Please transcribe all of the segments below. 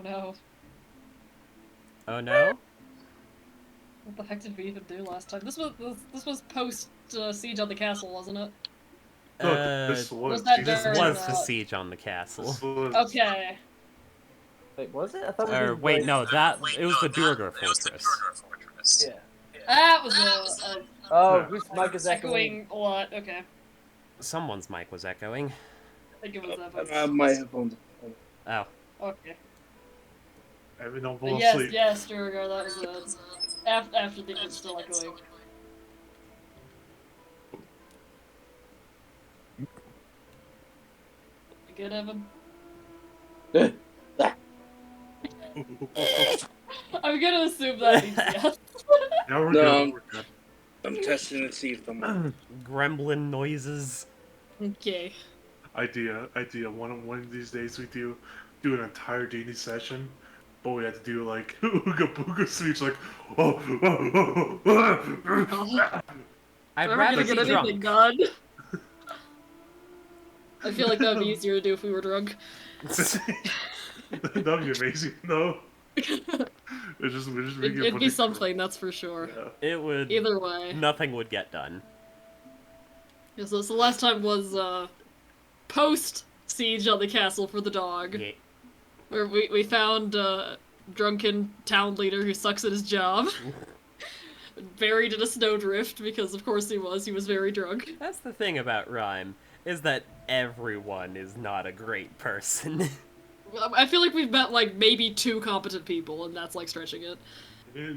Oh no. Oh no? What the heck did we even do last time? This was post siege on the castle, wasn't it? No, this Was was. that This during was the that? siege on the castle. This was. Okay. Wait, was it? I thought we Or did. wait, like... no, it was the Durgar Fortress. Yeah. That was a Oh, Yeah. whose mic is echoing? echoing a lot. Okay. Someone's mic was echoing. I think it was that voice. My headphones. Oh. Okay. Evan, don't But fall yes, asleep. yes, Durgar, that was after the was still echoing. You good, Evan? I'm gonna assume that means yes. Now we're No. good. We're good. I'm testing to see if I'm. Gremlin noises. Okay. Idea. One of these days we do an entire D&D session, but we had to do like Ooga Booga speech, like I'd We're rather gonna be get anything drunk. done. I feel like that would be easier to do if we were drunk. That'd be amazing. No, we're just making It'd be something, that's for sure. Yeah. It would. Either way. Nothing would get done. Yeah, so the last time was post siege on the castle for the dog, Yeah. where we found a drunken town leader who sucks at his job, buried in a snowdrift because of course he was very drunk. That's the thing about Rime, is that everyone is not a great person. I feel like we've met like maybe 2 competent people, and that's like stretching it.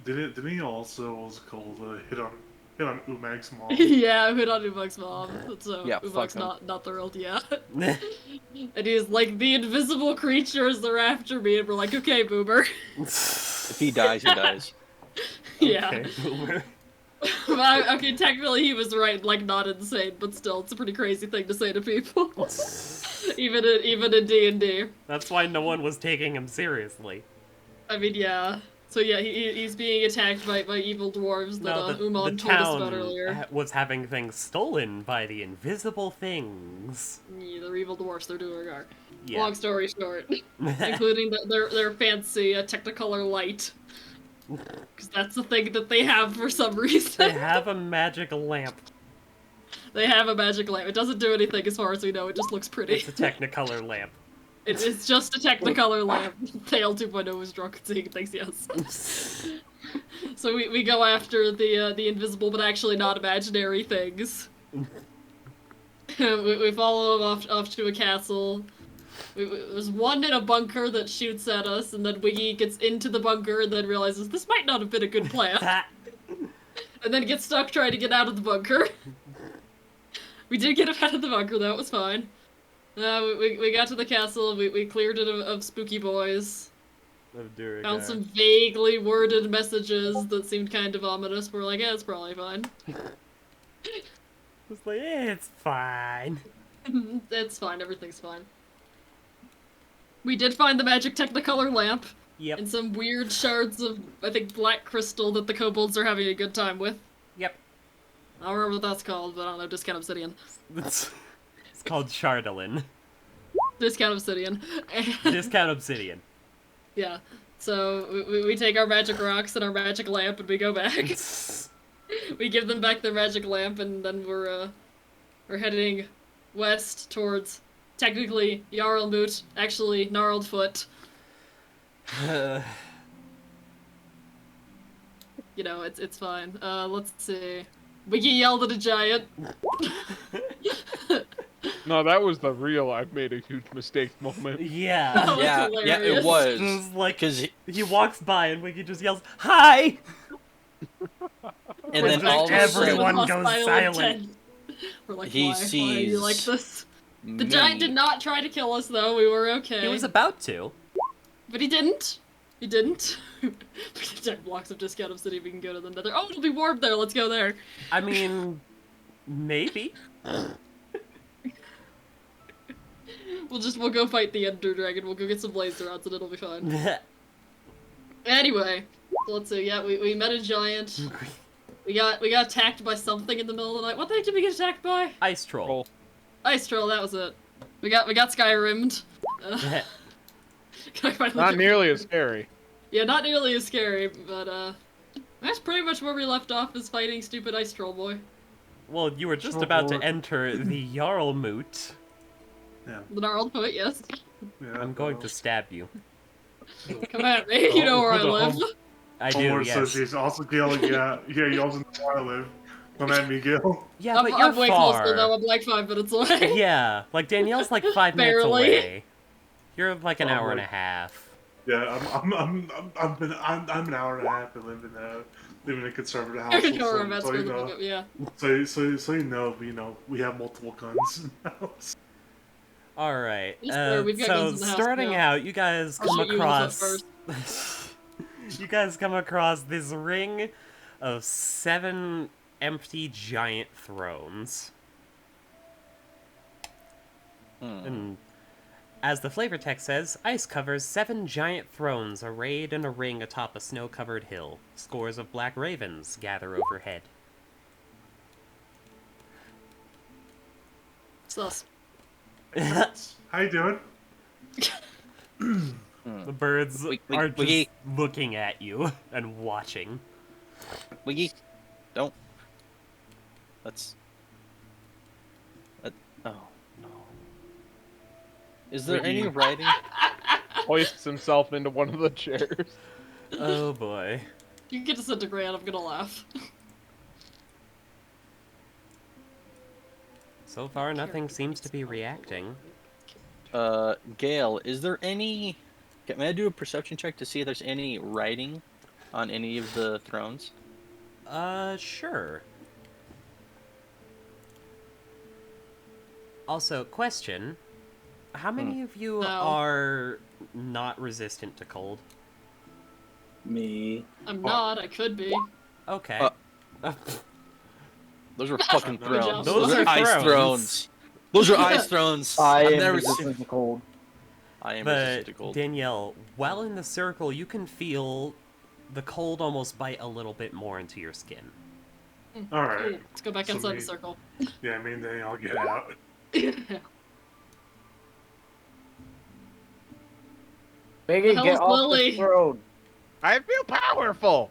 Did he also was called hit on Umag's mom? Yeah, I hit on Umag's mom, so Yeah, Umag's fuck him. not thrilled yet. And he's like, the invisible creatures, they're after me, and we're like, okay, Boomer. If he dies, he dies. Yeah. Okay, boomer. Okay, technically he was right, like, not insane, but still, it's a pretty crazy thing to say to people. even in D&D. That's why no one was taking him seriously. I mean, yeah. So yeah, he's being attacked by evil dwarves that No, Umon the told us about earlier. town was having things stolen by the invisible things. Yeah, they're evil dwarves, they're Duergar. Yeah. Long story short. Including their fancy Technicolor light. Because that's the thing that they have for some reason. They have a magic lamp. They have a magic lamp. It doesn't do anything as far as we know, it just looks pretty. It's a Technicolor lamp. It's just a Technicolor lamp. Tail 2.0 is drunk and seeing things, yes. So we go after the invisible but actually not imaginary things. we follow them off to a castle. There's one in a bunker that shoots at us, and then Wiggy gets into the bunker and then realizes this might not have been a good plan. And then gets stuck trying to get out of the bunker. We did get him out of the bunker, though, it was fine. We got to the castle, we cleared it of spooky boys. Found some vaguely worded messages that seemed kind of ominous. We're like, yeah, it's probably fine. It's like, it's fine. It's fine, everything's fine. We did find the magic Technicolor lamp. Yep. And some weird shards of, I think, black crystal that the kobolds are having a good time with. Yep. I don't remember what that's called, but I don't know, Discount Obsidian. It's called Chardolin. Discount Obsidian. Discount Obsidian. Yeah. So, we take our magic rocks and our magic lamp and we go back. We give them back their magic lamp and then we're heading west towards, technically, Jarlmoot, actually, Gnarled Foot. You know, it's fine. Let's see. Wiggy yelled at a giant. No, that was the real "I've made a huge mistake" moment. Yeah. That was Yeah, hilarious. it was. It was like, Because he walks by and Wiggy just yells, "Hi!" and then Like all of a everyone sudden, goes Hostile silent. intent. We're like, He why are you like sees this? The giant did not try to kill us, though. We were okay. He was about to. But he didn't. He didn't. Giant blocks of Discount Obsidian, we can go to the nether. Oh, it'll be warm there, let's go there. I mean, maybe. We'll go fight the Ender Dragon, we'll go get some blazer rods and it'll be fine. Anyway, so let's see, yeah, we met a giant. We got attacked by something in the middle of the night. What the heck did we get attacked by? Ice troll. Ice Troll, that was it. We got Skyrimmed. I finally Not get- nearly as scary. Yeah, not nearly as scary, but that's pretty much where we left off, is fighting stupid ice troll boy. Well, you were just about to enter the Jarlmoot. Yeah. The gnarled foot, yes. Yeah, I'm going to stab you. Come at me, you know where I The live. I do, Homework yes. Association also yelling, yeah, you also know where I live. Come at me, Gil. Yeah, but you're I'm way far. closer though, I'm like 5 minutes away. Yeah, like Danielle's like 5 minutes Barely. away. You're like an Oh, hour and like- a half. Yeah, I'm an hour and a half and live in a conservative house. I know where I'm at, So you screw the know, fuck up, yeah. so you know, we have multiple guns in the house. All right. Yes, sir, we've got So guns in the house starting now. out, you guys I'll come shoot you in the across. You guys come across this ring of 7 empty giant thrones. And as the flavor text says, ice covers 7 giant thrones arrayed in a ring atop a snow-covered hill. Scores of black ravens gather overhead. Sus. How you doing? The birds are just Wiggy. looking at you and watching. Wiggy, don't. Let's. Oh no. Is there any Wiggy. writing? Hoists himself into one of the chairs. Oh boy. You can get disintegrate, I'm gonna laugh. So far, nothing seems to be reacting. Gale, is there any? May I do a perception check to see if there's any writing on any of the thrones? Sure. Also, question. How many of you No. are not resistant to cold? Me. I'm not, I could be. Okay. Those are fucking Good thrones. job. Those are ice thrones. thrones. Those are ice thrones. I I've am never resistant seen. to cold. I am resistant But, to cold. Danielle, while in the circle, you can feel the cold almost bite a little bit more into your skin. All right. Cool. Let's go back So inside me- the circle. Yeah, I mean, then I'll get out. Biggie, hell get is off Lily? the throne. I feel powerful.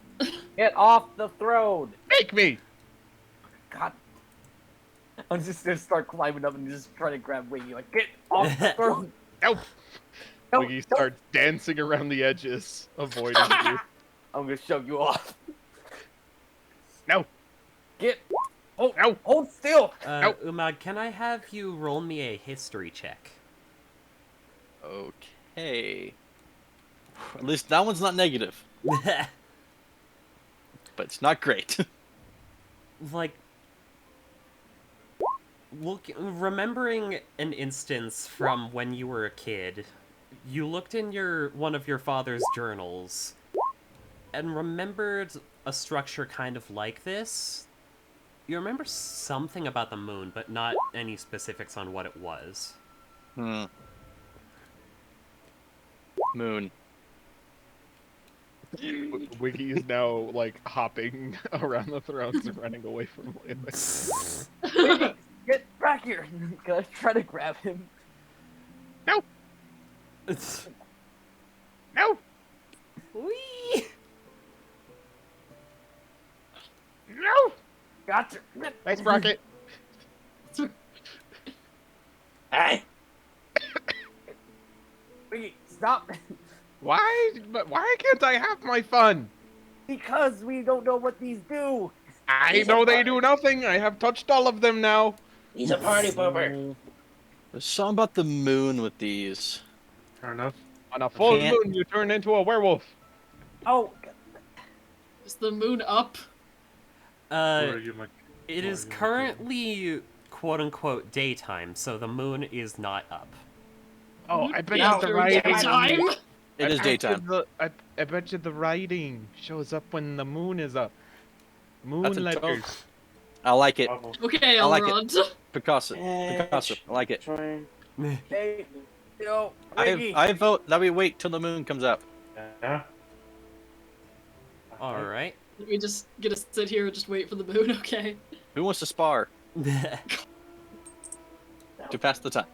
Get off the throne. Make me. God. I'm just gonna start climbing up and just try to grab Wiggy. Like, get off the throne. Nope. No, Wiggy no. starts dancing around the edges, avoiding you. I'm gonna shove you off. No. Get. Oh, No. hold still. Nope. Umag, can I have you roll me a history check? Okay. At least that one's not negative, but it's not great. Like, remembering an instance from when you were a kid, you looked in one of your father's journals and remembered a structure kind of like this. You remember something about the moon, but not any specifics on what it was. Moon. Wiggy is now like hopping around the thrones and running away from Lily. Wiggy, get back here. Can I try to grab him? No. No. Whee! No. Gotcha. Nice rocket. Hey. Wiggy, stop. Why? But why can't I have my fun? Because we don't know what these do. I know they do nothing. I have touched all of them now. He's a party pooper. There's something about the moon with these. Fair enough. On a full Can't- moon, you turn into a werewolf. Oh, Is the moon up? Where are you, my- It is Well, yeah, currently quote-unquote daytime, so the moon is not up. Oh, I bet Yeah, you the during writing. daytime? It is daytime. I bet you the writing shows up when the moon is up. Moon That's a letters. I like it. Bravo. Okay, I like it. Elrond. Picasso. Picasso. I like it. Trying. hey, yo, Wiggy. I vote that we wait till the moon comes up. Yeah. Alright. We just get to sit here and just wait for the moon, okay? Who wants to spar to pass the time?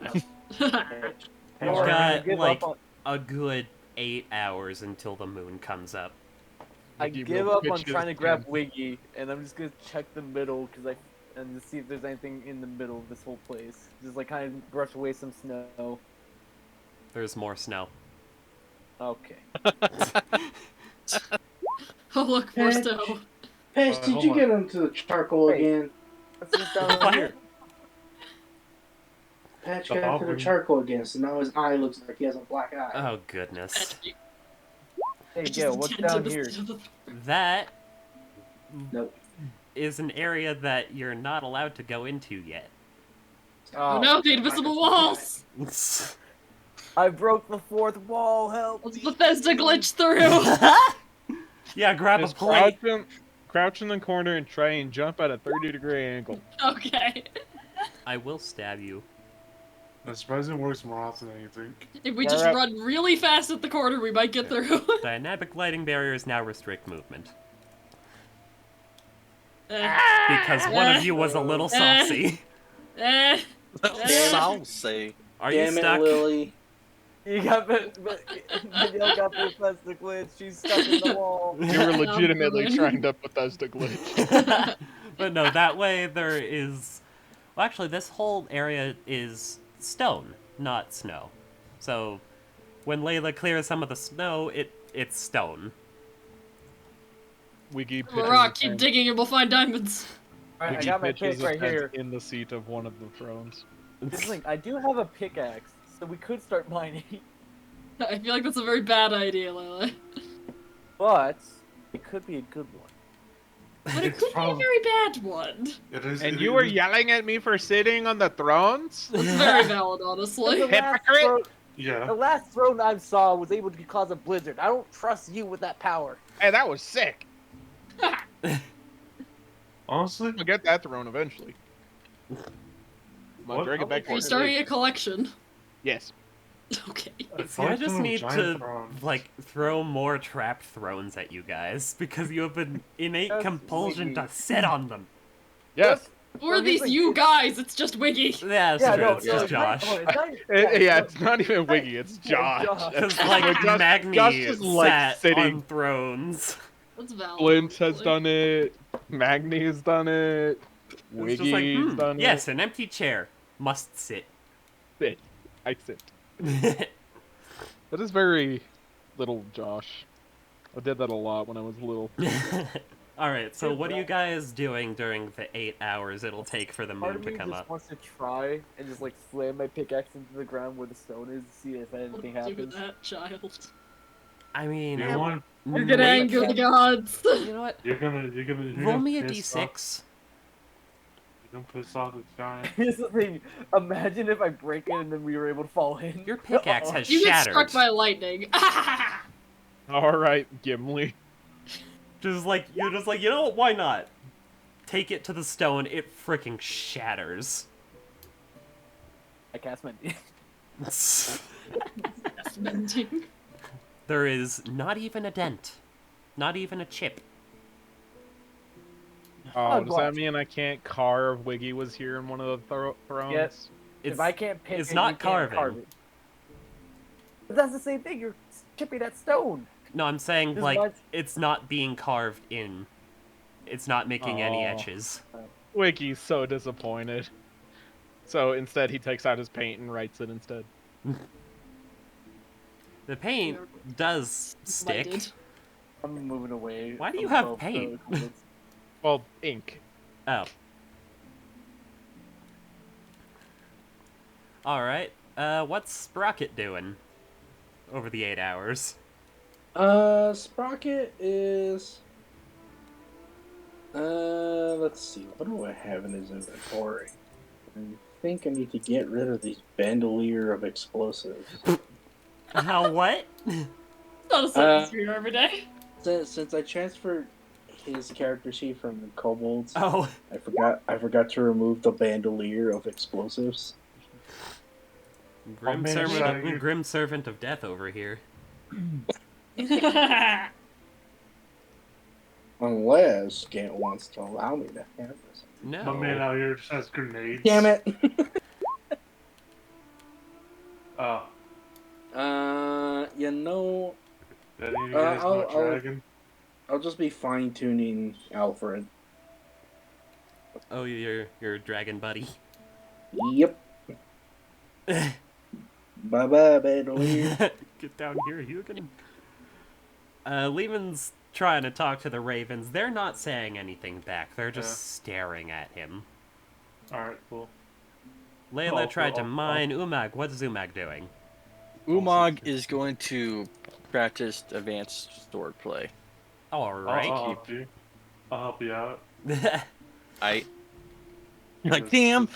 Hey, got, give like, up on- a good 8 hours until the moon comes up. I Wiggy give will up on pitch trying to his grab tent. Wiggy, and I'm just gonna check the middle and to see if there's anything in the middle of this whole place. Just like kind of brush away some snow. There's more snow. Okay. Oh, look, more Patch. snow. Patch, did hold you on. get onto the charcoal Wait. again? What's this down What? here? Patch The got into the Auburn. charcoal again, so now his eye looks like he has a black eye. Oh, goodness. Hey, Just Gil, what's intended down to here? steal the- That Nope. is an area that you're not allowed to go into yet. Oh no, the invisible walls! I broke the fourth wall. Help! Let's me. Bethesda glitch through! Yeah, grab a Just plate. crouch in the corner and try and jump at a 30-degree angle. Okay. I will stab you. The surprising works more often than you think. If we just Alright. run really fast at the corner, we might get through. Dynamic lighting barriers now restrict movement. Eh, Because one of you was a little saucy. eh. Saucy. Are you Damn it, stuck? Lily. You got Danielle got the Bethesda glitch. She's stuck in the wall. You were legitimately coming. trying to Bethesda glitch. But no, that way there is... Well, actually, this whole area is stone, not snow. So, when Layla clears some of the snow, it's stone. Wiggy pitches Rock, his keep tent- digging and we'll find diamonds. Alright, I Wiggy got my pitches pick right his tent here. in the seat of one of the thrones. Here's the thing, I do have a pickaxe, so we could start mining. I feel like that's a very bad idea, Layla. But it could be a good one. But it could be a very bad one. It is. And it you were is- yelling at me for sitting on the thrones? That's very valid, honestly. The last Hypocrite! throne- The Yeah. last throne I saw was able to cause a blizzard. I don't trust you with that power. Hey, that was sick. Honestly, I'll get that throne eventually. What? Drag it back Are you for starting a collection? Yes. Okay. See, I just need giant to, thrones. like, throw more trapped thrones at you guys, because you have an innate That's compulsion to Wiggy. sit on them. Yes. Who are Well, these here's the- you guys? It's just Wiggy. Yeah, that's Yeah, true, no, it's no, just it's not- Josh. hold on, it's not- Yeah, no, it's not even Wiggy, it's Yeah, Josh. Because, like, Josh- Magni Josh just likes sat sitting. on thrones. That's valid. Flint has honestly. done it. Magni has done it. It's Wiggy's just like, done yes, it. an empty chair. Must sit. Sit. I sit. That is very little Josh. I did that a lot when I was little. Alright, so what are you guys doing during the 8 hours it'll take for the Part moon of to me come just up? wants to try and just like slam my pickaxe into the ground where the stone is to see if anything Don't do happens. that, child. I mean, You want? You're gonna anger the gods. you know what? You're gonna. Roll gonna me a piss off- d6. You're gonna piss off the giant. Here's the thing. Imagine if I break it and then we were able to fall in. Your pickaxe has You get shattered. struck by lightning. Alright, Gimli. Just like, you're just like, you know what, why not? Take it to the stone, it freaking shatters. I cast my. That's mending. There is not even a dent. Not even a chip. Oh, does what? that mean I can't carve Wiggy was here in one of the thrones? Yes. It's, If I can't pick it's it, not you can't carving. carve it. But that's the same thing. You're chipping that stone. No, I'm saying, This like, might- it's not being carved in. It's not making any Oh. etches. Wiggy's so disappointed. So instead, he takes out his paint and writes it instead. The paint does stick. Lighted. I'm moving away. Why do you from have both paint? those. Well, ink. Oh. Alright, what's Sprocket doing over the 8 hours? Sprocket is. Let's see. What do I have in his inventory? I think I need to get rid of these bandolier of explosives. How what? Not a sentence we hear every day. Since I transferred his character sheet from the kobolds, Oh, I forgot to remove the bandolier of explosives. Grim, man, servant, sorry. Grim Servant of Death over here. Unless Gant wants to allow me to have this. No. My man out here just has grenades. Damn it! You know, Any of you guys know a dragon? I'll just be fine tuning Alfred. Oh, your dragon buddy. Yep. Bye bye, bandolier. Get down here, Hugin. Lehman's trying to talk to the ravens. They're not saying anything back. They're just staring at him. Alright, cool. Layla tried to mine Umag. What's Umag doing? Umag is going to practice advanced swordplay. Alright. I'll help you out. You're like, damn!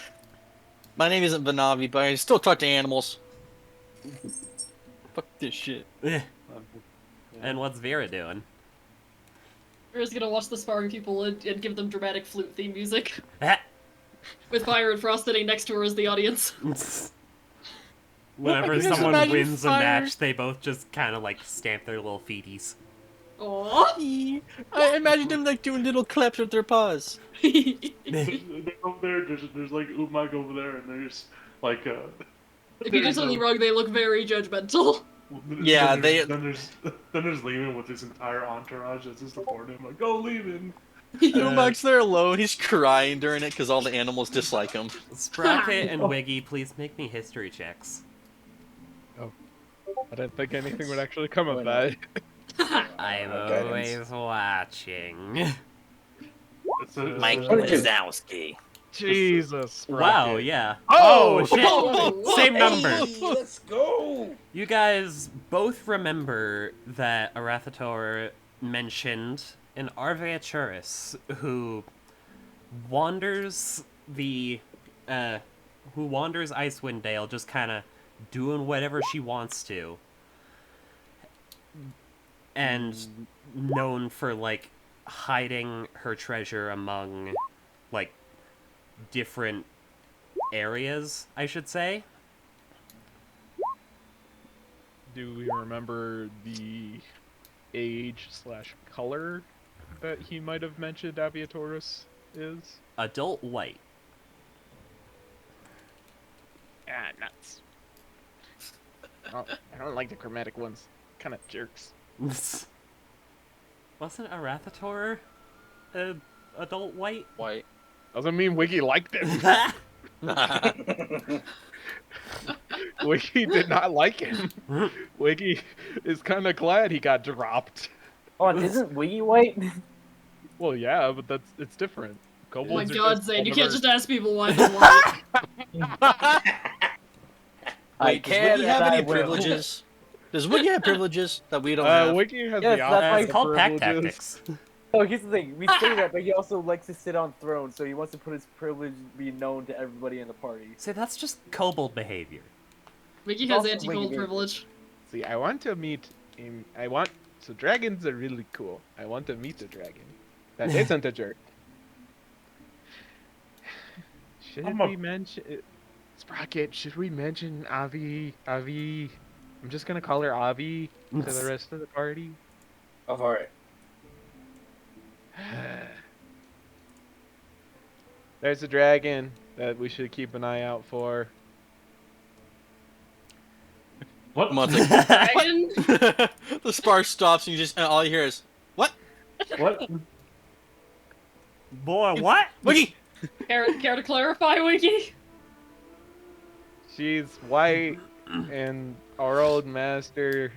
My name isn't Vanavi, but I still talk to animals. Fuck this shit. And what's Vera doing? Vera's gonna watch the sparring people and give them dramatic flute theme music. With Fire and Frost sitting next to her as the audience. Whenever someone wins a match, they both just kind of like stamp their little feeties. Aww. I imagine them like doing little claps with their paws. They're over there, there's like Umag over there, and there's like If you do something wrong, they look very judgmental. Yeah, then there's Lehman with his entire entourage that's just supporting him, like, go Lehman! Umag's there alone, he's crying during it because all the animals dislike him. Sprocket and Wiggy, please make me history checks. I didn't think anything would actually come of that. I'm always watching. Mike Wazowski. Jesus. Wow, yeah. Oh, shit! Oh, Same number. Hey, let's go. You guys both remember that Arathator mentioned an Arveaturis who wanders Icewind Dale, just kind of doing whatever she wants to, and known for like hiding her treasure among like different areas, I should say. Do we remember the age/color that he might have mentioned Aviatorus is? Adult white. Ah, nuts. I don't like the chromatic ones. Kind of jerks. Wasn't Arathator adult white? White. Doesn't mean Wiggy liked it. Wiggy did not like him. Wiggy is kind of glad he got dropped. Oh, and isn't Wiggy white? Well, yeah, but it's different. Oh my Kobolds are god, just Zane, you all can't diverse. just ask people why they're white. Wait, does Wiggy have any privileges? Does Wiggy have privileges that we don't have? Wiggy has Yes, the that's why opposite It's called pack privileges. tactics. Oh, here's the thing. We say that, but he also likes to sit on thrones, so he wants to put his privilege be known to everybody in the party. See, that's just kobold behavior. Mickey has Also anti-gold Wiggy. privilege. See, I want to meet him. So dragons are really cool. I want to meet a dragon that isn't a jerk. Should we mention Sprocket? Should we mention Avi? I'm just gonna call her Avi to the rest of the party. Oh, all right. There's a dragon that we should keep an eye out for. What? Come on, it's like, Dragon? the spar stops and and all you hear is, what? What? Boy, what? Wiggy! Care to clarify, Wiki? She's white, and our old master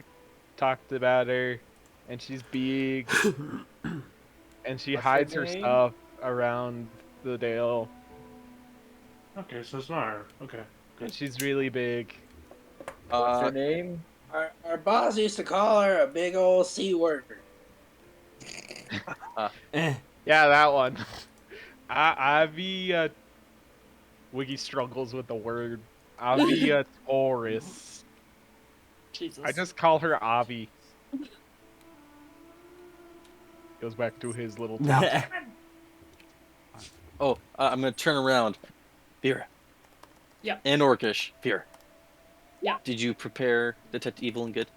talked about her, and she's big, and she What's hides her her name? stuff around the dale, Okay, so it's not her. Okay. and she's really big. What's her name? Our boss used to call her a big old C word. Eh. Yeah, that one. Avi, Wiggy struggles with the word. Aviatorus. Jesus. I just call her Avi. Goes back to his little town. Oh, I'm gonna turn around. Vera. Yeah. And Orcish. Vera. Yeah. Did you prepare Detect Evil and Good?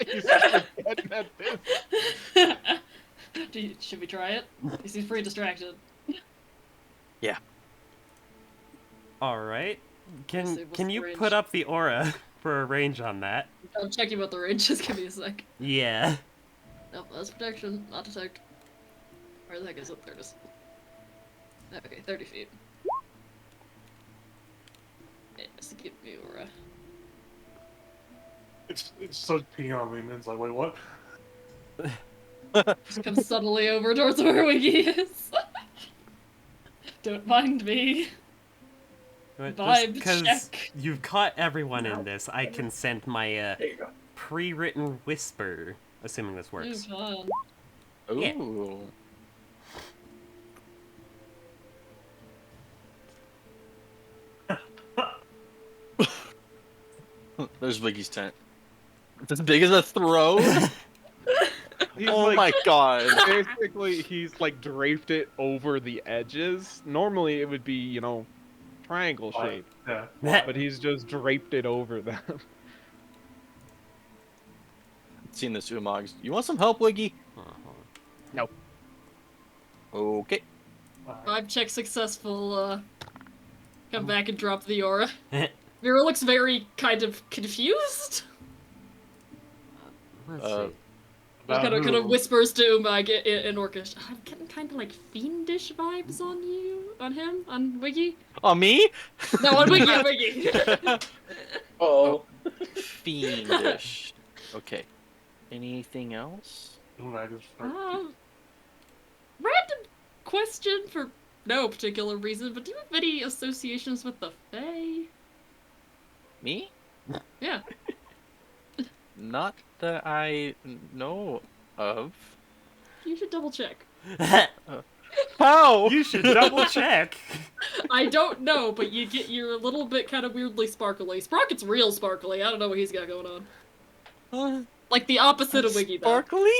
He's just getting at this. Should we try it? He seems pretty distracted. All right. Save us Can you the put range. up the aura? for a range on that. I'm checking about the range. Just give me a sec. Yeah. Nope, that's protection, not detect. Where the heck is it? There it is. Okay, 30 feet. It has to give me aura. It's so peeing on me, man. It's like, wait, what? Just come subtly over towards where Wiggy is. Don't mind me. Vibe Because check. you've caught everyone in this, I can send my There you go. pre-written whisper, assuming this works. Fun. Ooh. Yeah. There's Wiggy's tent. It's as big as a throne? He's Oh like, my god. basically, he's like draped it over the edges. Normally, it would be, you know, triangle shape, Yeah. but he's just draped it over them. Seen this Umogs. You want some help, Wiggy? No. Okay. Vibe check successful. Come back and drop the aura. Vera looks very kind of confused. Let's Uh, see. Just kind of whispers to Umag in Orcish. I'm getting kind of like fiendish vibes on you, on him, on Wiggy. Oh, me? No, on Wiggy, on Wiggy. Oh. Fiendish. Okay. Anything else? Random question for no particular reason, but do you have any associations with the Fae? Me? Yeah. Not that I know of. You should double check. How? You should double check. I don't know, but you're a little bit kind of weirdly sparkly. Sprocket's real sparkly. I don't know what he's got going on. Like the opposite of Wiggy, though. Sparkly?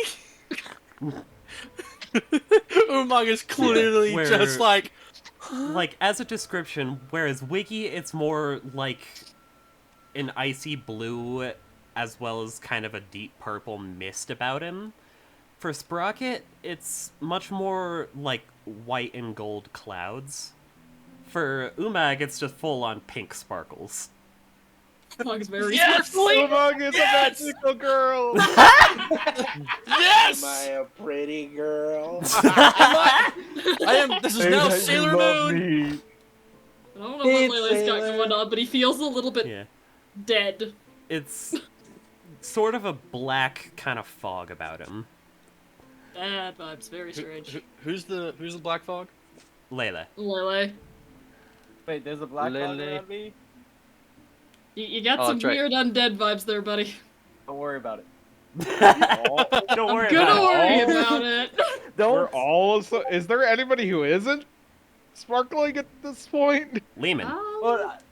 Umag is clearly Where- just like... Like, as a description, whereas Wiggy, it's more like an icy blue as well as kind of a deep purple mist about him. For Sprocket, it's much more like white and gold clouds. For Umag, it's just full-on pink sparkles. Umag's very Yes! sparkly. Umag is a magical girl! Yes! Am I a pretty girl? I am... This is now Sailor Moon! I don't know what Layla's got going on, but he feels a little bit Yeah. dead. It's sort of a black kind of fog about him. Bad vibes, very strange. Who's the Black Fog? Layla. Lele. Wait, there's a black dog Lele. around me? You got Oh, some that's right. weird undead vibes there, buddy. Don't worry about it. Don't worry Gonna about worry it. about it. We're Don't. all is there anybody who isn't sparkling at this point? Lehman.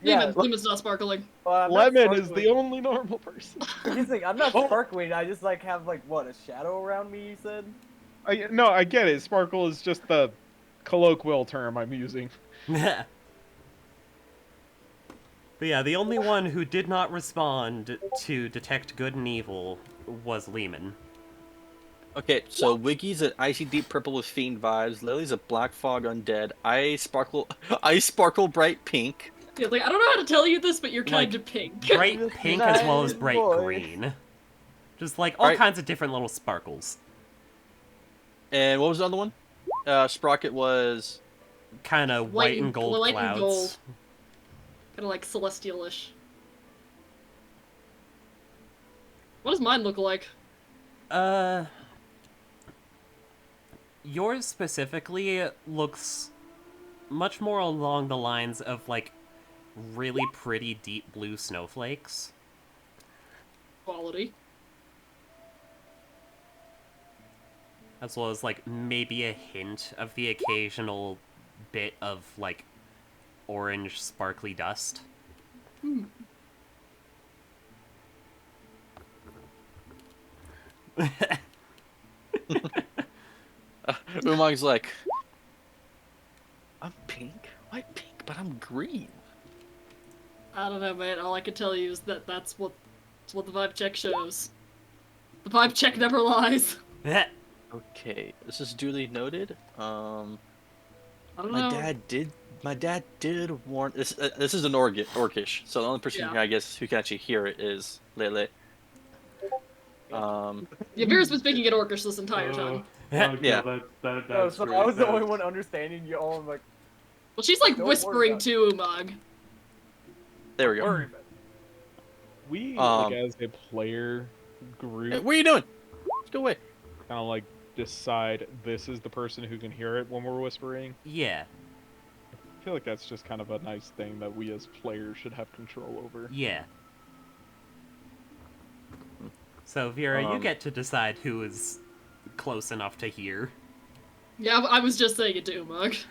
Lemon's not sparkling. Well, I'm not Lemon is sparkling. the only normal person. Here's the thing, I'm not Oh. sparkling. I just like have like what, a shadow around me? You said. No, I get it. Sparkle is just the colloquial term I'm using. But yeah, the only one who did not respond to detect good and evil was Lehman. Okay, so Wiggy's an icy deep purple with fiend vibes. Lily's a black fog undead. I sparkle bright pink. Yeah, like, I don't know how to tell you this, but you're kind of pink. Bright pink as well as Nice bright boy. green. Just like all Right. kinds of different little sparkles. And what was the other one? Sprocket was... Kind of white and gold white clouds. and gold. Kind of like celestial-ish. What does mine look like? Yours specifically looks much more along the lines of like really pretty deep blue snowflakes. Quality. As well as like maybe a hint of the occasional bit of like orange sparkly dust. Umag's like... I'm pink? Why pink? But I'm green. I don't know, man. All I can tell you is that that's what the vibe check shows. The vibe check never lies. Okay, this is duly noted. I don't My know. dad did my dad did warn. This is an Orcish, so the only person Yeah. here, I guess, who can actually hear it is Lele. Yeah, Vera's been speaking in Orcish this entire time. Okay, Yeah. That's No, so great. I was the only That's- one understanding you all. I'm like, Well, she's like Don't worry whispering about to Umag. There we go. worry about it. We, Um, like, as a player Hey, group, what are you doing? Let's go away. kind of like decide this is the person who can hear it when we're whispering. Yeah, I feel like that's just kind of a nice thing that we as players should have control over. yeah. So, Vera, you Um, get to decide who is close enough to hear. Yeah, I was just saying it to Umag.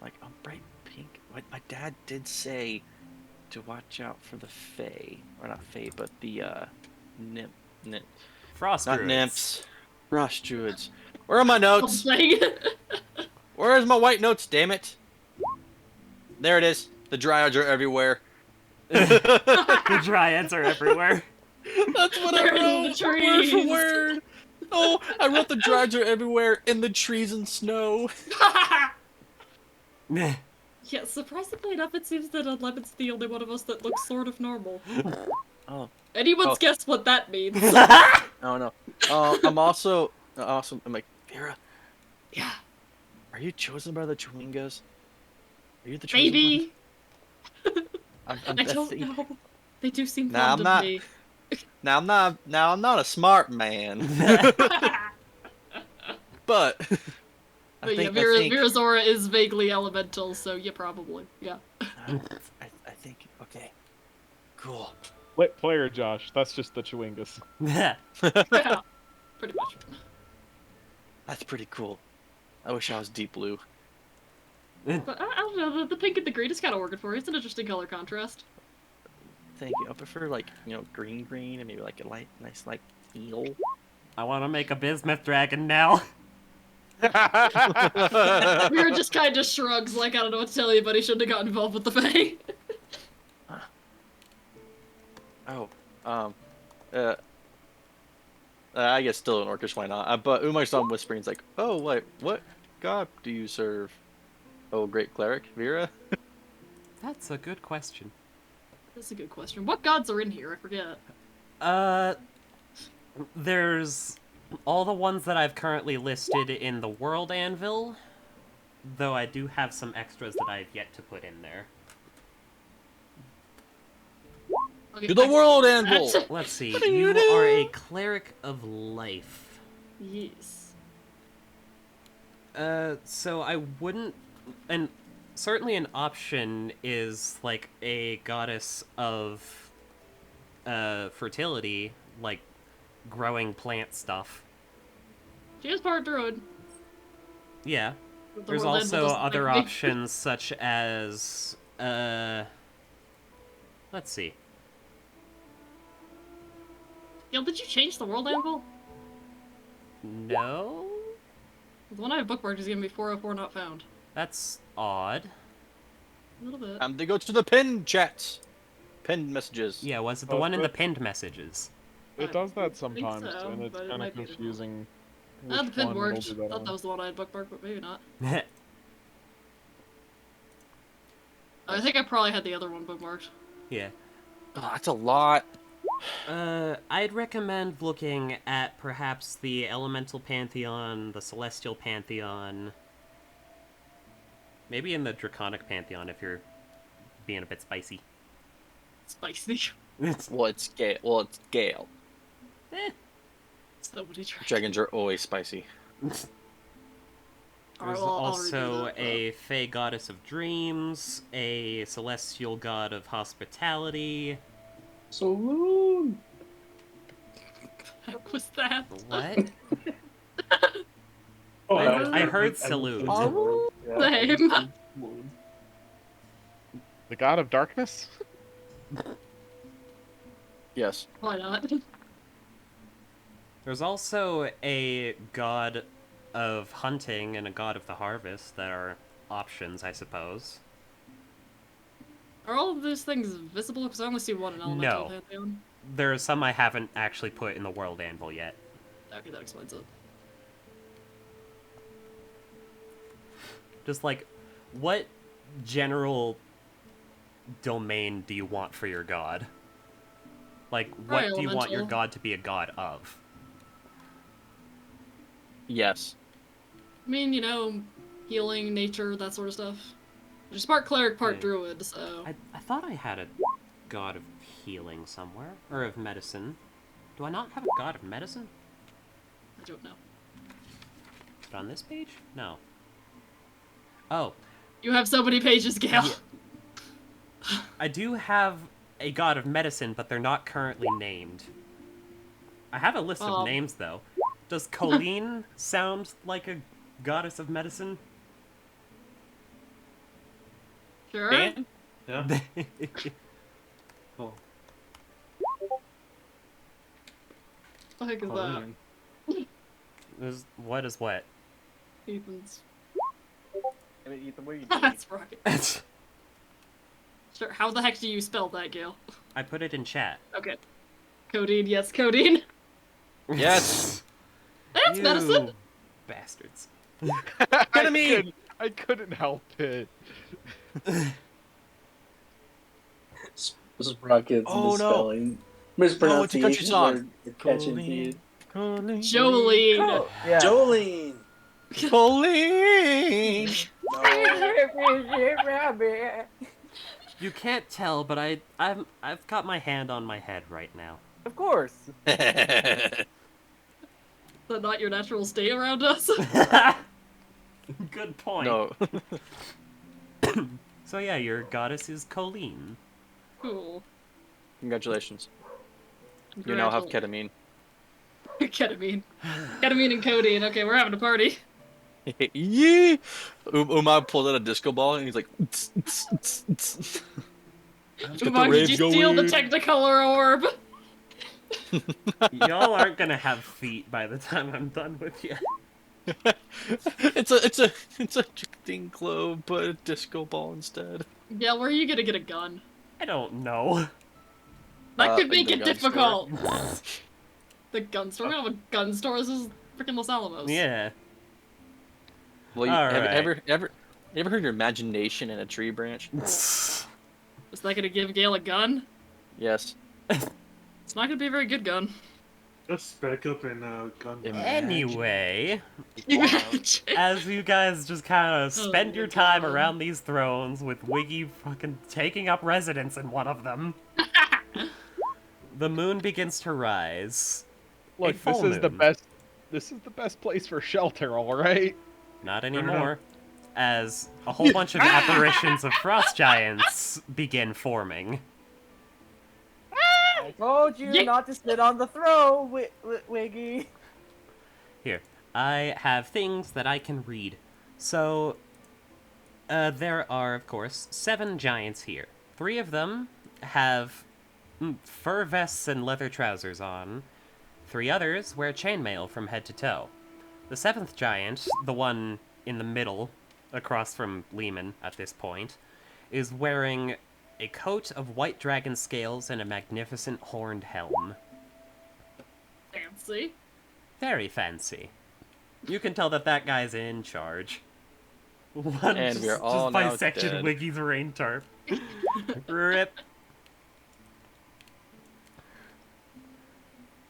Like, oh, bright pink. My dad did say to watch out for the Fae. Or not Fae, but the, Frost not druids. nymphs. Frost druids. Where are my notes? Something. Where's my white notes, damn it? There it is. The dryads are everywhere. The dryads are everywhere. That's what They're I in the wrote, word trees. for word. Oh, I wrote the dryads are everywhere in the trees and snow. Meh. Yeah, surprisingly enough, it seems that Lemon's the only one of us that looks sort of normal. Oh, Anyone's Oh. guess what that means. oh no. I'm also, I'm like, Vera, Yeah, are you chosen by the Chewingas? Are you the chosen maybe. one? I'm I don't think- know. They do seem Nah, fond I'm of not. me. Now I'm not a smart man, but But yeah, Vera's aura is vaguely elemental, so yeah, probably. Yeah. I think okay, cool. Player Josh, that's just the Chewingus. Yeah, pretty much. That's pretty cool. I wish I was deep blue. But I don't know, the pink and the green is kind of working for you. It's an interesting color contrast. Thank you. I prefer like green and maybe like a nice like teal. I want to make a bismuth dragon now. Vera just kind of shrugs, like, I don't know what to tell you, but he shouldn't have got involved with the Fae. Oh, I guess still an Orcish, why not? But Umar saw him whispering. He's like, "Oh, what god do you serve? Oh, great cleric, Vera." That's a good question. That's a good question. What gods are in here? I forget. There's all the ones that I've currently listed in the World Anvil, though I do have some extras that I've yet to put in there. Okay, To the world, Anvil. Let's see. What do You you do? are a cleric of life. Yes. So I wouldn't, and certainly an option is like a goddess of fertility, like growing plant stuff. She is part druid. Yeah. The There's world also Anvil doesn't other like me. options such as let's see. Yo, did you change the world anvil? No? The one I have bookmarked is gonna be 404 not found. That's odd. A little bit. They go to the pinned chats, pinned messages. Yeah, was it the Oh, one in the but- pinned messages? It does that sometimes, so, and it's but it kind might of be a different confusing. Ah, the which pin one it'll worked. do that Thought on. that was the one I had bookmarked, but maybe not. I think I probably had the other one bookmarked. Yeah. Oh, that's a lot. I'd recommend looking at perhaps the Elemental Pantheon, the Celestial Pantheon, maybe in the Draconic Pantheon if you're being a bit spicy. Spicy. Well, it's Gale. Somebody tried. Dragons are always spicy. There's Alright, well, I'll redo also that, a Fey Goddess of Dreams, a Celestial God of Hospitality. Saloon. What was that? What? Oh, I heard salute. Same. The God of Darkness? Yes. Why not? There's also a God of Hunting and a God of the Harvest that are options, I suppose. Are all of these things visible? Because I only see one in Elemental No. Pantheon. There are some I haven't actually put in the World Anvil yet. Okay, that explains it. Just like, what general domain do you want for your god? Like, what Probably do you want your elemental. god to be a god of? Yes. I mean, healing, nature, that sort of stuff. Just part cleric, part Okay. druid, so... I thought I had a god of healing somewhere, or of medicine. Do I not have a god of medicine? I don't know. Is it on this page? No. Oh, You have so many pages, Gale. Yeah. I do have a god of medicine, but they're not currently named. I have a list of names, though. Does Colleen sound like a goddess of medicine? Sure. Dan? Yeah. Oh, What the heck is Colleen. What is what? that? Ethan's. I mean, Ethan, what are you doing? That's right. Sure. How the heck do you spell that, Gale? I put it in chat. Okay. Codeine, yes, codeine. Yes. That's You medicine. bastards. I couldn't help it. Sprockets Oh, no. misspelling. Oh, it's a country Mispronunciations song. are catching heat. Jolene. Oh, yeah. Jolene! Colleen. You can't tell, but I've got my hand on my head right now. Of course. Is that not your natural state around us? Good point. No. So yeah, your goddess is Colleen. Cool. Congratulations. You now have ketamine. Ketamine. Ketamine and codeine. Okay, we're having a party. Yeah. Uma pulled out a disco ball and he's like. "Tss, tss, tss, tss." Let's get the Umar, did rave you steal the going. Technicolor orb? Y'all aren't gonna have feet by the time I'm done with you. it's a thing globe, but a disco ball instead. Yeah, where are you gonna get a gun? I don't know. That could In make the it gun difficult. The gun store? We don't have a gun store. This is freaking Los Alamos. Yeah. Well, All have right. you ever heard your imagination in a tree branch? Is that gonna give Gale a gun? Yes. It's not gonna be a very good gun. Just back up and gun. Anyway, Wow. as you guys just kind of spend Oh your my time God. around these thrones with Wiggy fucking taking up residence in one of them, the moon begins to rise. Look, A full this is the moon. best. This is the best place for shelter, all right. Not know. anymore, as a whole bunch of apparitions of frost giants begin forming. I told you Yeah. not to sit on the throne, Wiggy. Here, I have things that I can read. So, there are, of course, 7 giants here. 3 of them have fur vests and leather trousers on. 3 others wear chainmail from head to toe. The 7th giant, the one in the middle, across from Lehman at this point, is wearing a coat of white dragon scales and a magnificent horned helm. Fancy. Very fancy. You can tell that that guy's in charge. One And we're all just now bisected dead. Wiggy's rain tarp. Rip.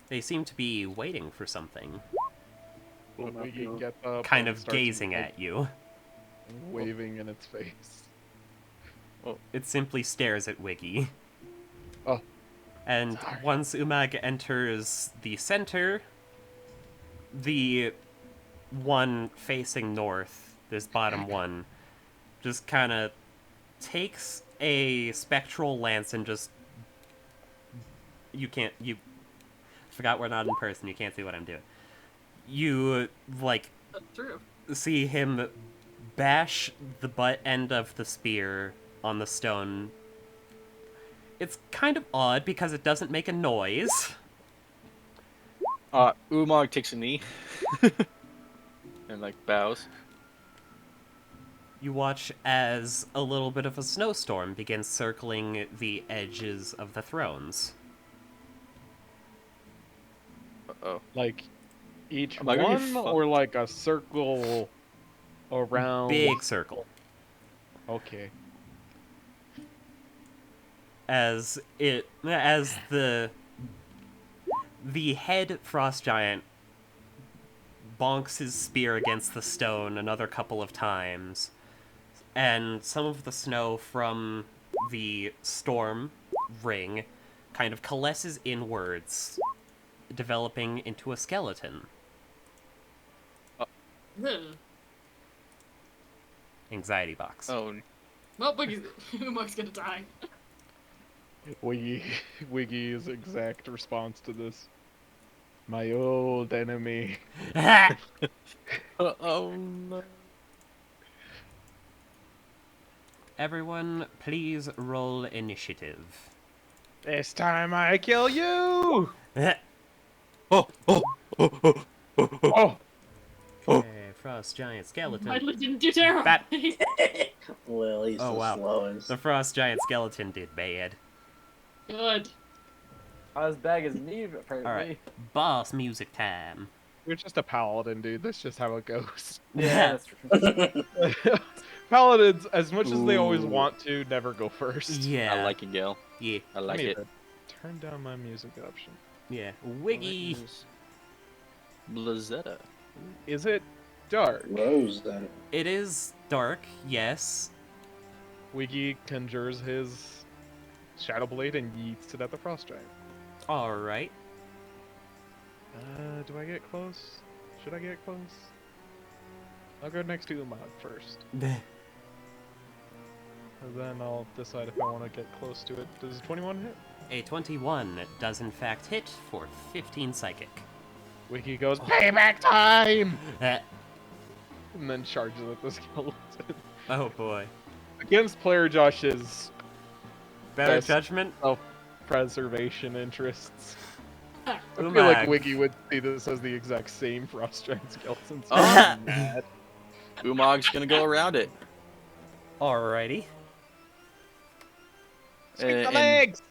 They seem to be waiting for something, Will But not we be can get up kind and of start gazing at you. waving in its face. It simply stares at Wiggy. Oh. And Sorry. once Umag enters the center, the one facing north, this bottom one, just kind of takes a spectral lance and just... You forgot we're not in person, you can't see what I'm doing. You, like, That's true. see him bash the butt end of the spear on the stone. It's kind of odd because it doesn't make a noise. Umag takes a knee. And like bows. You watch as a little bit of a snowstorm begins circling the edges of the thrones. Uh-oh. Like each Am I gonna get one, fucked? or like a circle Around. Big circle. Okay. As the head frost giant bonks his spear against the stone another couple of times, and some of the snow from the storm ring kind of coalesces inwards, developing into a skeleton. Ugh. Anxiety box. Oh, Well, Mark's gonna die. Wiggy's exact response to this. My old enemy. oh no. Everyone, please roll initiative. This time I kill you! Oh, oh, oh, oh, oh, oh. Oh! Okay, frost giant skeleton. I didn't do terrible. That- Well, he's Oh, the wow. slowest. The frost giant skeleton did bad. Good. Not as bad as me, apparently. Alright, boss music time. You're just a paladin, dude. That's just how it goes. Yeah, that's true. Paladins, as much as they always Ooh. want to, never go first. Yeah. I like it, Gil. Yeah. I I like need it. to turn down my music option. Yeah. Wiggy. Blazetta. Is it dark? Rose, that It is dark, yes. Wiggy conjures his Shadow Blade and yeets it at the Frost Giant. Alright. Do I get close? Should I get close? I'll go next to Umag first. And then I'll decide if I want to get close to it. Does 21 hit? A 21 does in fact hit for 15 psychic. Wiggy goes, payback time! Eh. And then charges at the skeleton. Oh boy. Against player Josh's Better Best. judgment? preservation interests. I feel Umag. like Wiggy would see this as the exact same Frost Giant skeleton. So Oh. I'm mad. Umag's gonna go around it. Alrighty. Sweep the And- legs!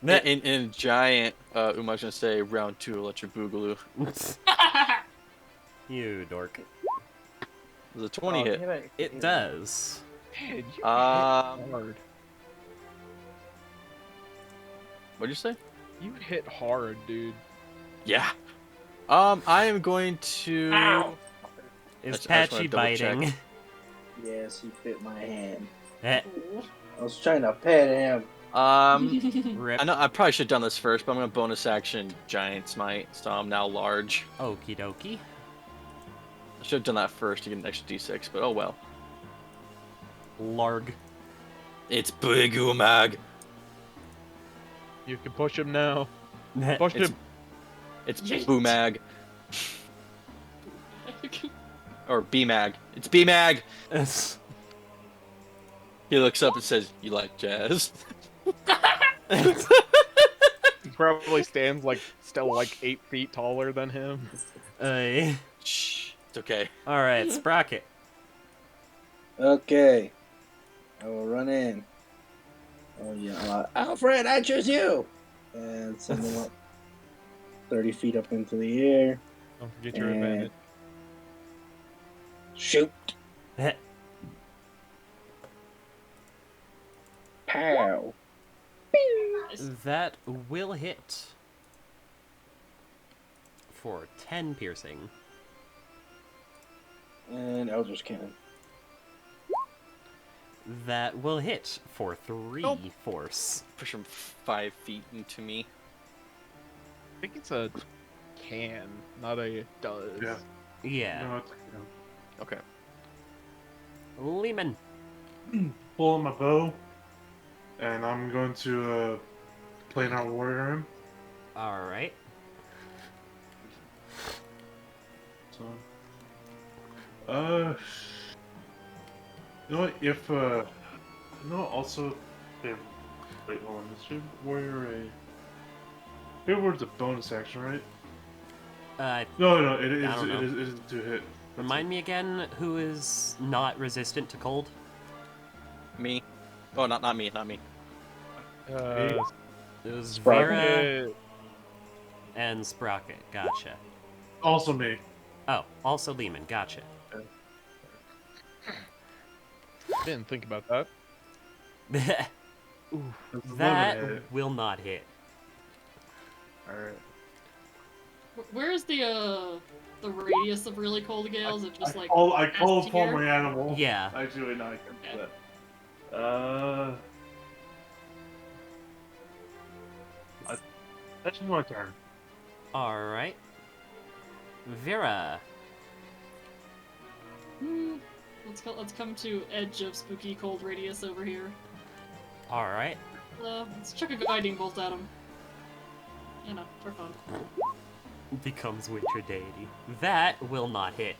In giant, Umag's gonna say round 2, electric boogaloo. You dork. There's a 20 hit. damn it. It does. Man, you hit Um, hard. What'd you say? You hit hard, dude. Yeah. I am going to. Ow. Is I just Patchy wanna double check. biting? Yes, he bit my hand. Eh. I was trying to pet him. Rip. I know I probably should have done this first, but I'm gonna bonus action giant smite, so I'm now large. Okie dokie. I should have done that first to get an extra d6, but oh well. Larg. It's big Umag. You can push him now. Eh. Push It's- him. It's Yeet. Boomag. Or B-Mag. It's B-Mag! He looks up and says, "You like jazz?" He probably stands still 8 feet taller than him. Shh. It's okay. Alright, Sprocket. Okay. I will run in. Oh, yeah. Alfred, I choose you! And send him up 30 feet up into the air. Don't forget your And advantage. shoot. Eh. Pow. That will hit. For 10 piercing. And Eldritch Cannon. That will hit for 3 Nope. force. Push him 5 feet into me. I think it's a can, not a does. Yeah. Yeah. No, it's, Okay. Lehman. pulling my bow, and I'm going to play our warrior him. Alright. So, you know what? If also, wait, hold on. Is your warrior a? Your word's a bonus action, right? No, it is. I don't know. It is to hit. Remind me again who is not resistant to cold? Me. Oh, not me. It was Sprocket. Vera and Sprocket. Gotcha. Also me. Oh, also Lehman. Gotcha. Didn't think about that. Ooh. That will not hit. Alright. Where is the radius of really cold gales? It just I call past upon here? my animal. Yeah. Actually, no, I can't do Okay. that. That's my turn. Alright. Vera. Let's come to edge of spooky cold radius over here. Alright. Let's chuck a guiding bolt at him. You know, for fun. Becomes winter deity. That will not hit.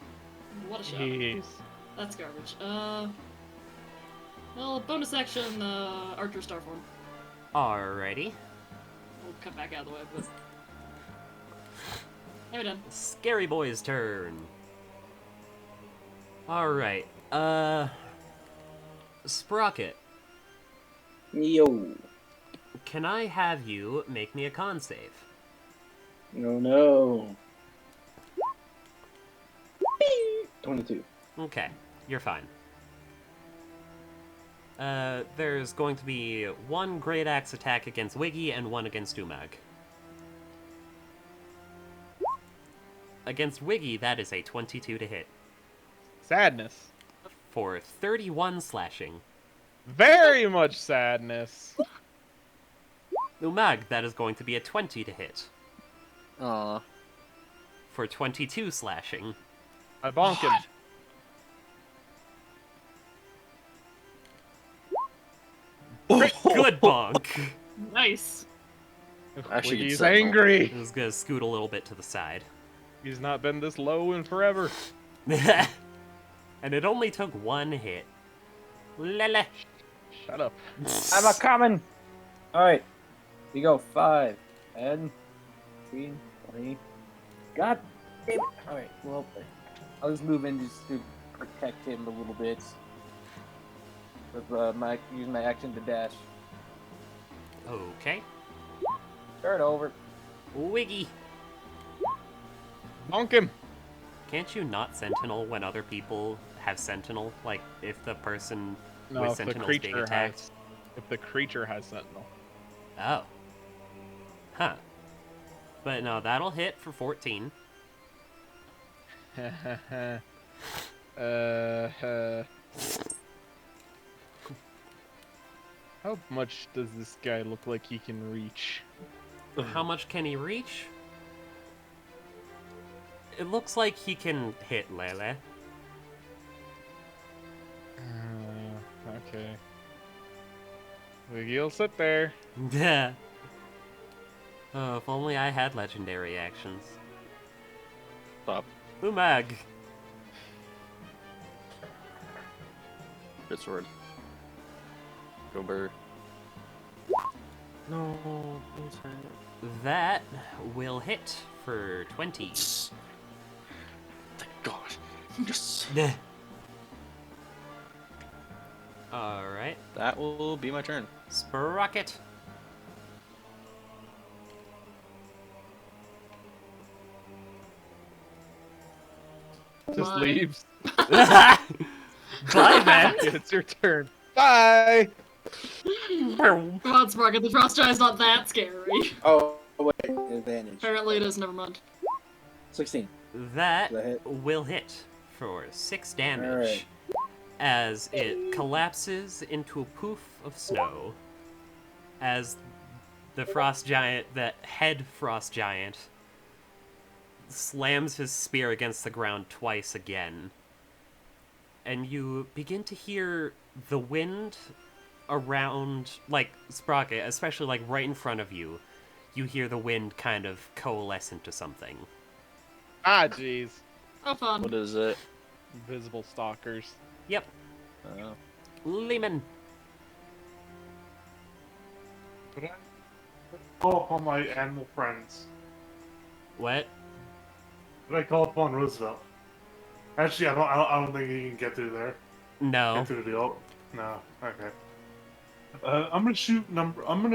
What a shot. Jeez. That's garbage. Well, bonus action, Archer Starform. Alrighty. We'll cut back out of the way, but... Hey, we're done. Scary Boy's turn. Alright. Sprocket, Yo. can I have you make me a con save? No. 22. Okay, you're fine. There's going to be one Great Axe attack against Wiggy and one against Umag. Against Wiggy, that is a 22 to hit. Sadness. For 31 slashing. Very much sadness. Umag, that is going to be a 20 to hit. Aw. For 22 slashing. I bonk him. Good bonk! Nice. Actually, He's it's Sentinel. angry. I was gonna scoot a little bit to the side. He's not been this low in forever. And it only took one hit. Lele. Shut up. I'm a coming. All right, we go 5, 10, 15, 20. God damn it! All right, well, I'll just move in just to protect him a little bit. With using my action to dash. Okay. Start over. Wiggy. Bonk him. Can't you not sentinel when other people have sentinel? Like, if the person No, with if the sentinel is being creature attacked? has. If the creature has sentinel. Oh. Huh. But no, that'll hit for 14. How much does this guy look like he can reach? How much can he reach? It looks like he can hit Lele. Okay. He'll sit there. Yeah. Oh, if only I had legendary actions. Stop. Umag. Good sword. Go bird. No, don't try it. That will hit for 20. Thank God. Yes. Alright. That will be my turn. Sprocket. Just Bye. leaves. Bye, man. It's your turn. Bye. Come on, Sprocket, the Frost Giant's not that scary. Oh, wait. Advantage. Apparently it is, never mind. 16. That Does that hit? will hit for 6 damage Alright. as it collapses into a poof of snow as the frost giant, the head frost giant, slams his spear against the ground twice again. And you begin to hear the wind around, like, Sprocket, especially, like, right in front of you. You hear the wind kind of coalesce into something. Ah, jeez. Oh, fun. What is it? Invisible stalkers. Yep. Lehman. Call upon my animal friends. What? Did I call upon Roosevelt? Actually, I don't think he can get through there. No. Get through the ult. No. Okay. I'm gonna shoot number. I'm going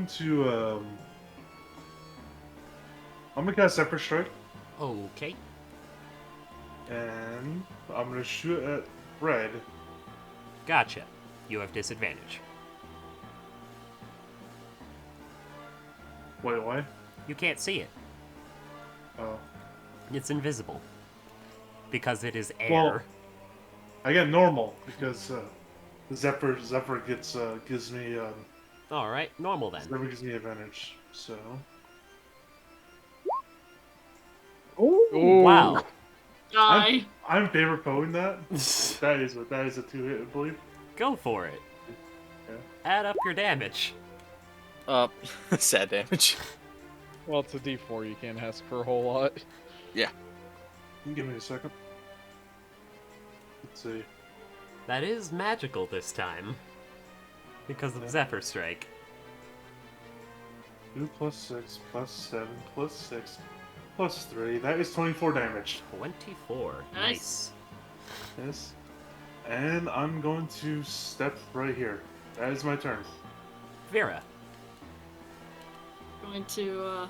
to. I'm gonna cast Separate Strike. Okay. And I'm gonna shoot at red. Gotcha. You have disadvantage. Wait, why? You can't see it. Oh. It's invisible. Because it is air. Well, I get normal because Zephyr gives me Alright, normal then. Zephyr gives me advantage. So. Ooh. Wow. Die. I'm in favor of pulling that. that is a 2-hit, I believe. Go for it. Yeah. Add up your damage. Sad damage. Well, it's a D4. You can't ask for a whole lot. Yeah. Give me a second. Let's see. That is magical this time. Because of Yeah. Zephyr Strike. 2 plus 6 plus 7 plus 6 plus 3. That is 24 damage. 24. Nice. Yes. And I'm going to step right here. That is my turn. Vera. Going to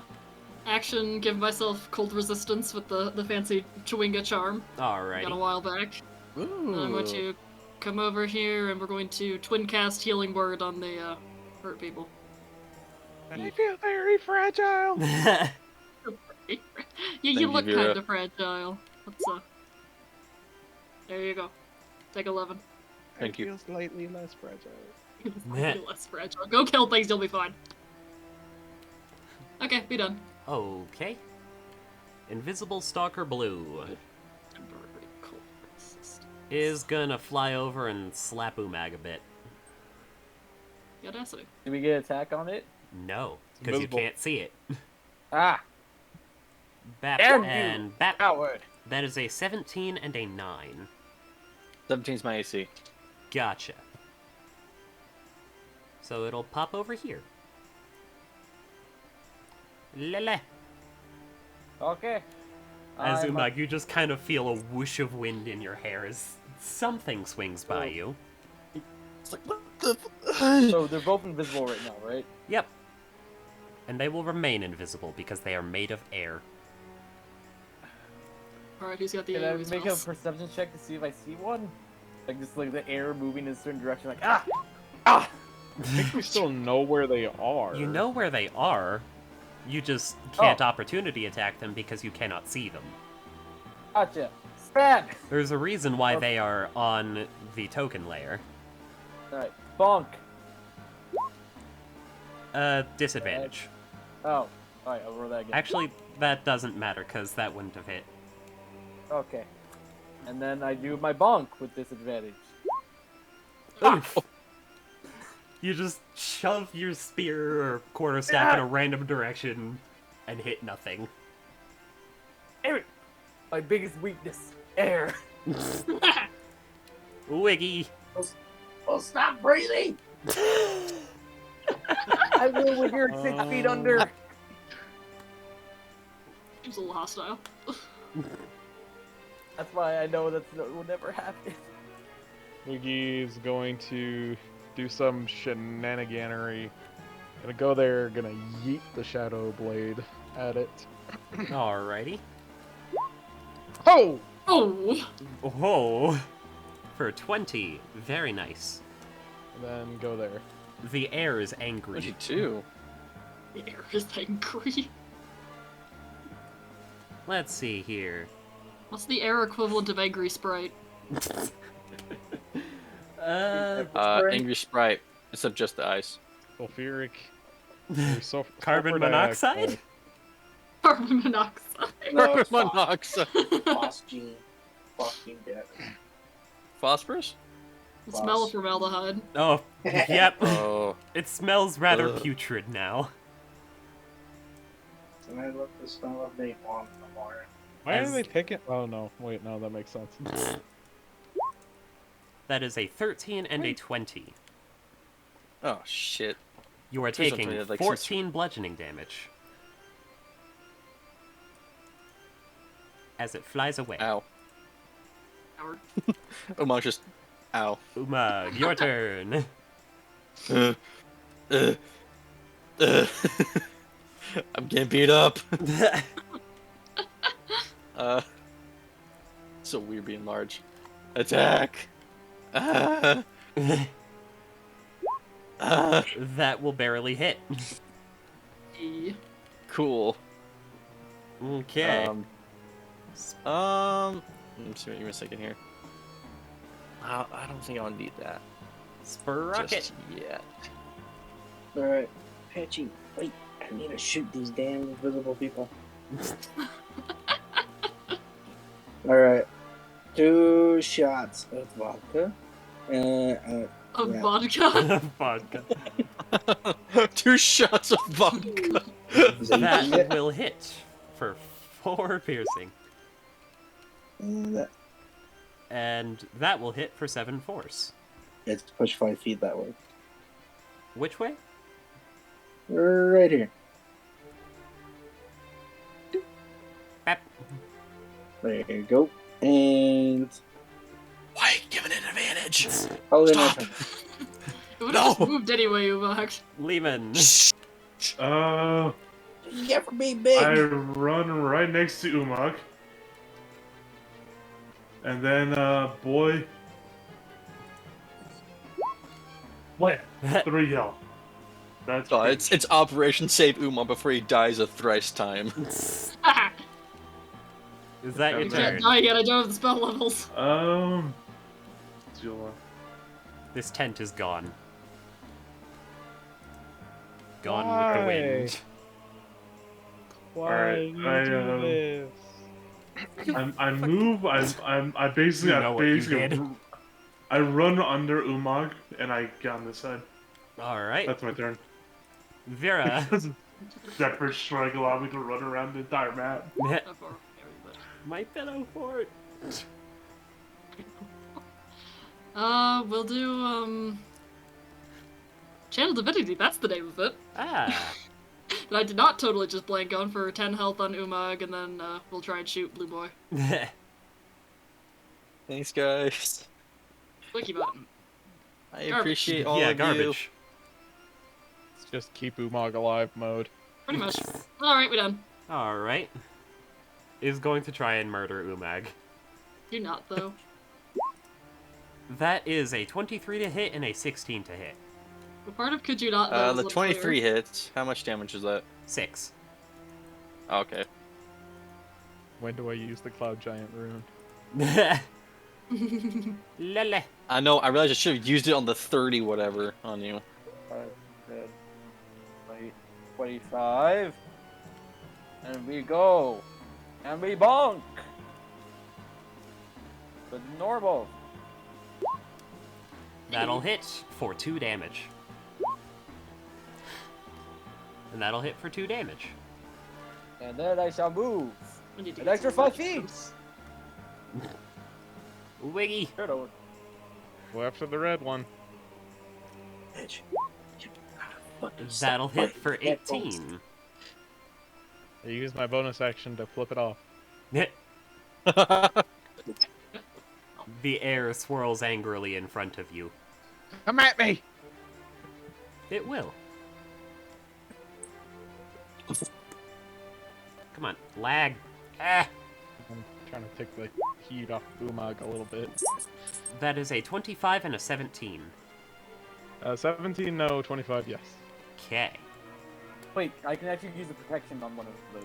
action give myself cold resistance with the fancy Chewinga charm. Got a Alrighty. while back. Ooh. I'm going to come over here and we're going to twin cast Healing Word on the hurt people. I feel very fragile. Yeah, you you, look Vera. kind of fragile. Let's there you go. Take 11. Thank you. I feel slightly less fragile. Meh. Less fragile. Go kill things, you'll be fine. Okay, be done. Okay. Invisible Stalker Blue is gonna fly over and slap Umag a bit. The audacity. Did we get attack on it? No, because you Invisible. can't see it. Ah, Bap Damn you. and Bap. coward. That is a 17 and a 9. 17's my AC. Gotcha. So it'll pop over here. Lele. Okay. As I'm- Umag, you just kind of feel a whoosh of wind in your hair as something swings by you. It's like, what the So they're both invisible right now, right? Yep. And they will remain invisible because they are made of air. Alright, who's got the Can I AoE make a spells? perception check to see if I see one? Like just like the air moving in a certain direction, like ah. I think we still know where they are. You know where they are. You just can't opportunity attack them because you cannot see them. Gotcha. Stab. There's a reason why they are on the token layer. All right. Bonk. Disadvantage. Oh. All right. I'll roll that again. Actually, that doesn't matter because that wouldn't have hit. Okay. And then I do my bonk with disadvantage. Oof. You just shove your spear or quarterstaff in a random direction and hit nothing. Air. My biggest weakness. Air. Wiggy. Well, stop breathing! I will when you're 6 feet under. Seems a little hostile. That's why I know that will never happen. Wiggy's going to do some shenaniganery. Gonna go there, gonna yeet the Shadow Blade at it. Alrighty. Oh! Oh! Oh. For 20. Very nice. And then go there. The air is angry. 22. The air is angry. Let's see here. What's the air equivalent of angry sprite? Angry Sprite. Except just the ice. Sulfuric. Carbon monoxide? Carbon monoxide. Carbon monoxide. Phosgene. Fucking death. Phosphorus? The smell of formaldehyde. Oh, yep. Oh. It smells rather Ugh. putrid now. And I love the smell of napalm in the morning. Why As- are they picking? Oh no, wait, no, that makes sense. That is a 13 and a 20. Oh, shit. You are Please don't taking tell me that, like, 14 bludgeoning damage. As it flies away. Ow. Howard. Umag's just... Ow. Umag, your turn. I'm getting beat up. So so weird being large. Attack! That will barely hit. Cool. Okay. Let me see, give me a second here. I don't think I'll need that. Sprocket. Just yet. Alright. Patchy, wait. I need to shoot these damn invisible people. Alright. 2 shots of vodka. Of yeah. vodka. Vodka. 2 shots of vodka. That will hit for 4 piercing. And that will hit for 7 force. It's push 5 feet that way. Which way? Right here. Bap. There you go. And Why give it an advantage? oh, Stop. It would have No. just moved anyway, Umag. Lehman. you get for being big. I run right next to Umag. And then, boy. What? 3 health. That's Oh, pretty- it's Operation Save Uma before he dies a thrice time. Is that your You turn? can't die yet, I don't have the spell levels. Zula. This tent is gone. Gone with Why? the wind. Why Alright, do you do this? I move. I basically, You know what you did. I run under Umag and I get on this side. Alright. That's my turn. Vera. Separate strike allowed me to run around the entire map. My pillow fort. We'll do, Channel Divinity, that's the name of it. Ah. That I did not totally just blank on for 10 health on Umag, and then, we'll try and shoot Blue Boy. Thanks, guys. Wiki button. I Garbage. appreciate all Yeah, of garbage. It's just keep Umag alive mode. Pretty much. Alright, we're done. Alright. Is going to try and murder Umag. Do not, though. That is a 23 to hit and a 16 to hit. What part of could you not? The 23 hits. How much damage is that? 6. Oh, okay. When do I use the Cloud Giant rune? Lele. I know, I realized I should have used it on the 30 whatever on you. 25. And we go. And we bonk. The normal. That'll hit for 2 damage. And that'll hit for 2 damage. And then I shall move. We need to An get extra some 5 feet. mushrooms. Wiggy. Turtle. Go after the red one. Bitch. That'll hit for 18. I use my bonus action to flip it off. The air swirls angrily in front of you. Come at me! It will. Come on, lag. Ah! I'm trying to take the heat off Umag a little bit. That is a 25 and a 17. 17, no. 25, yes. Okay. Wait, I can actually use the protection on one of those.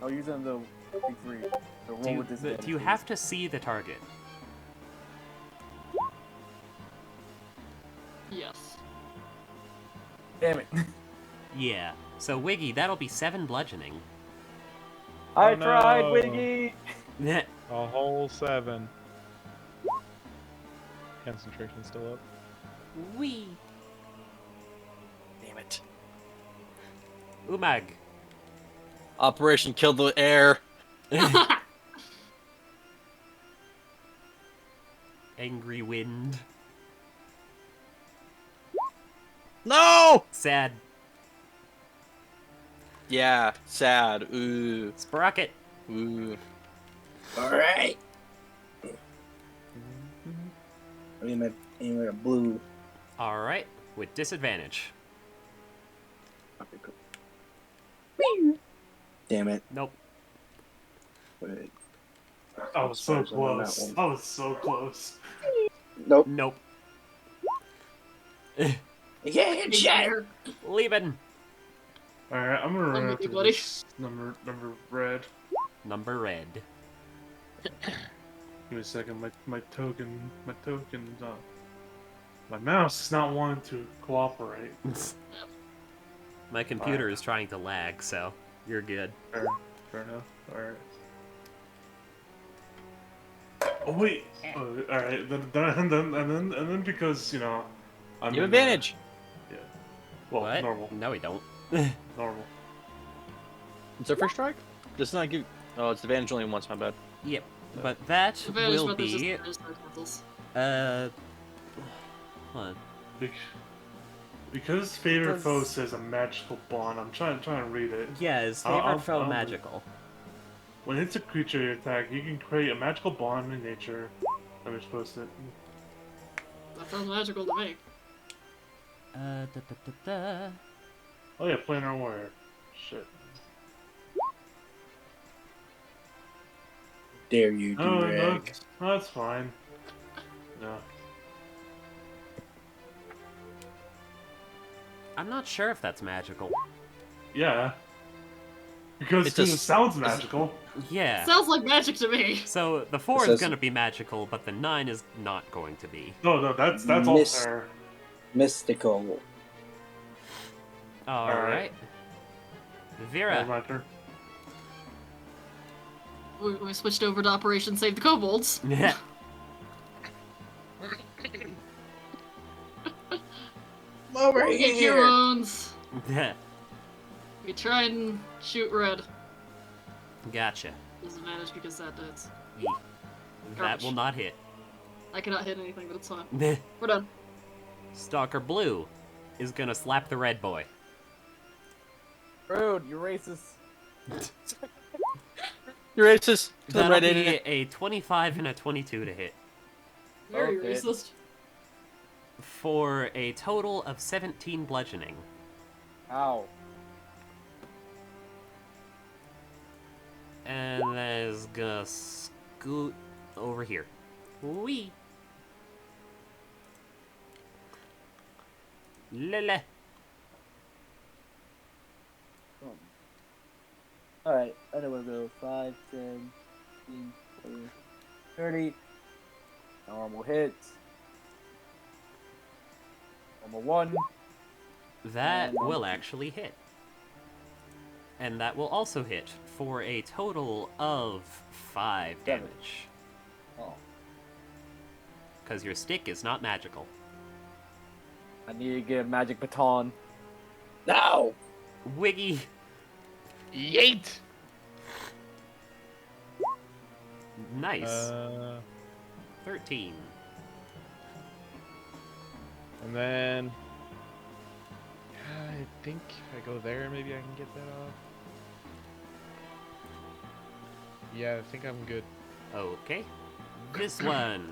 I'll use it on the 53. The roll with this. Do you have to see the target? Yes. Damn it. Yeah. So Wiggy, that'll be 7 bludgeoning. I Oh, no. tried, Wiggy! A whole 7. Concentration still up. Wee. Damn it. Umag. Operation Kill the Air. Angry wind. No! Sad. Yeah, sad. Ooh. Sprocket. Ooh. Alright. Aim at a blue. Alright. With disadvantage. Okay, cool. Damn it. Nope. Wait. I was so Surprised on that close. one. I was so close. Nope. Nope. You can't hit Big shit. bear. Leaving. Alright, I'm gonna run with after you, buddy. this number red. Number red. Give me a second. My token. My mouse is not wanting to cooperate. My computer is trying to lag, so you're good. Fair enough. Alright. Oh wait. Alright. Then because I'm You have in, advantage. Yeah. Well, What? normal. No, we don't. Normal. It's our first strike? Does not give. Oh, it's advantage only once, my bad. Yep. But that Advantage, will but there's be just no cancels. hold on. Because favorite Does- foe says a magical bond. I'm trying to read it. Yeah, is I'll- favorite foe I'll- magical? When it's a creature you attack, you can create a magical bond in nature. Let me just post it. That sounds magical to me. Da, da, da, da. Oh yeah, planar warrior. Shit. Dare you, No, Durag. that's fine. No. I'm not sure if that's magical. Yeah. Because It it just- sounds magical. Yeah. Sounds like magic to me. So the 4 It is says- going to be magical, but the 9 is not going to be. No, that's all Miss- fair. Mystical. Alright. Vera. My turn. We switched over to Operation Save the Kobolds. Yeah. Over We get here. Hurons. We try and shoot red. Gotcha. Disadvantage because that hits. That Garbage. will not hit. I cannot hit anything, but it's fine. We're done. Stalker Blue is gonna slap the red boy. Rude, you're racist. You're racist. To the That'll right be idiot. a 25 and a 22 to hit. Very Okay. racist. For a total of 17 bludgeoning. Ow. And that is gonna scoot over here. Wee. Lele. Alright, I know where to go. 5, 10, 15, 20, 30. Normal hits. Normal 1. That And will one. actually hit. And that will also hit for a total of 5 Seven. damage. Oh. Because your stick is not magical. I need to get a magic baton. No. Wiggy. Yeet! Nice. 13. And then... I think if I go there, maybe I can get that off. Yeah, I think I'm good. Okay. This one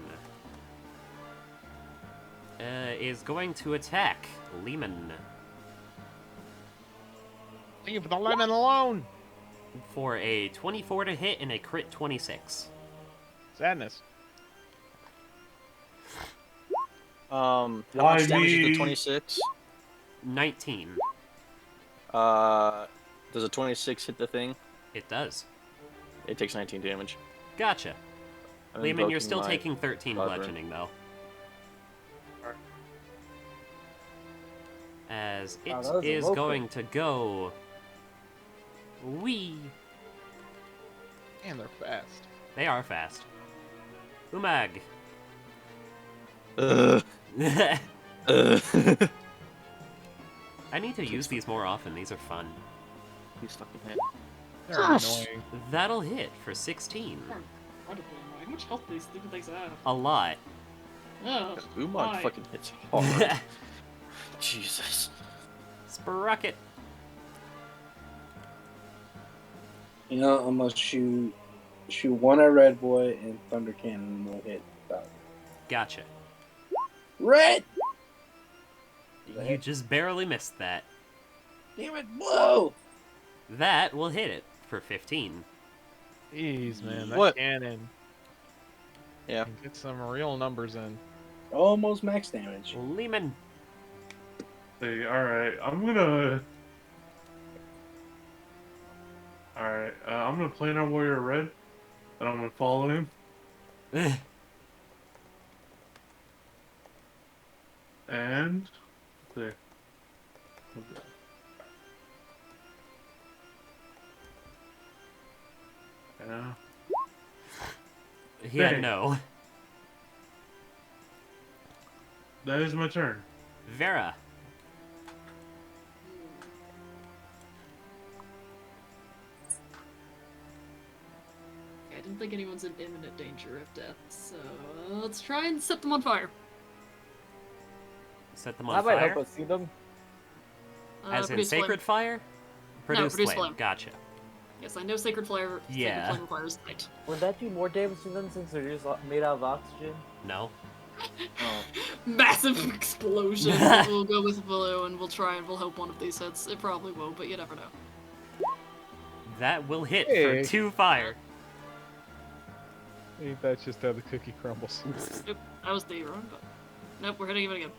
is going to attack Lehman Leave the lemon alone! for a 24 to hit and a crit 26. Sadness. How Why much damage is me? the 26? 19. Does a 26 hit the thing? It does. It takes 19 damage. Gotcha. I'm Lehman, you're invoking still my taking 13 clever. bludgeoning, though. As it Wow, that was a is low going to go... Wee. Man, they're fast. They are fast. Umag. Ugh. Ugh. I need to use these more often. These are fun. He's fucking hit. They're Gosh. annoying. That'll hit for 16. Incredibly annoying. How much health do these stupid things have? A lot. Oh, Umag why? fucking hits hard. Jesus. Sprocket. You know, I'm gonna shoot one at Red Boy and Thunder Cannon will hit. Gotcha. Red! You just barely missed that. Damn it! Whoa! That will hit it for 15. Jeez, man, that What? cannon. Yeah. And get some real numbers in. Almost max damage. Lehman. Hey, alright, I'm gonna... Alright, I'm gonna play our warrior red, and I'm gonna follow him. And... There. Okay. Yeah. Yeah, Dang. no. That is my turn. Vera. I didn't think anyone's in imminent danger of death, so let's try and set them on fire. Set them That on might fire? help us see them. As in Produce flame. sacred fire? Produce produce flame. flame. Gotcha. Yes, I know sacred flame. Yeah. Sacred flame requires light. Would that do more damage to them since they're just made out of oxygen? No. Oh. Massive explosion. We'll go with blue, and we'll try and we'll hope one of these hits. It probably won't, but you never know. That will hit Hey. for 2 fire. Ain't that just how the cookie crumbles? Nope, that was the wrong button. Nope, we're hitting it again.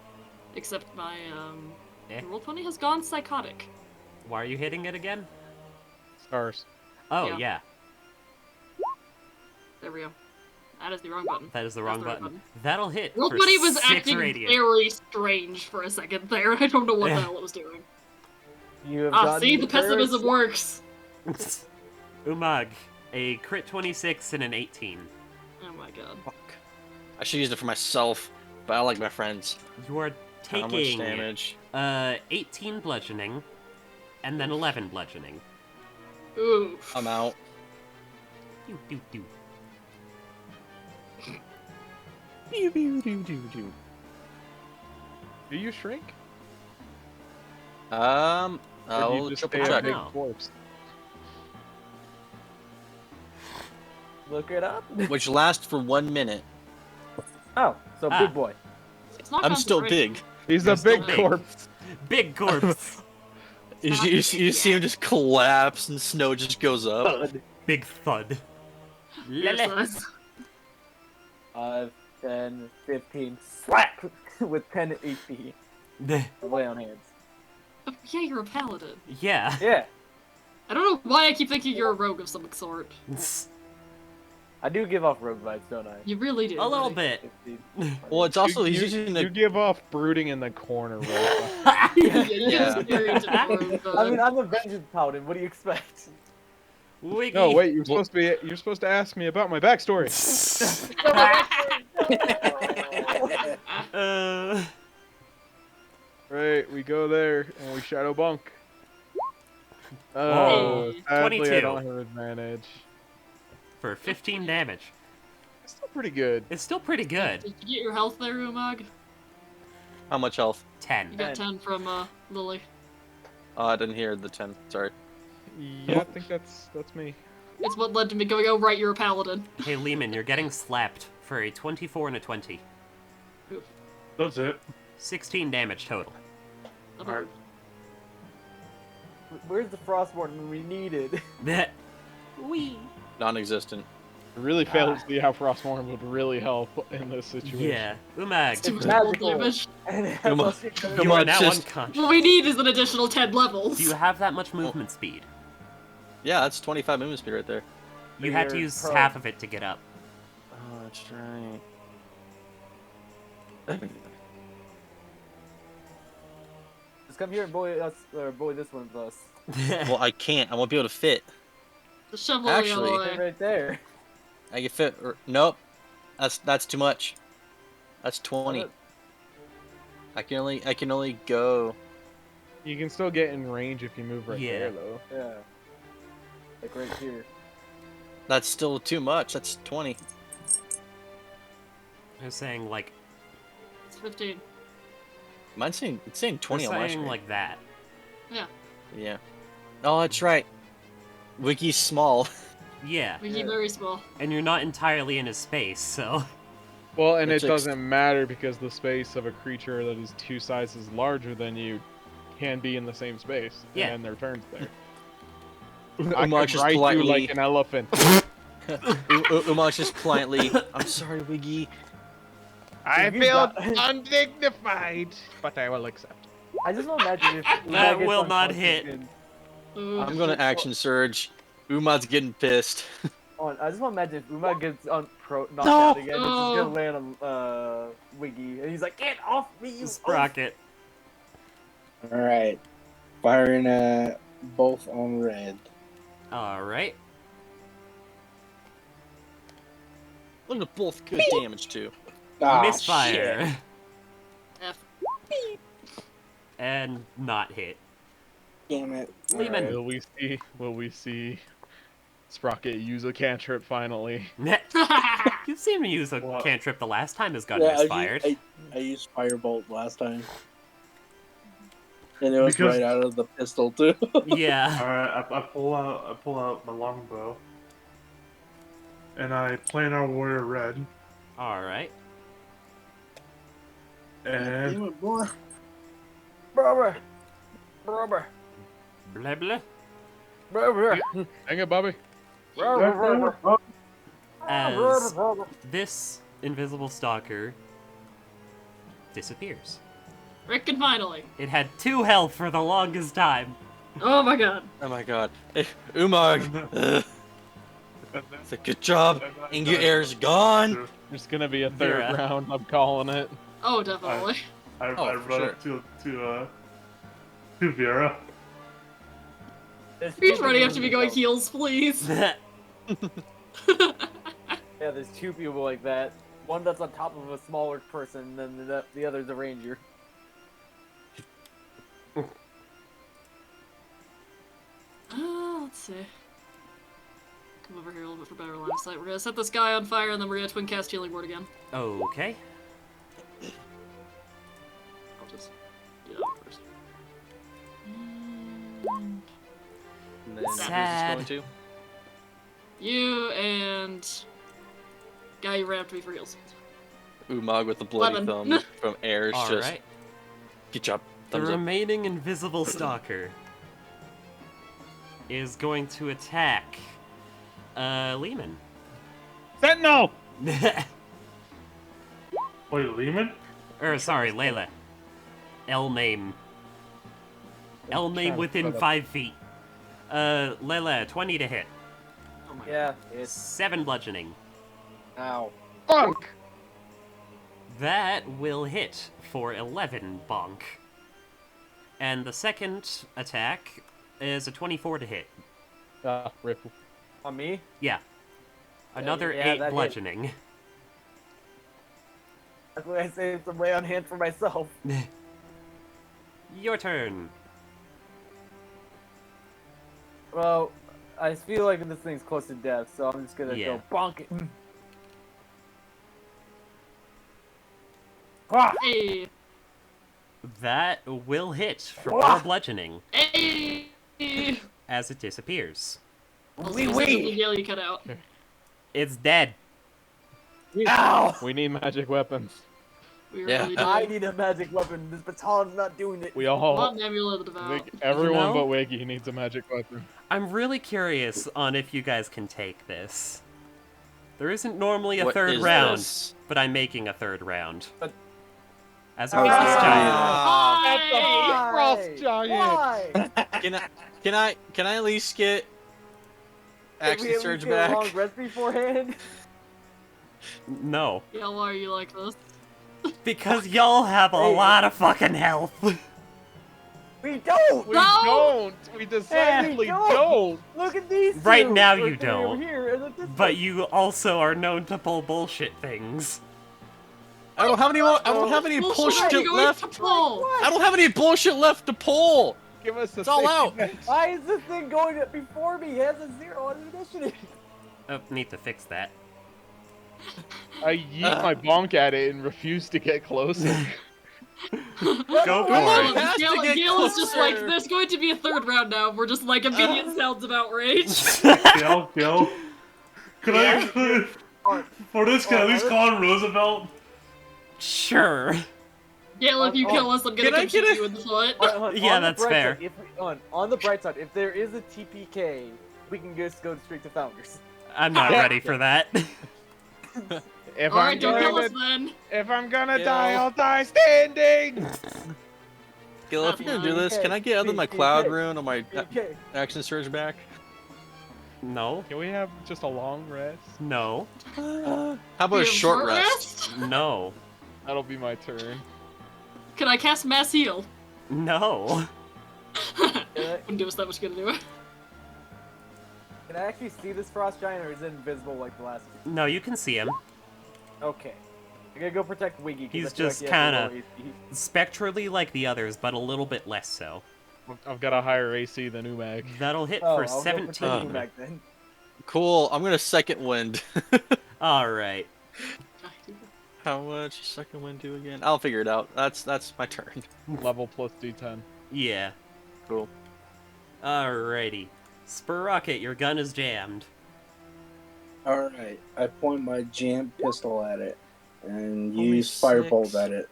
Except my roll 20 has gone psychotic. Why are you hitting it again? Stars. Oh, Yeah. yeah. There we go. That is the wrong button. That is the That's wrong the right button. That'll hit Roll for 20 was 6 acting radiant. very strange for a second there. I don't know what the hell it was doing. You have Ah, gotten see, the pessimism works. Umag, a crit 26 and an 18. Oh my god. Fuck. I should use it for myself, but I like my friends. You are How much taking damage? 18 bludgeoning, and then 11 bludgeoning. Ooh. I'm out. Do, do, do. Do you shrink? Or do I'll you just triple stay a check. big No. corpse? Look it up. Which lasts for 1 minute. Oh, so Ah. big boy. It's not I'm still concentration. big. He's You're a still big big. corpse. Big corpse. You see him just collapse and snow just goes up. Big thud. Your Lele. size. 5, 10, 15. Slap! With 10 HP. Lay on hands. Oh, yeah, you're a paladin. Yeah. Yeah, I don't know why I keep thinking you're a rogue of some sort. I do give off rogue vibes, don't I? You really do. A little buddy. bit. 15. Well, it's also he's you, using you the. give off brooding in the corner, right? Yeah, you Yeah. get very into the rogue I mean, vibe. I'm a vengeance paladin. What do you expect? Wiggy. No, wait. You're supposed to ask me about my backstory. Right, we go there and we shadow bunk. Oh, Hey. sadly, 22. I don't have advantage. For 15 damage. It's still pretty good. It's still pretty good. Did you get your health there, Umag? How much health? 10. You got 10 from Lily. I didn't hear the 10. Sorry. Yeah, I think that's me. It's what led to me going, oh right, you're a paladin. Hey, Lehman, you're getting slapped for a 24 and a 20. That's it. 16 damage total. Alright. Where's the Frostborn when we need it? That. Wee. Non-existent. I really failed to see how Frostmourne would really help in this situation. Yeah. Umag, Too much magical. cold damage. And it Come on. has us- Come you are on, now just- unconscious. What we need is an additional 10 levels. Do you have that much movement speed? Yeah, that's 25 movement speed right there. You had to You're use pro. half of it to get up. Oh, that's right. Just come here and boy us, or boy this one with us. Well, I can't. I won't be able to fit. The shovel Actually- the Stay other way. right there. I can fit. Nope. That's too much. That's 20. I can only go. You can still get in range if you move right Yeah. there, though. Yeah. Like right here. That's still too much. That's 20. I was saying, like, It's 15. Mine's saying it's saying 20 on my saying screen. like that. Yeah. Yeah. Oh, that's right. Wiki's small. Yeah. We keep Yeah. very small. And you're not entirely in his space, so. Well, and It's it doesn't matter because the space of a creature that is 2 sizes larger than you can be in the same space. Yeah. And their turns there. I Mark could just ride you politely- like an elephant. Umag's just quietly, I'm sorry, Wiggy. I You feel got- undignified, but I will accept. I just want to imagine if Uma That gets will not unconscious hit. and- I'm gonna action surge. Umag's getting pissed. I just want to imagine if Uma gets knocked No! out again, it's just Oh. gonna land on Wiggy, and he's like, "Get off me, you!" Sprocket. Alright. Firing both on red. Alright. Those are both good damage too. Ah, Misfire. shit. F. And not hit. Damn it. Lehman. Will we see Sprocket use a cantrip finally? You've seen me use a What? cantrip the last time his gun Yeah, misfired. I used Firebolt last time. And it was Because- right out of the pistol too. Yeah. Alright, I pull out my longbow. And I plan our warrior red. Alright. And Damn it, boy. Brother, brother, Blah blah. brother, Hang it, Bobby. brother. As this invisible stalker disappears. Frickin' finally. It had 2 health for the longest time. Oh my god. Oh my god. Hey, Umag! It's a good job. Ingu Air's gone. There's gonna be a third Vera. round. I'm calling it. Oh, definitely. I Oh, run for up to Vera. He's running after me going heals, please. Yeah, there's 2 people like that. One that's on top of a smaller person, and then the other's a ranger. Let's see. Come over here a little bit for better line of sight. We're gonna set this guy on fire, and then we're gonna twin cast healing word again. Okay. I'll just do that first. And And then who's this Sad. going to? you and guy you ran up to me for heals. Umag with the bloody Lemon. thumb from Air's just. Alright. Good job. The Thumbs up. remaining invisible stalker is going to attack Lehman. Sentinel! Wait, Lehman? Or sorry, Layla. L-name. L-name within put up- 5 feet. Layla, 20 to hit. Oh my Yeah, it's 7 bludgeoning. ow. Funk! That will hit for 11 bonk. And the second attack is a 24 to hit. Rip. On me? Yeah. Another yeah, 8 that hit. bludgeoning. That's why I saved some lay on hand for myself. Your turn. Well, I feel like this thing's close to death, so I'm just gonna Yeah. go bonk it. Ah! Hey! That will hit for Ah! 4 bludgeoning Hey! as it disappears. Wee Also, wee! the yell you cut out. It's dead. Ow! We need magic weapons. We Yeah. really do. I need a magic weapon. This baton's not doing it. We all. Not an amulet of I out. think everyone You know? but Wiggy needs a magic weapon. I'm really curious on if you guys can take this. There isn't normally a What third is round, this? but I'm making a third round. But- As a resist giant. That's a frost giant! Why? Can I at least get Did we action at least surge get a long back? rest beforehand? No. Yeah, why are you like this? Because y'all have a Hey. lot of fucking health. We don't! We No! don't! We decidedly Yeah, we don't! Look at these two! Right now They're you don't. Over here, and look at this But one. you also are known to pull bullshit things. I don't have any more. I don't have any Bullshit, are bullshit you going left. to pull? I don't have any bullshit left to pull. Give us a It's all out. safety net. Why is this thing going up before me? He has a 0 on initiative. Oh, need to fix that. I yeet my bonk at it and refuse to get closer. Go for It it. has to Gail, get Gail is just like, closer. there's going to be a third round now. We're just like immediate sounds of outrage. Gil? Could I, for this guy, at least call him Roosevelt? Sure. Gail, if you kill us, I'm gonna Can I come shoot get you in the foot. Yeah, on the that's bright fair. Side, on the bright side, if there is a TPK, we can just go straight to Founders. I'm not ready for that. If Alright, don't kill us then. If I'm gonna Yeah. die, I'll die standing. Gil, if you're gonna do this, can I get other than my cloud rune or my action surge back? No. Can we have just a long rest? No. How about a You have short rest? No. That'll be my turn. Can I cast Mass Heal? No. Wouldn't do us that much good anyway. Can I actually see this frost giant, or is it invisible like the last? No, you can see him. Okay. I'm gonna go protect Wiggy. 'cause He's I feel just like he has a kinda- low AC. Spectrally like the others, but a little bit less so. I've got a higher AC than Umag. That'll hit Oh, for I'll go protect 17. Umac then. Cool. I'm gonna second wind. Alright. How much second wind do again? I'll figure it out. That's my turn. Level plus D10. Yeah. Cool. Alrighty. Sprocket, your gun is jammed. Alright, I point my jammed pistol at it and Only use firebolt 6. at it.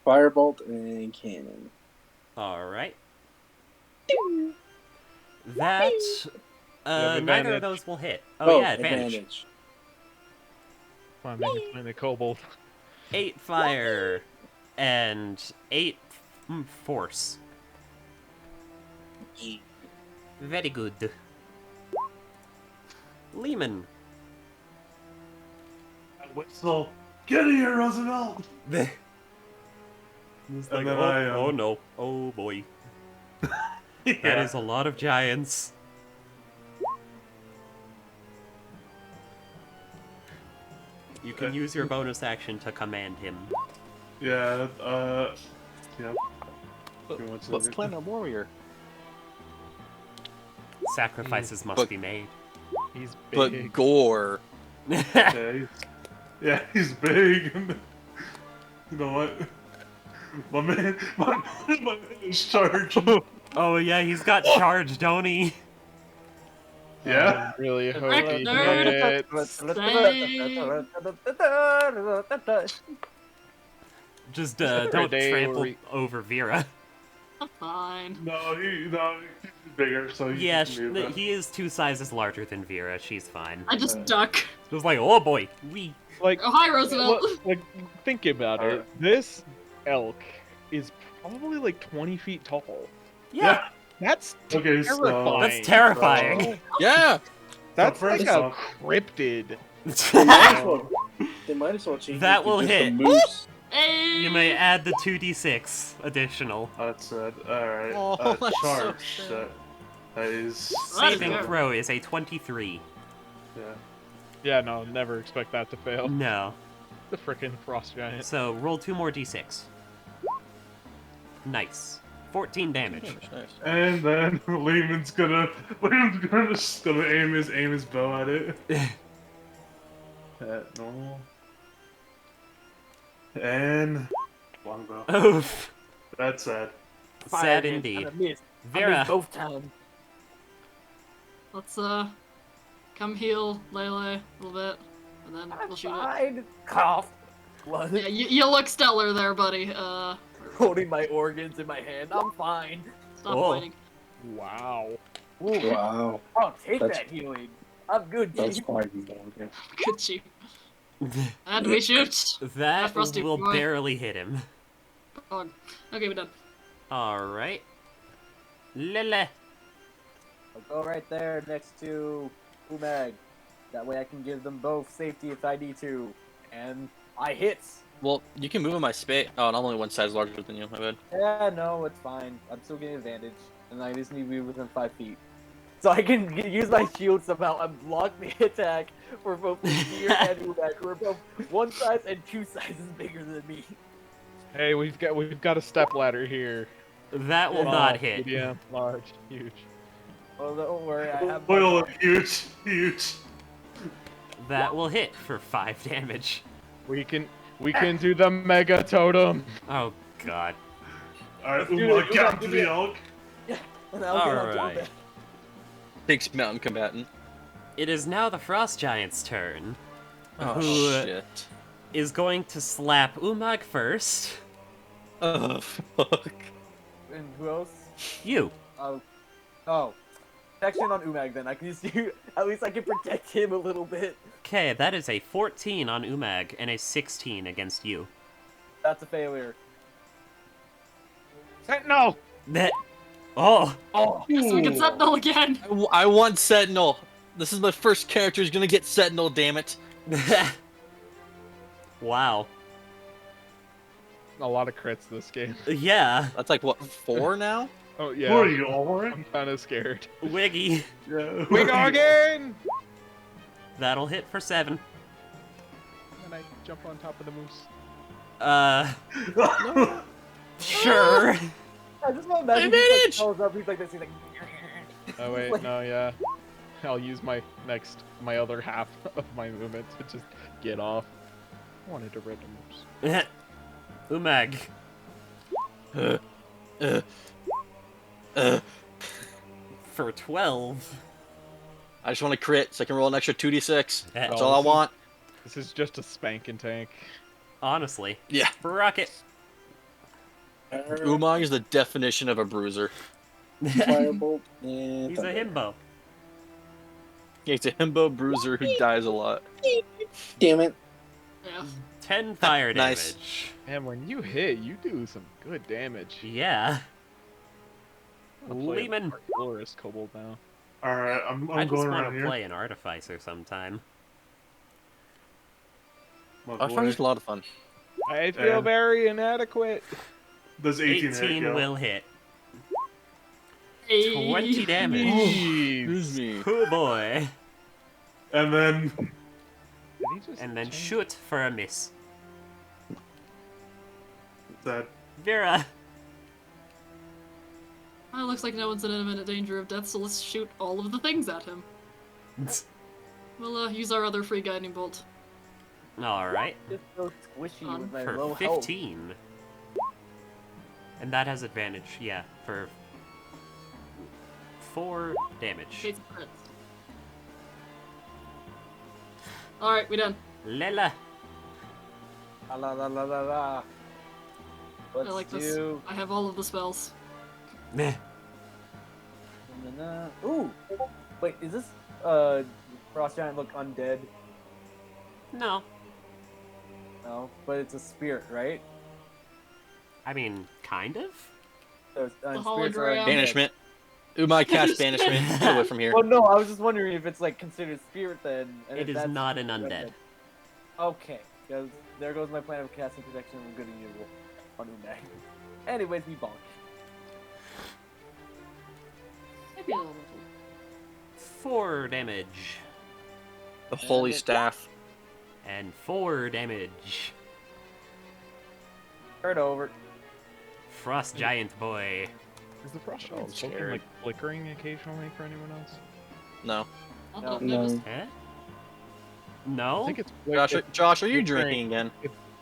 Firebolt and cannon. Alright. That... neither advantage. of those will hit. Oh, yeah, advantage. Come on, make it find the kobold. 8 fire. And 8 force. Very good. Lehman. Whistle. Get here, Roosevelt. It's And then I, oh no. Oh boy. Yeah. That is a lot of giants. You can use your bonus action to command him. Yeah. Yeah. Let's plan a warrior. Sacrifices must But- be made. He's But big. gore. Yeah, he's big. And you know what? My man is charged. Oh yeah, he's got charge, don't he? Yeah. I really hope Correct, he nerd. hits. Just Just a don't day trample where over Vera. I'm fine. No, he's bigger, so he Yeah, can do that. he is 2 sizes larger than Vera. She's fine. I just duck. It was like, oh boy, we. Like, Oh, hi, Roosevelt. like, think about it. This elk is probably like 20 feet tall. Yeah, That's Okay, so terrifying. that's terrifying. Yeah. That's first like a off- cryptid. They might as well change That it to will just a hit. moose. Hey! You may add the 2d6 additional. That's sad. Alright. Oh, that's so Charge. sad. That is. Saving fair. throw is a 23. Yeah. Yeah, no, never expect that to fail. No. The frickin' frost giant. So roll 2 more d6. Nice. 14 damage. And then Lehman's gonna just gonna aim his bow at it. At normal. And longbow. Oof. That's sad. Sad indeed. Vera. Both times. Let's, come heal Lele a little bit, and then we'll shoot it. Fine. Cough. Blood. Yeah, you look stellar there, buddy. Holding my organs in my hand. I'm fine. Stop Oh. whining. Wow. Ooh, Wow, I'll take That's- that healing. I'm good. that's Chief. quite important. Good shoot. And we shoot. That Frosty will boy. barely hit him. Oh, okay, we're done. Alright. Lele. I'll go right there next to Umag. That way I can give them both safety if I need to. And I hit. Well, you can move in my space. Oh, and I'm only one size larger than you. My bad. Yeah, no, it's fine. I'm still getting advantage. And I just need to be within 5 feet. So I can use my shield somehow and block the attack for both Fear and Umag, who are both 1 size and 2 sizes bigger than me. Hey, we've got a step ladder here. That will Small, not hit. medium, large, huge. Well, don't worry, I have Oil huge. That will hit for 5 damage. We can do the mega totem. Oh god. Alright, do Uma, it, get do to the it. elk. And I'll get on top of Alright. it. Takes mountain combatant. It is now the Frost Giant's turn. Oh Who shit. is going to slap Umag first. Oh fuck. And who else? You. Oh. protection on Umag then. I can just do. At least I can protect him a little bit. Okay, that is a 14 on Umag and a 16 against you. That's a failure. Sentinel! That. Oh! Oh, So we get Sentinel again. I want Sentinel. This is my first character who's gonna get Sentinel, damn it. Wow. A lot of crits this game. Yeah. That's like, what, 4 now? Oh, yeah. What are you, alright? I'm kind of scared. Wiggy. Yeah. We go again! That'll hit for 7. And I jump on top of the moose. Sure. I just want to imagine Advantage! he like, up, he's like this, he's like. Oh wait, Like- no, yeah. I'll use my other half of my movement to just get off. I wanted to rid the moose. Umag. For 12. I just want to crit so I can roll an extra 2d6. That's Oh, all I want. This is just a spanking tank. Honestly. Yeah. Rocket. Umag is the definition of a bruiser. Firebolt and He's a thunder. himbo. He's a himbo bruiser who dies a lot. Damn it. Yeah. 10 fire Nice. damage. And when you hit, you do some good damage. Yeah. I'm gonna play Lehman. Artillerist Kobold now. Alright, I'm I just going want around to here. play an artificer sometime. My I boy. find it a lot of fun. I feel And- very inadequate. Does 18 hit, 18 yo? will hit. Hey. 20 damage. Excuse me. Oh boy. And then... Did he just And then change- shoot for a miss. That... Vera. Well, it looks like no one's in imminent danger of death, so let's shoot all of the things at him. We'll use our other free guiding bolt. Alright. Just so squishy On with my For low health. 15. And that has advantage, yeah, for 4 damage. Okay, crits. Alright, we done. Lela. La la la la la la. Let's I like this. do. I have all of the spells. Meh. Ooh! Wait, is this Frost Giant look undead? No. No, but it's a spirit, right? I mean, kind of? So, The spirits are hologram. undead. Banishment. Umag cast banishment. Get away from here. Well, no, I was just wondering if it's like considered spirit then. And It if is that's not an undead. Okay, because there goes my plan of casting protection and good and evil on Umag. Anyways, we bonk. Maybe a little. 4 damage. The holy staff. And 4 damage. Turn over. Frost Giant Boy. Is the frost Oh, I'm giant token scared. like flickering occasionally for anyone else? No. I'll No. help notice. Eh? I No? think it's Josh, are you flickering. drinking again?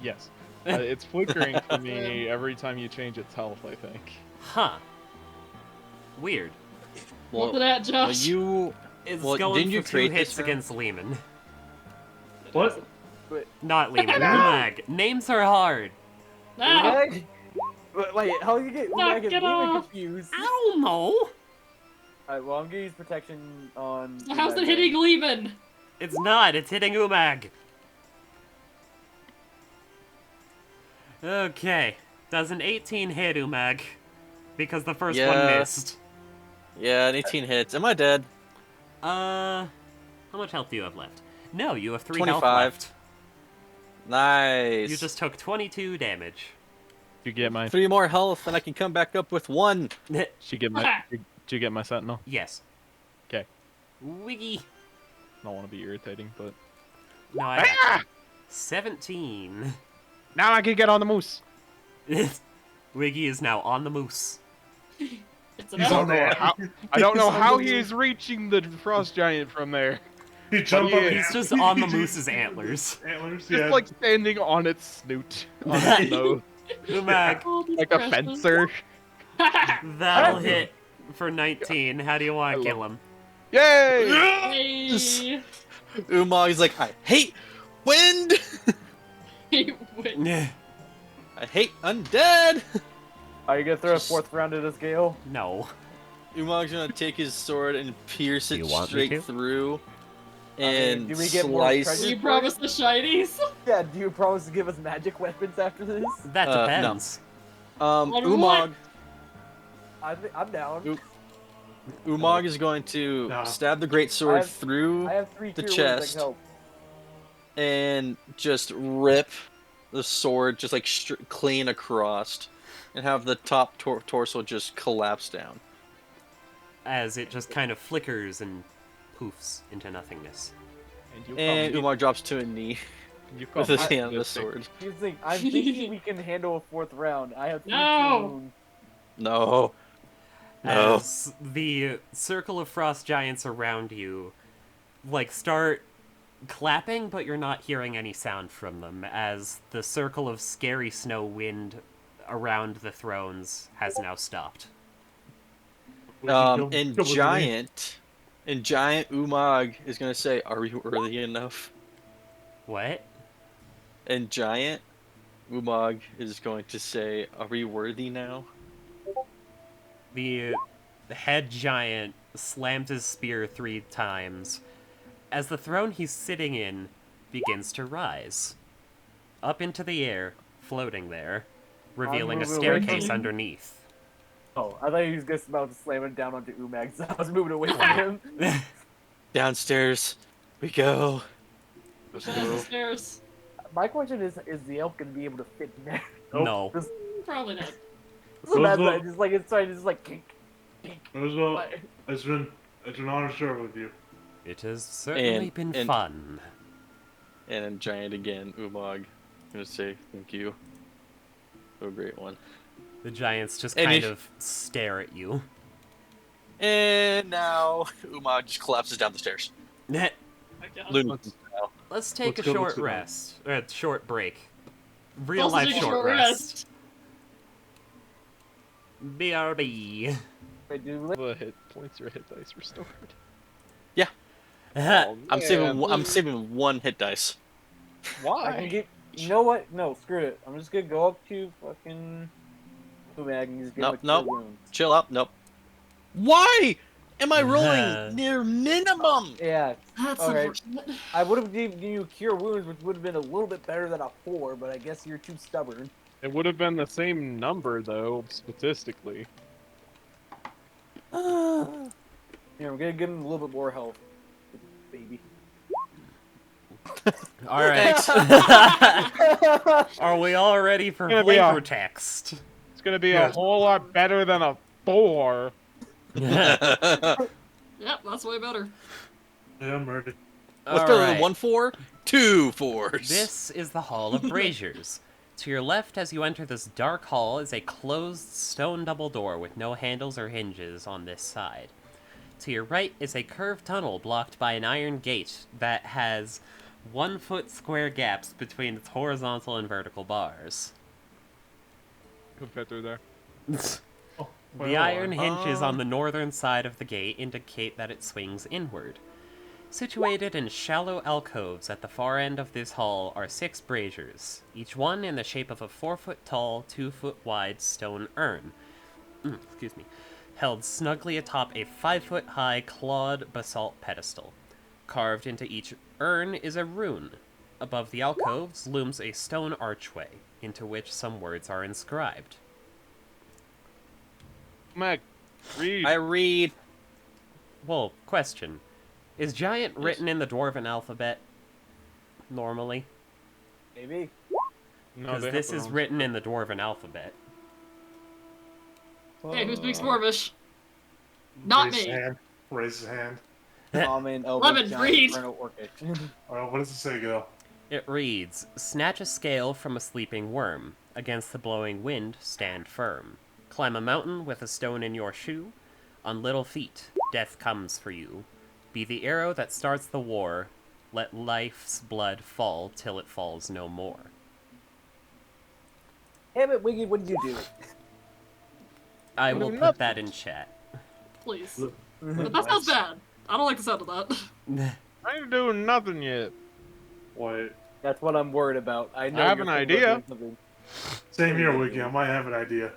Yes. It's flickering for me every time you change its health, I think. Huh. Weird. What's it at, well, Josh? you... It's Well, going didn't you for 2 create hits this round? against Lehman. What? Not Lehman, Umag. Names are hard. No! Umag? Wait, how do you get Knock Umag and it Lehman off. confused? I don't know. Alright, well, I'm gonna use protection on. How's Umag it hitting Lehman? It's not. It's hitting Umag. Okay. Does an 18 hit Umag? Because the first one Yeah. missed. Yeah, an 18 hits. Am I dead? How much health do you have left? No, you have 3 health 25. left. Nice. You just took 22 damage. Did you get my? 3 more health, and I can come back up with 1. Did you get my? Did you get my sentinel? Yes. 'Kay. Wiggy. I don't want to be irritating, but No, I got 17. now I can get on the moose. Wiggy is now on the moose. It's He's on there. I don't know He's on how the he moose. is reaching the frost giant from there. He jumped But on yeah. the He's just on the moose's antlers. Antlers, Just yeah. like standing on its snoot, on its nose, Umag, Oh, this like a precious. fencer. that'll hit for 19. How do you want I to kill him? Yay! Hey. Umag's like, I hate wind! Wait. I hate undead! Are you gonna throw a 4th round at this gale? No. Umag's gonna take his sword and pierce Do it you want me straight to? through, I mean, and do we get more slice. treasure? Do you promise the shinies? Yeah, do you promise to give us magic weapons after this? That No. depends. On Umag. I'm down. Umag is going to No. stab the great sword through I have 3 the cure wounds that chest. can help. and just rip the sword just like clean across, and have the top torso just collapse down. As it just kind of flickers and poofs into nothingness. And Umar drops to a knee with his hand on the sword. Here's the thing, I'm thinking we can handle a 4th round. I have 3 cure No! wounds. No. As the circle of frost giants around you, like, start clapping, but you're not hearing any sound from them, as the circle of scary snow wind around the thrones has now stopped. And giant Umag is gonna say, "Are we worthy enough?" What? And giant Umag is going to say, "Are we worthy now?" The head giant slams his spear 3 times, as the throne he's sitting in begins to rise. Up into the air, floating there, revealing a moving away from staircase him. underneath. Oh, I thought he was just about to slam it down onto Umag, so I was moving away from him. Downstairs we go. Let's Down the go. stairs. My question is the elf gonna be able to fit in there? No. Just, Probably not. just imagine that, just like it's trying to just like kink, kink. Well, it's been an honor serving with you. It has certainly been fun. And then giant again, Umag. I'm gonna say thank you. So great one. The giants just And kind if- of stare at you. And now Umag just collapses down the stairs. I guess. Loon. Let's take Let's a go, short let's go. rest. Or a short break. Real Also life take a short short rest. BRB. Wait, dude, The hit points or hit dice restored. I'm saving 1 hit dice. I can Why? get. You know what? No, screw it. I'm just gonna go up to fucking Umag and just get Nope, my cure nope. wounds. Chill out. Nope. Why am I rolling near minimum? Yeah, That's Alright. unfortunate. I would have given you cure wounds, which would have been a little bit better than a 4, but I guess you're too stubborn. It would have been the same number though, statistically. Here, I'm gonna give him a little bit more health, baby. Alright. Are we all ready for Gonna be flavor a- text? It's gonna be Yes. a whole lot better than a 4. Yep, that's way better. Yeah, I'm ready. What's better than Alright. 1 4? 2 4s. This is the Hall of Braziers. To your left, as you enter this dark hall, is a closed stone double door with no handles or hinges on this side. To your right is a curved tunnel blocked by an iron gate that has 1-foot square gaps between its horizontal and vertical bars. Who fit through there? The iron hinges on the northern side of the gate indicate that it swings inward. Situated in shallow alcoves at the far end of this hall are 6 braziers, each one in the shape of a 4-foot-tall, 2-foot-wide stone urn. Excuse me. Held snugly atop a 5-foot-high clawed basalt pedestal. Carved into each urn is a rune. Above the alcoves looms a stone archway, into which some words are inscribed. Meg, read. I read. Well, question. Is giant written in the dwarven alphabet? Normally? Maybe. No, Because they have this their is own- written in the dwarven alphabet. Hey, who speaks Dwarvish? Not Raise his me. hand. Raise his hand. Common, elbow, Lemon, giant, read. infernal, orcish. Alright, what does it say, go? It reads, snatch a scale from a sleeping worm. Against the blowing wind, stand firm. Climb a mountain with a stone in your shoe. On little feet, death comes for you. Be the arrow that starts the war. Let life's blood fall till it falls no more. Damn it, Wiggy, what did you do? I will put that in chat. Please. Look. But that sounds bad. I don't like the sound of that. I ain't doing nothing yet. Wait. That's what I'm worried about. I know I have you're an thinking about idea. doing something. Same here, Wiki. I might have an idea.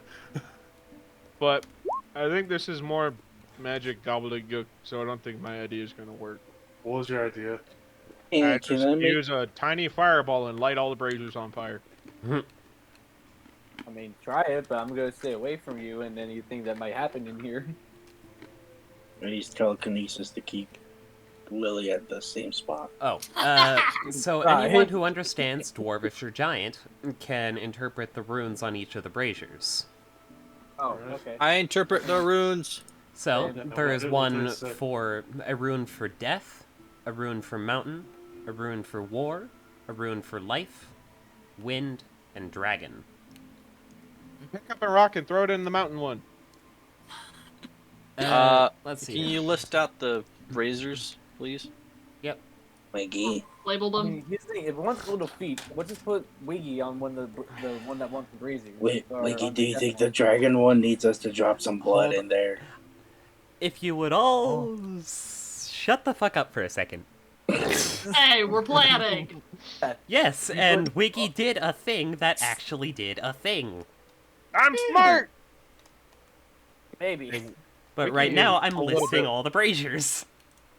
But I think this is more magic gobbledygook, so I don't think my idea is gonna work. What was your idea? I And just can I make? use a tiny fireball and light all the braziers on fire. I mean, try it, but I'm gonna stay away from you and anything that might happen in here. I use telekinesis to keep Lily at the same spot. Oh, so Right. anyone who understands Dwarvish or Giant can interpret the runes on each of the braziers. Oh, okay. I interpret the runes. So, Yeah, there is what did one it say? for a rune for death, a rune for mountain, a rune for war, a rune for life, wind, and dragon. Pick up a rock and throw it in the mountain one. Let's see. Can you list out the razors, please? Yep. Wiggy. Label I them. mean, here's the thing: if it wants little feet, we'll just put Wiggy on the one that wants the brazier. Wait, Or Wiggy, on do you death think one. the dragon one needs us to drop some blood Hold in there? If you would all shut the fuck up for a second. Hey, we're planning. Yes, and Wiggy did a thing that actually did a thing. I'm smart! Maybe. But Wiggy right now, is I'm a little listing bit- all the braziers.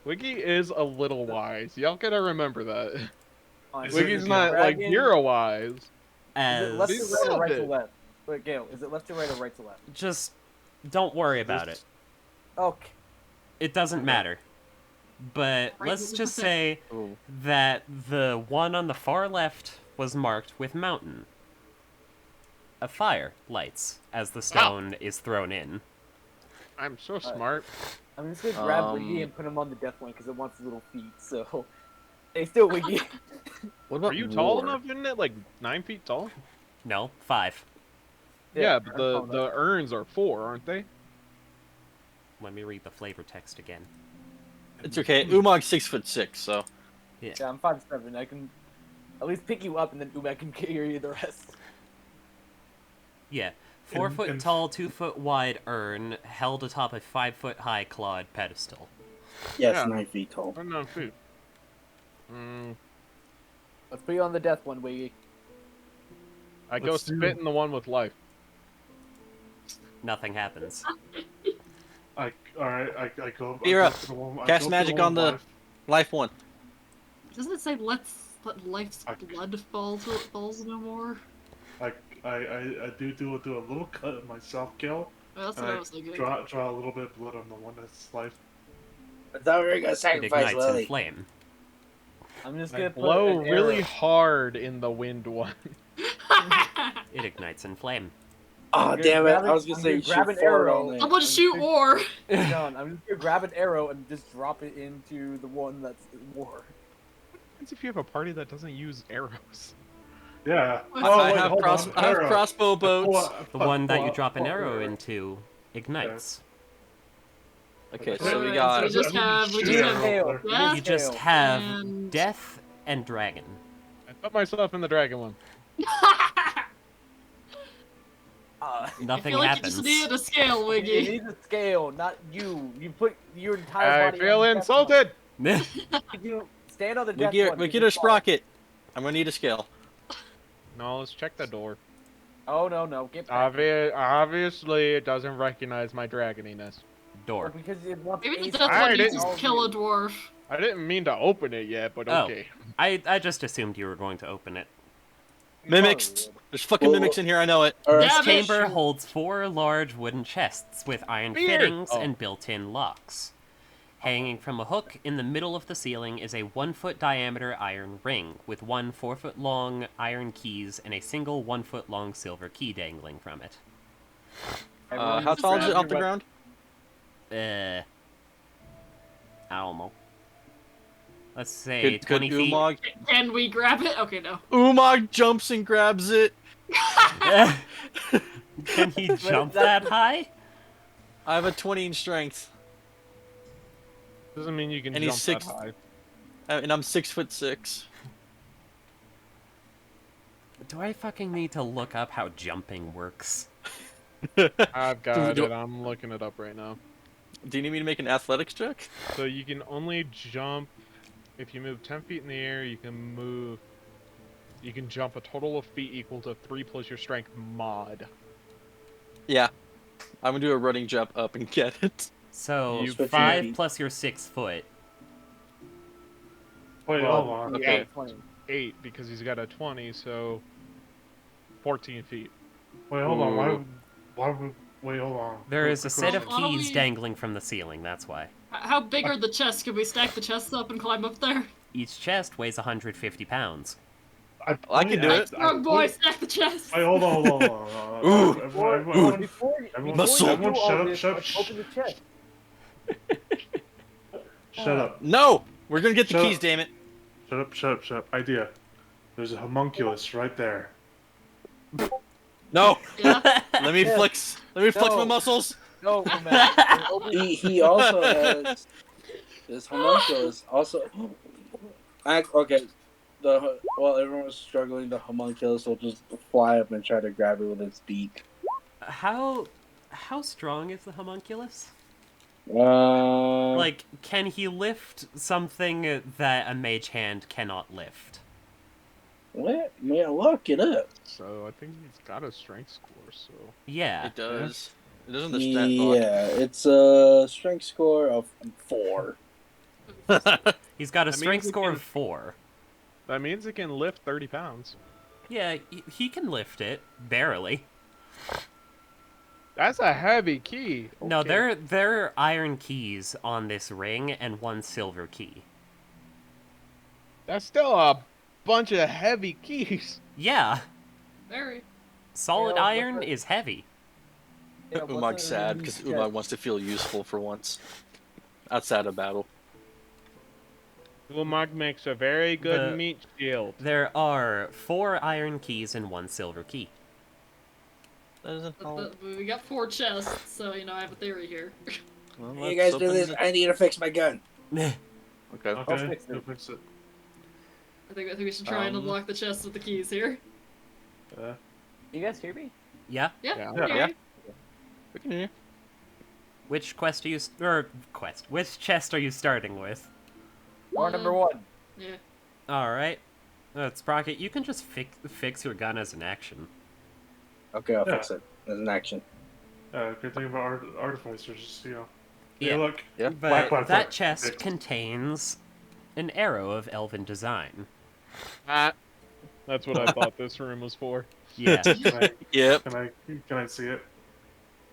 Wiggy is a little wise. Y'all gotta remember that. Is Wiggy's it not like dragon? hero wise. it left As to He's right or right to little bit. left? Wait, Gail, is it left to right or right to left? just don't worry about it. Okay. It doesn't matter. But Right, let's what just was it? say Oh. that the one on the far left was marked with mountain. A fire lights as the stone is thrown in. I'm so smart. I'm just gonna grab Wiggy Um, and put him on the death one because it wants little feet. So, hey, still Wiggy. What about Are you tall war? enough, isn't it? Like 9 feet tall? No, 5. Yeah, but I'm tall the urns are 4, aren't they? Let me read the flavor text again. It's okay. Umag's 6'6", so Yeah, I'm 5'7". I can at least pick you up, and then Uma can carry the rest. Yeah. 4 foot and- tall, 2 foot wide urn held atop a 5 foot high clawed pedestal. Yes, Yeah. 9 feet tall. Or 9 feet. Mm, Let's put you on the death one, Wiggy. I go Let's do- spit in the one with life. Nothing happens. Alright, I go. Mira, I go to the one- I cast go to magic one on the- life. life one. Doesn't it say let life's blood falls no more? I do a little cut in myself, Gil. Oh, that's And what I I was thinking. draw a little bit of blood on the one that's life. I thought we were gonna It sacrifice ignites in Lily. flame. I'm just I gonna put blow an really arrow. hard in the wind one. It ignites in flame. Oh, You're damn it. grabbing- I was gonna say you're shoot grabbing forward arrow. on it. Someone shoot war. John, I'm just gonna grab an arrow and just drop it into the one that's in war. What if you have a party that doesn't use arrows? Yeah. I have hold on, I have arrow. crossbow I pull boats. out- The I one that pull you out- drop an pull out arrow the into ignites. Okay, Okay. so we So got we just have Shoot just arrow have hail. there. Yeah. You just Hail. have And- death and dragon. I put myself in the dragon one. I Nothing feel like happens. you just needed a scale, It Wiggy. needs a scale, not you. You put your entire I body. feel on the death insulted! one. You stand on the we death get one. we you get a just fall. sprocket. I'm gonna need a scale. No, let's check the door. Oh no, get back. Obviously, it doesn't recognize my dragoniness. Door. Because it wants Maybe the ace death I one needs didn't- to kill a dwarf. I didn't mean to open it yet, but Oh. okay. I just assumed you were going to open it. Mimics. There's fucking Well, mimics in here. I know it. Alright. Yeah. This Damn it. chamber holds 4 large wooden chests with iron Weird. fittings Oh. and built-in locks. Hanging from a hook in the middle of the ceiling is a 1-foot diameter iron ring with 1 4-foot long iron keys and a single 1-foot long silver key dangling from it. Everyone How just tall is grab it off the your ground? I don't know. Let's say Could 20 feet. Umag? Can we grab it? Okay, no. Umag jumps and grabs it. Can he jump that high? I have a 20 in strength, Doesn't mean you can And jump he's that 6 high. and I'm 6'6". Do I fucking need to look up how jumping works? I've got Do- it. I'm looking it up right now. Do you need me to make an athletics check? So you can only jump if you move 10 feet in the air. You can jump a total of feet equal to 3 plus your strength mod. Yeah. I'm gonna do a running jump up and get it. So, You 5 feet. plus your 6 foot. Wait, Well, hold on. Okay. 8 because he's got a 20, so 14 feet. Wait, hold on. Ooh. Wait, hold on. There is a Quick set of question. Why don't keys we- dangling from the ceiling, that's why. How big are the chests? Can we stack the chests up and climb up there? Each chest weighs 150 pounds. I can do it. Strong boy, stack the chests! Wait, hold on. Ooh. Everyone, Before Muscle. you do all Shut up, this, shut up, let's open the chest. shut up. No! We're gonna get the Shut keys, up. damn it. Shut up. Idea. There's a homunculus right there. No! Yeah. Let me flex my muscles. No, man. Open He also has this homunculus. Also, okay. While everyone was struggling, the homunculus will just fly up and try to grab it with its beak. How strong is the homunculus? Like, Like, can he lift something that a mage hand cannot lift? what? Man, look it up. So I think he's got a strength score, so... Yeah. It does. It doesn't the stat block. Yeah, it's a strength score of 4. He's got a That strength means he score can- of 4. That means it can lift 30 pounds. Yeah, he can lift it. Barely. That's a heavy key. No, Okay. there are iron keys on this ring and 1 silver key. That's still a bunch of heavy keys. Yeah. Very. Solid Yeah, iron what's is heavy. Yeah, what's Umag's in sad the because chest? Umag wants to feel useful for once. Outside of battle. Umag makes a very good The- meat shield. There are 4 iron keys and 1 silver key. That doesn't help. We got 4 chests, so, I have a theory here. Well, Hey, you let's guys do open this. the- I need to fix my gun. Okay. Okay, fix it. you'll fix it. I think we should try and unlock the chests with the keys here. You guys hear me? Yeah? Yeah. Yeah. okay. Yeah. We can hear you. Which quest are you... Which chest are you starting with? Or number 1. Yeah. Alright. Sprocket, you can just fix your gun as an action. Okay, I'll Yeah. fix it as an action. Good thing about artificers, just, Yeah. Hey, look. Yeah. But Black. that chest contains an arrow of elven design. Ah, that's what I thought this room was for. Yeah. Yep. Can I see it?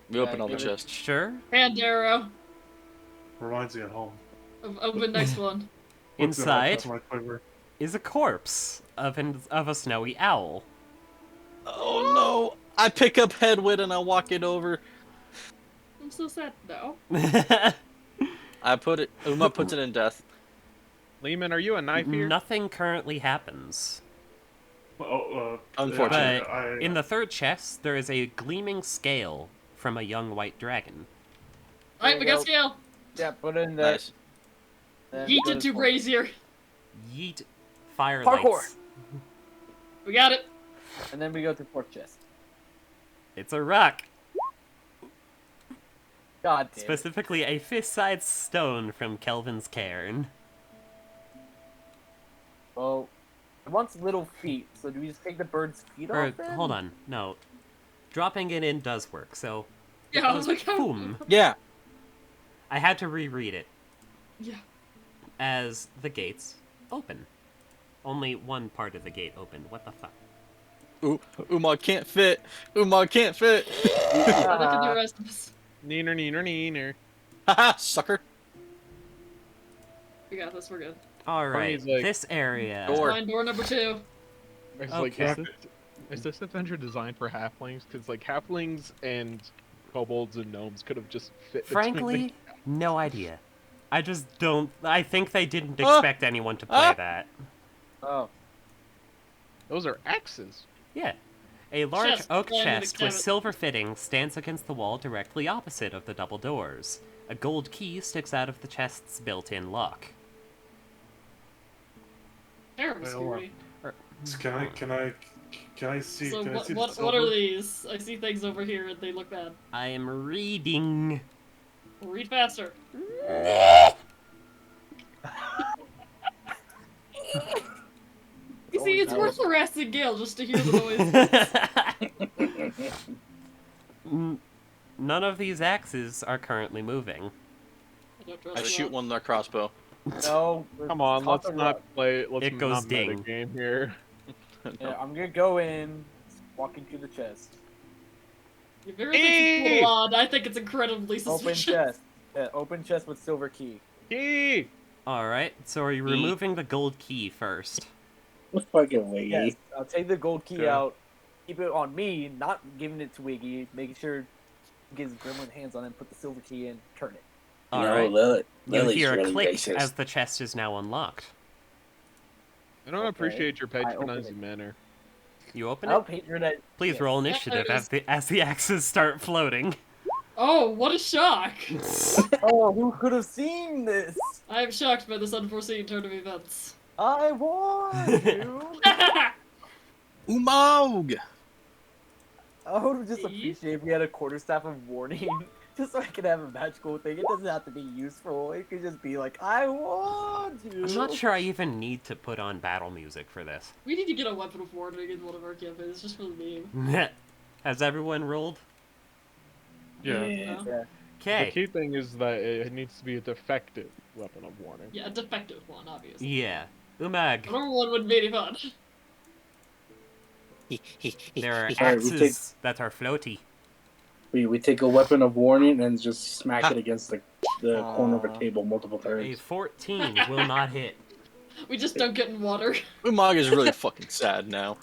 We open all the give it- chests. Sure. Hand arrow. Reminds me at home. Open next one. Inside That's my quiver. is a corpse of a snowy owl. Oh no! I pick up Headwood and I walk it over. I'm so sad now. I put it. Uma puts it in death. Lehman, are you a knife here? Nothing currently happens. Unfortunate. But in the third chest, there is a gleaming scale from a young white dragon. Alright, we got scale. Yeah, put it in there. Nice. Then Yeet go into to- brazier. Yeet fire Parkour. lights. We got it. And then we go to 4th chest. It's a rock. God damn it. Specifically, a fist-sized stone from Kelvin's cairn. Well, it wants little feet, so do we just take the bird's feet Or, off then? hold on, no. Dropping it in does work, so... it Yeah, I goes was like, boom. Yeah. I had to reread it. Yeah. As the gates open. Only one part of the gate open. What the fuck? Uma can't fit. Uma can't fit. Look at the rest of us. Neener. Haha, sucker. We got this, we're good. Alright, Funny is, like, this area... Door. Find door number 2. It's Okay. is this adventure designed for halflings? Because halflings and kobolds and gnomes could have just fit. between Frankly, no idea. I just don't... I think they didn't Ah! expect anyone to play Ah! that. Oh. those are axes. Yeah. A large Chest, oak yeah, chest examine with it. silver fittings stands against the wall directly opposite of the double doors. A gold key sticks out of the chest's built-in lock. Terrible Wait, hold on. scary. Can I see? So Can I see the what silver? are these? I see things over here and they look bad. I am reading. Read faster. You see, it's worth harassing Gale just to hear the noise. None of these axes are currently moving. Don't trust I shoot that. one with our crossbow. No. Come on, talk let's to not Rob. play. Let's It goes not ding. metagame here. Yeah, I'm gonna go in, walking through the chest. If Vera thinks it's a little odd, I think it's incredibly Open suspicious. chest. Open chest with silver key. Key. Alright, so are you removing the gold key first? Fucking Wiggy. Yes, I'll take the gold key Okay. out, keep it on me, not giving it to Wiggy, making sure he gets gremlin hands on it, put the silver key in, turn it. Alright. Lily, You Lily's hear a really click racist. as the chest is now unlocked. I don't Okay. appreciate your I open patronizing it. manner. You open I'll it? patronize. Please yes. roll initiative as the axes start floating. Oh, what a shock! Oh, who could have seen this? I am shocked by this unforeseen turn of events. I warned you. Umog! I would just See? appreciate if we had a quarterstaff of warning, just so I could have a magical thing. It doesn't have to be useful. It could just be like, I warned you. I'm not sure I even need to put on battle music for this. We need to get a weapon of warning in one of our campaigns, just for the meme. Has everyone rolled? Yeah. Yeah. Yeah. The Okay. key thing is that it needs to be a defective weapon of warning. Yeah, a defective one, obviously. Yeah. Umag, A normal one wouldn't be any fun. there are Alright, we take- axes that are floaty. We take a weapon of warning and just smack it against the corner of a table multiple A times. 14 will not hit. We just dunk it in water. Umog is really fucking sad now.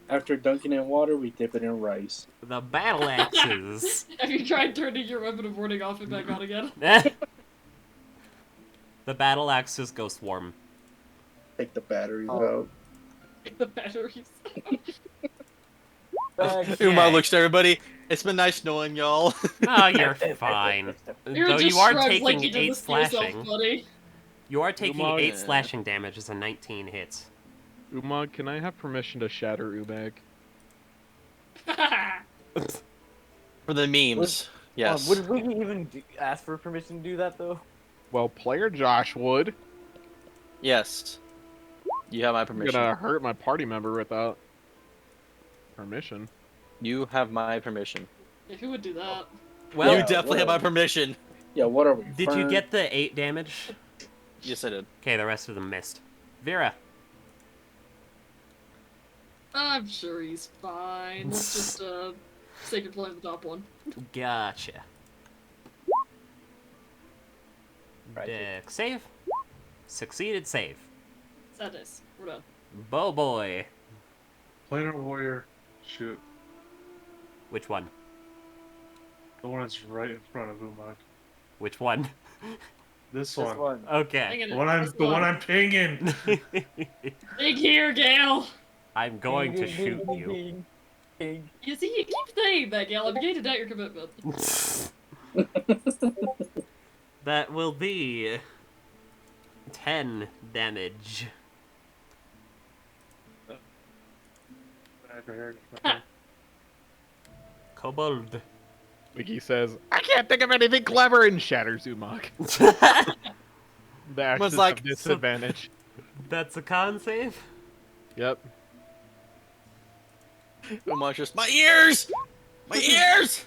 After dunking it in water, we dip it in rice. The battle axes. Have you tried turning your weapon of warning off and back on again? The battle axes go swarm. Take the batteries Oh. out. The batteries. Umog looks to everybody. It's been nice knowing y'all. Oh, you're fine. You're Though just you are shrugs taking like you did 8 this to yourself, slashing. buddy. You are taking Umag. 8 slashing damage as a 19 hits. Umog, can I have permission to shatter Umag? For the memes. Yes. Would we even ask for permission to do that, though? Well, player Josh would. Yes. You have my I'm permission. gonna hurt my party member without permission. You have my permission. Yeah, who would do that? Well, you definitely have my permission. Yeah, what are we? did you Fern? get the 8 damage? Yes, I did. Okay, the rest of them missed. Vera. I'm sure he's fine. Let's just, sacred play the top one. Gotcha. Right. Dex save. Succeeded save. Sadness. We're done. Bow boy. Planar warrior. Shoot. Which one? The one that's right in front of Umag. Which one? This This one. one. Okay. Hang The on, one I'm this the one I'm pinging. Big here, Gale! I'm going to shoot you. Ping. You see, you keep saying that, Gale. I'm beginning to doubt your commitment. That will be 10 damage. Kobold. Wiki says, I can't think of anything clever and shatters Umog. The axes like- have disadvantage. That's a con save? Yep. Umog's just, my ears! My ears!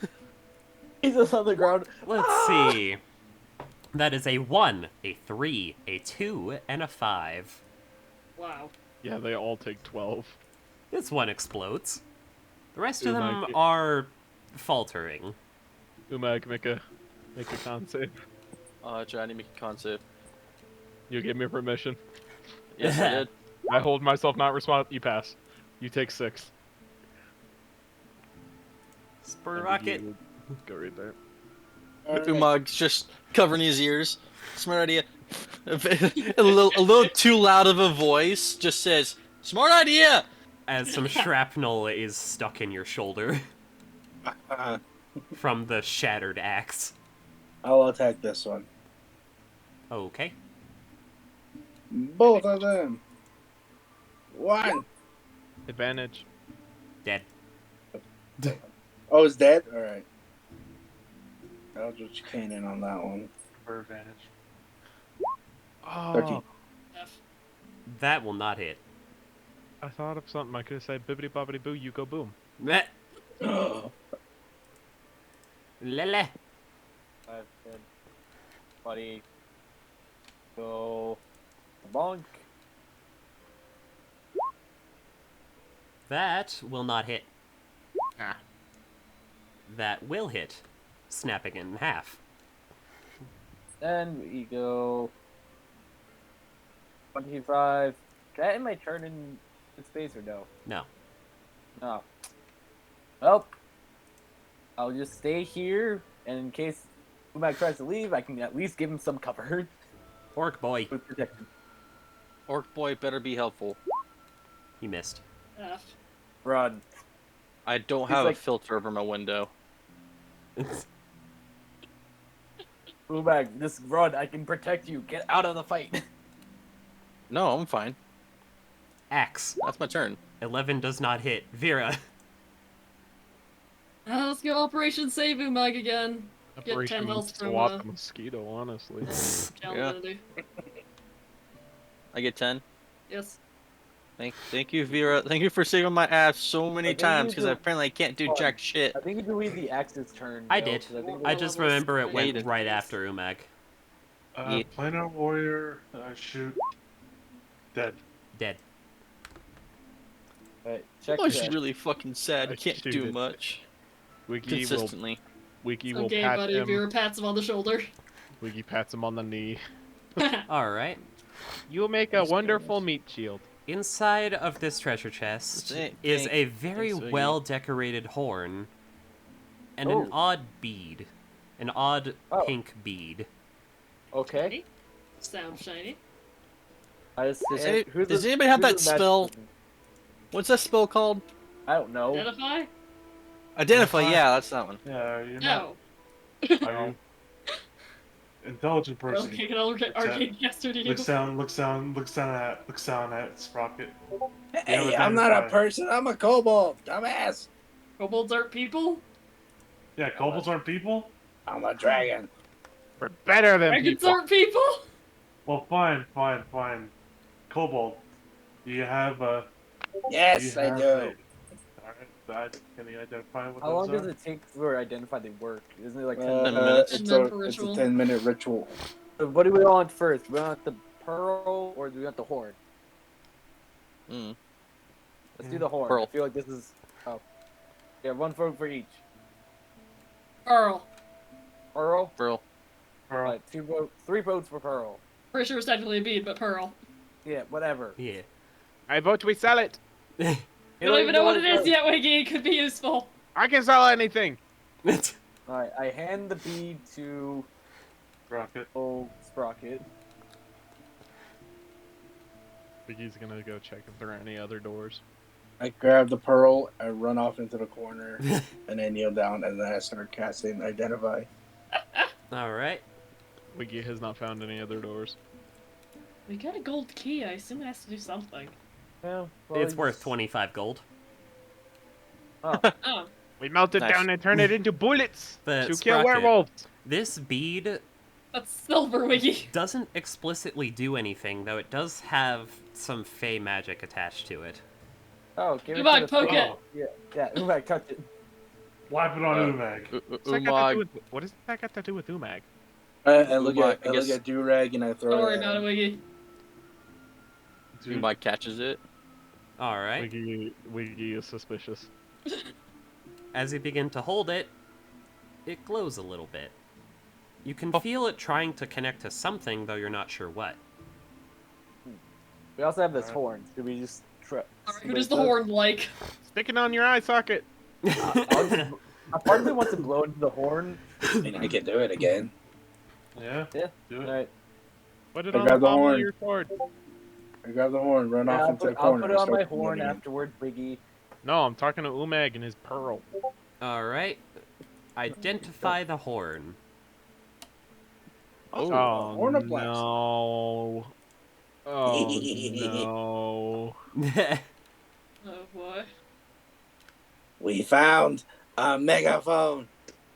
He's just on the ground. Let's see. That is a 1, a 3, a 2, and a 5. Wow. Yeah, they all take 12. This one explodes. The rest of them Umag. are faltering. Umag, make a con save. Trying to make a con save. You gave me permission. Yes, I did. I hold myself not responsible. You pass. You take 6. Spur And rocket. you go right there. Alright. Umog's just covering his ears. Smart idea. a little too loud of a voice just says, smart idea! As some shrapnel is stuck in your shoulder from the shattered axe. I'll attack this one. Okay. Both of them. One. Advantage. Dead. Oh, it's dead? Alright. Eldritch Cannon on that one. For advantage. Oh, 13. F. That will not hit. I thought of something. I could have said bibbity bobbity boo, you go boom. Meh. Oh. Lele. 5, 10, 20. Go. Bonk. That will not hit. Ah. That will hit, snapping it in half. Then we go 25. Can I end my turn in space or no? No. No. Well, I'll just stay here, and in case Umak tries to leave, I can at least give him some cover. Orc boy. With protection. Orc boy better be helpful. He missed. F. Run. I don't He's have like- a filter over my window. Umak, just run. I can protect you. Get out of the fight. No, I'm fine. Axe. That's my turn. 11 does not hit. Vera. Let's go Operation Save Umag again. Get 10 Operation health from Swat the Mosquito, honestly. Calendar. I get 10. Yes. Thank you, Vera. Thank you for saving my ass so many think times, you because do- apparently I can't do jack shit. I think it would be the Axe's turn. I though, did. 'cause think I just remember it went Hated. right after Umag. Yeah. Planar warrior, shoot. Dead. Dead. Alright, check Oh, she's that. really fucking sad. I Can't do shooted. much. Wiggy will, Consistently. Wiggy It's will okay, pat buddy. him. Vera pats him on the shoulder. Wiggy pats him on the knee. Alright. You make a wonderful meat shield. Inside of this treasure chest is a very thanks, Wiggy. well-decorated horn and Oh. an odd bead. An odd Oh. pink bead. Okay. Sound shiny. Does does anybody have that spell? What's that spell called? I don't know. Identify? Identify, yeah, that's that one. Yeah, you're No. not. Are you? Intelligent We're person. looking at arcade caster to you. Looks down at Sprocket. Hey, Yeah, I'm not a identify. person. I'm a kobold. Dumbass. Kobolds aren't people? Yeah, kobolds aren't people? I'm a dragon. We're better than Dragons people. aren't people? Well, fine. Kobold, do you have a... Yes, I do. Alright, can you identify what How long those does are? it take for identify they work? Isn't it like 10 10 minutes. It's And a, then it's a ritual. 10-minute ritual. So what do we want first? Do we want the pearl or do we want the horn? Mm. Let's do the horn. Pearl. I feel like this is. Oh. Yeah, one vote for each. Earl. Pearl? Pearl. Pearl. Alright, 3 votes for Pearl. Pretty sure it's technically a bead, but Pearl. Yeah, whatever. Yeah. I vote we sell it. You don't even know what it is yet, Wiggy. It could be useful. I can sell anything. Alright, I hand the bead to Sprocket. old Sprocket. Wiggy's gonna go check if there are any other doors. I grab the pearl, I run off into the corner, and I kneel down, and then I start casting Identify. Alright. Wiggy has not found any other doors. We got a gold key. I assume it has to do something. Yeah, well, It's worth 25 gold. Oh, Oh. We melt it Nice. down and turn it into bullets But to kill Sprocket, werewolves. This bead That's silver, Wiggy. doesn't explicitly do anything, though it does have some fey magic attached to it. oh, give Umag, it to poke the it. Yeah, Umag, touch it. Slap it on Umag. What's that got to do Umag. with- what does that got to do with Umag? I look Umag, at I guess- Durag, and I throw Don't worry it at about it, him. Wiggy. Umag catches it. Alright. Wiggy is suspicious. As you begin to hold it, it glows a little bit. You can Oh. feel it trying to connect to something, though you're not sure what. We also have this Alright. horn. Should we just try? Alright, who does the horn like? Stick it on your eye socket. A part of me wants to blow into the horn. I mean, I can do it again. Yeah? Yeah. Do it. Alright, Put it I on grab the the pommel of horn. your sword. I grab the horn, run off I'll into the put, I'll corner. put it and on my start horn moving. afterward, Wiggy. No, I'm talking to Umag and his pearl. Alright. Identify the horn. Oh, Oh, hornoplast. no. Oh, no. Oh boy. We found a megaphone.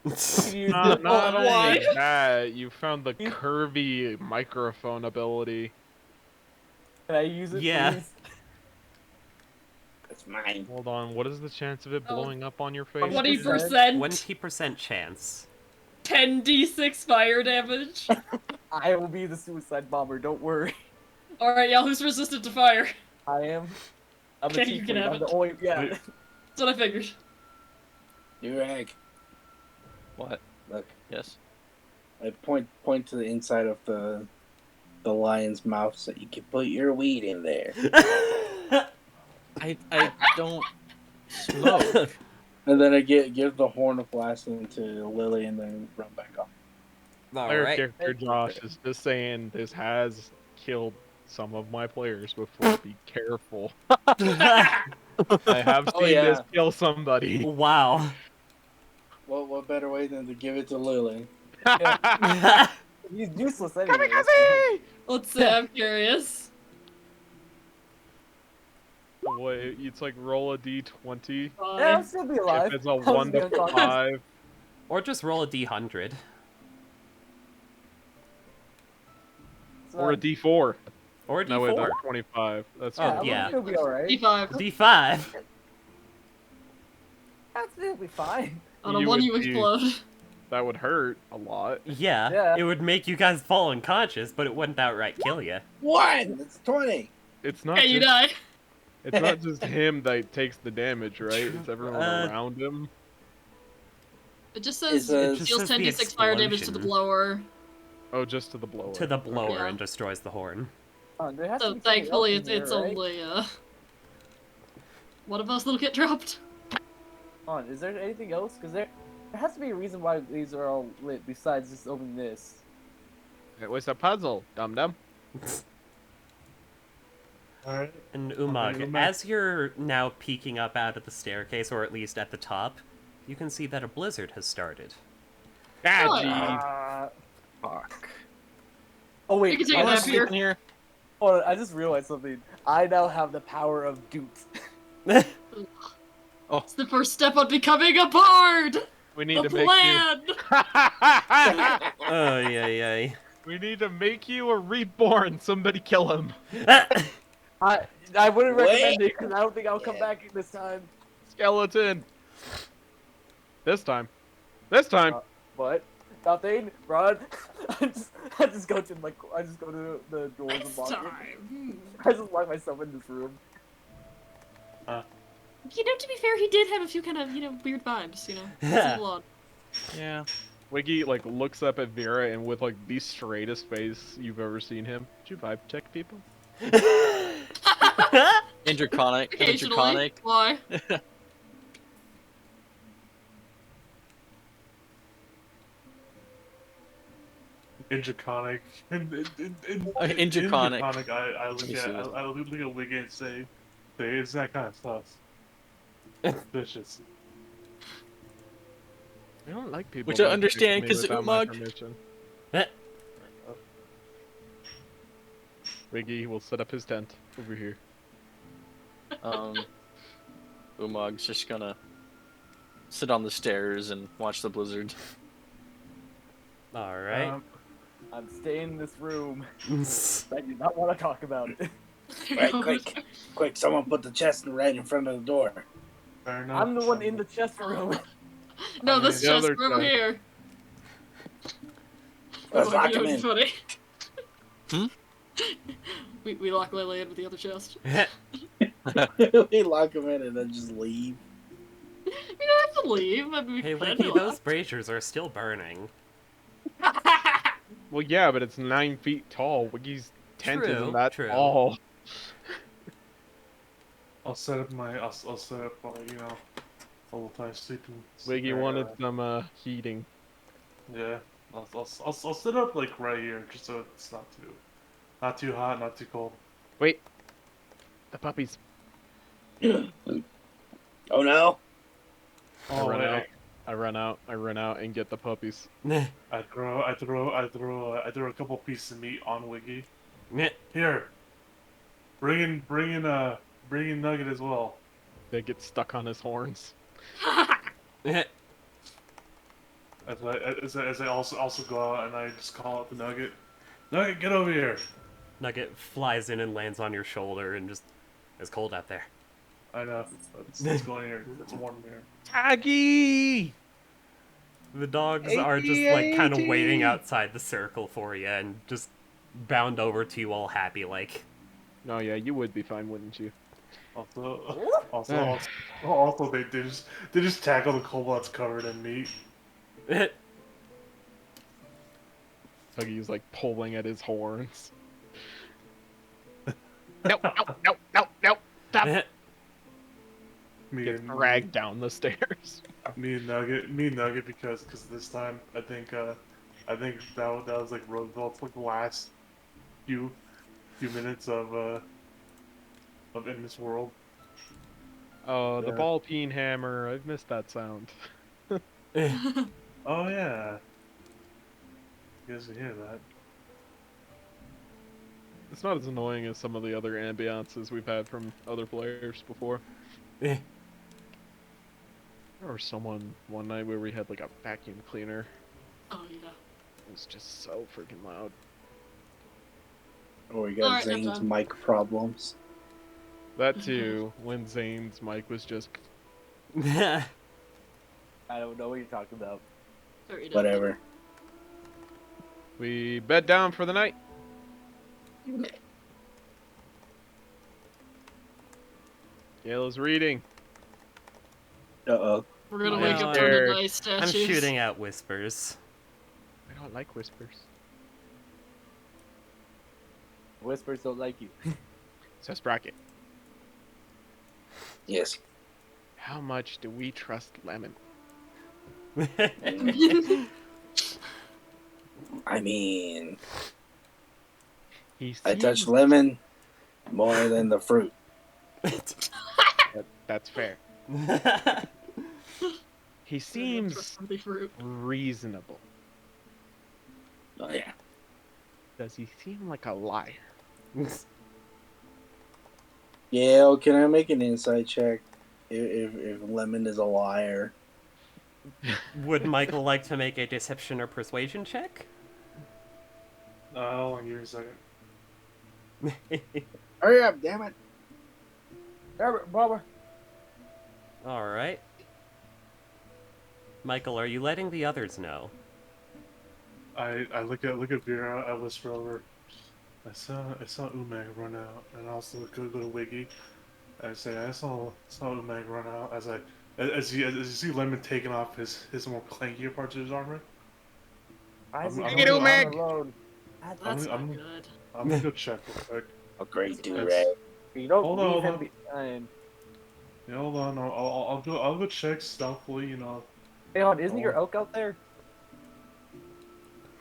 Not Why? only that, you found the curvy microphone ability. Can I use it, Yeah. please? It's mine. Hold on, what is the chance of it Oh. blowing up on your face? 20%. 20% chance. 10d6 fire damage. I will be the suicide bomber. Don't worry. All right, y'all. Who's resistant to fire? I am. I'm a Okay, you can tiefling. have I'm the it. only. Yeah. Wait. That's what I figured. Durag, What? look. Yes. I point to the inside of the lion's mouth so you can put your weed in there. I don't smoke. And then I give the horn of blasting to Lily and then run back off. Player Alright. character Josh is just saying this has killed some of my players before. Be careful. I have Oh, seen yeah. this kill somebody. Wow. What better way than to give it to Lily? He's useless anyway. Let's see. I'm curious. Wait, it's like roll a d20. Yeah, I'll Fine. still be alive. If it's a I'll 1 just to be unconscious. 5, Or just roll a d100. or a d4. Or a No, wait, d4. that's 25. That's Oh, Yeah, right. yeah. I'll still be alright. D5. d5. I'll still be fine. On a You 1, would you be- explode. That would hurt a lot. Yeah, Yeah. it would make you guys fall unconscious, but it wouldn't outright kill you. 1! That's 20! It's not Okay, you just, die. it's not just him that takes the damage, right? It's everyone around him. It just says It just deals says the 10d6 fire damage to the explosion. blower. Oh, just to the blower. To the blower Yeah. and destroys the horn. There has to So be something thankfully, else in it's here, right? only one of us that'll get dropped. Hold on, is there anything else? Because there has to be a reason why these are all lit besides just opening this. It was a puzzle, dum dum. Alright. And Okay, Umag, go back. as you're now peeking up out of the staircase, or at least at the top, you can see that a blizzard has started. Ah, Oh, gee. Fuck. Oh You wait, can take I a nap just- here. in here. hold on, I just realized something. I now have the power of Doot. It's the first step on becoming a bard! We need The to make plan! you. Oh, yeah. We need to make you a reborn. Somebody kill him. I wouldn't Wait. recommend it because I don't think I'll come back this time. Skeleton. This time. This time. What? Nothing. Run. I just go to the doors and Next lock it. time. I just lock myself in this room. You know, to be fair, he did have a few kind of, weird vibes, It's a lot. Yeah. Wiggy like looks up at Vera and with like the straightest face you've ever seen him. Did you vibe check people? Interconic. Occasionally. Interconic. Why? Interconic. Interconic. I look me at see this. I look at Wiggy and say, it's that kind of stuff. Vicious. I don't like people. Which I that understand, kiss me 'cause without my Umag- permission. Wiggy will set up his tent over here. Umag's just gonna sit on the stairs and watch the blizzard. Alright. I'm staying in this room. I do not want to talk about it. Right, quick, someone put the chest right in front of the door. Fair enough. I'm the one in the chest room. No, I this mean, the chest other over chest. here. Let's Oh, lock you him know in. what's Hmm? funny? We lock Lily in with the other chest. We lock him in and then just leave. We don't have to leave. I mean, we Hey, can Wiggy, be those left. braziers are still burning. Well, yeah, but it's 9 feet tall. Wiggy's tent True, isn't that true. tall. I'll set up my a little time sleeping. Wiggy area. wanted some heating. Yeah. I'll set up like right here, just so it's not too hot, not too cold. Wait, the puppies. Oh no! I Oh, run wait, out. I run out and get the puppies. I throw a couple pieces of meat on Wiggy. Here. Bring in Nugget as well. They get stuck on his horns. As I also go out and I just call out the Nugget. Nugget, get over here. Nugget flies in and lands on your shoulder and just... It's cold out there. I know. It's going here. It's warm here. Taggy! The dogs are just like kind of waiting outside the circle for you and just bound over to you all happy like. Oh yeah, you would be fine, wouldn't you? Also, they just tackle the kobolds covered in meat. Tuggy's like pulling at his horns. No, no, no, no, no! Stop! Gets dragged down the stairs. Me and Nugget, because this time I think that was like Roosevelt's like last few minutes of in this world. Oh, the ball peen hammer! I've missed that sound. Oh yeah, you guys can hear that. It's not as annoying as some of the other ambiances we've had from other players before. There was someone one night where we had like a vacuum cleaner. Oh yeah. It was just so freaking loud. Oh, we got Alright, Zane's that's done. mic problems. That too, when Zane's mic was just... I don't know what you're talking about. Sorry, don't. Whatever. We bed down for the night. Gayla's reading. Uh-oh. We're gonna I'm wake up to scared. the nice statues. I'm shooting out whispers. I don't like whispers. Whispers don't like you. Says Bracket. Yes. How much do we trust Lemon? I mean, He I seems... touch lemon more than the fruit. That's fair. He seems Trustworthy fruit. reasonable. Oh yeah. Does he seem like a liar? Yeah, can I make an insight check if lemon is a liar? Would Michael like to make a deception or persuasion check? Hold on, give me a second. Hurry up, damn it! Barbara. Alright. Michael, are you letting the others know? I look at Vera. I whisper over. I saw Umag run out, and I also go to Wiggy. I say I saw Umag run out as you see Lemon taking off his more clankier parts of his armor. I see I'm you gonna- on Meg. the road. That's not I'm- good. I'm gonna go check real quick. A great It's- do-rag. You don't Hold on, leave hold him behind. Yeah, hold on. I'll go check stealthily. You know. Hey, hold on, isn't your oak out there?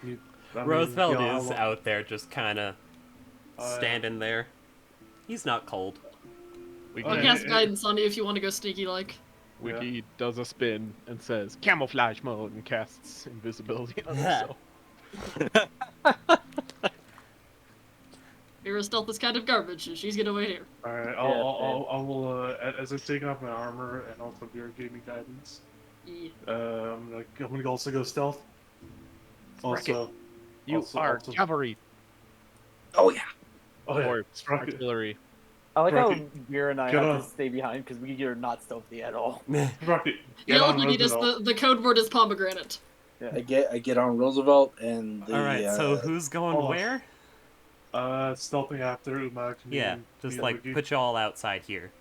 I mean, Roosevelt yeah, is out there just kind of standing there. He's not cold. We I'll Okay. cast guidance on you if you want to go sneaky like. Wiki does a spin and says camouflage mode and casts invisibility on himself. Vera's stealth is kind of garbage, and she's gonna wait here. All right. Yeah, I will. As I'm taking off my armor, and also Vera gave me guidance. Yeah. I'm gonna also go stealth. Sprocket. Also, You are also- cavalry Oh yeah. Oh yeah. or Sprocket. artillery. I like how Rocky, Vera and I get have on. to stay behind because we are not stealthy at all. Sprocket. Yeah, Get look, on Wiggy, Roosevelt. the code word is pomegranate. I get on Roosevelt and the. Alright, so who's going oh. where? Stealthing after Umag. Yeah, just like put you all outside here.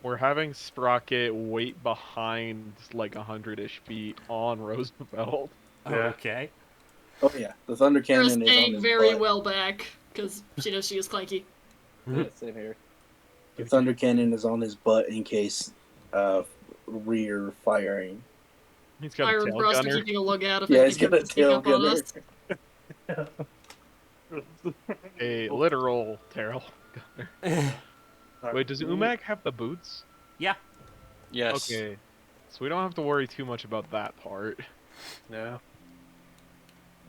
We're having Sprocket wait behind like 100-ish feet on Roosevelt. Oh, Yeah. okay. Oh yeah, the thunder Vera's cannon is on staying his very butt. well back, because she knows she is clanky. Yeah, same here. The thunder cannon is on his butt in case rear firing. He's got a Fire tail for us to gunner. keeping a lookout if Yeah, anything he's got a comes to sneak tail up on gunner. us. A literal tail gunner. Wait, does Umag have the boots? Yeah. Yes. Okay. So we don't have to worry too much about that part. Yeah.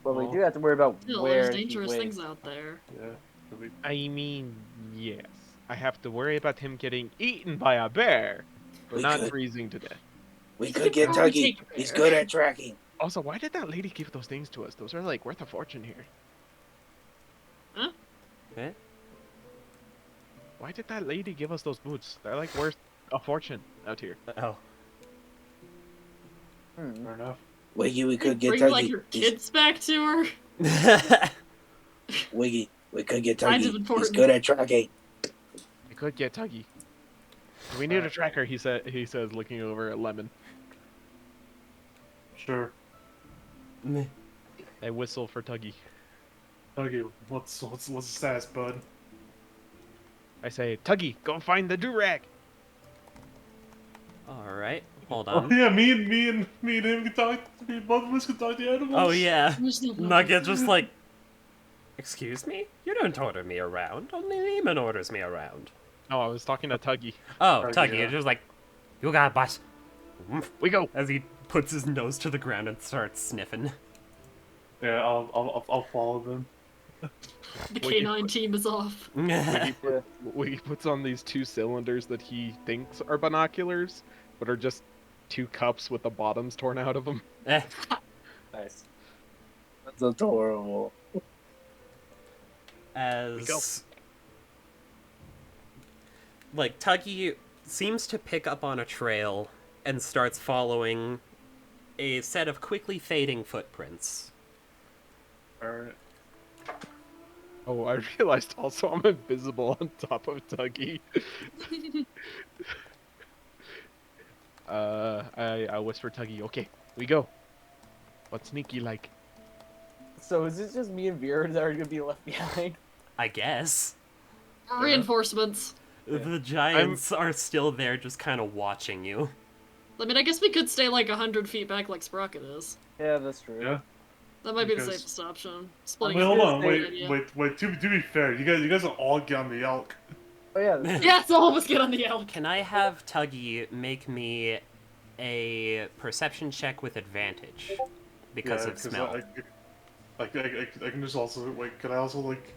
But we Well, do have to worry about Still, where there's he dangerous went. things out there. Yeah. Really- I mean, yes. I have to worry about him getting eaten by a bear, but We not could. freezing to death. We could get Probably Tuggy. take a He's bear. good at tracking. Also, why did that lady give those things to us? Those are like worth a fortune here. Eh? Why did that lady give us those boots? They're like worth a fortune out here. Oh. Hmm. Fair enough. Wiggy, we could get Bring Tuggy. like your kids back to her. Wiggy, we could get Kind Tuggy. of He's important. good at tracking. We could get Tuggy. We need a tracker, he says, looking over at Lemon. Sure. I whistle for Tuggy. Okay, what's the status, bud? I say, Tuggy, go find the do-rag! Alright, hold Oh on. yeah, me and him can talk. Me and both of us can talk to animals. Oh yeah. There's no- Nugget just like, excuse me? You don't order me around. Only Neiman orders me around. No, I was talking to Tuggy. Oh, Tuggy, Tuggy yeah. is just like, you got it, boss. We go! As he puts his nose to the ground and starts sniffing. Yeah, I'll follow them. The K9 team is off. Wiggy puts on these 2 cylinders that he thinks are binoculars, but are just 2 cups with the bottoms torn out of them. Eh. Nice. That's adorable. As like Tuggy seems to pick up on a trail and starts following a set of quickly fading footprints. Alright. Oh, I realized also I'm invisible on top of Tuggy. I whisper Tuggy, okay, we go. What's sneaky like? So is it just me and Vera that are gonna be left behind? I guess. Reinforcements. The giants are still there just kind of watching you. I mean, I guess we could stay like 100 feet back like Sprocket is. Yeah, that's true. Yeah. That might be the Because- safest option. Splitting Wait, hold is on. a good idea. Wait. To be fair, you guys will all get on the elk. Oh yeah, that's true. Yes, all of us get on the elk. Can I have Tuggy make me a perception check with advantage? Because Yeah, of smell. I can just also like. Can I also like?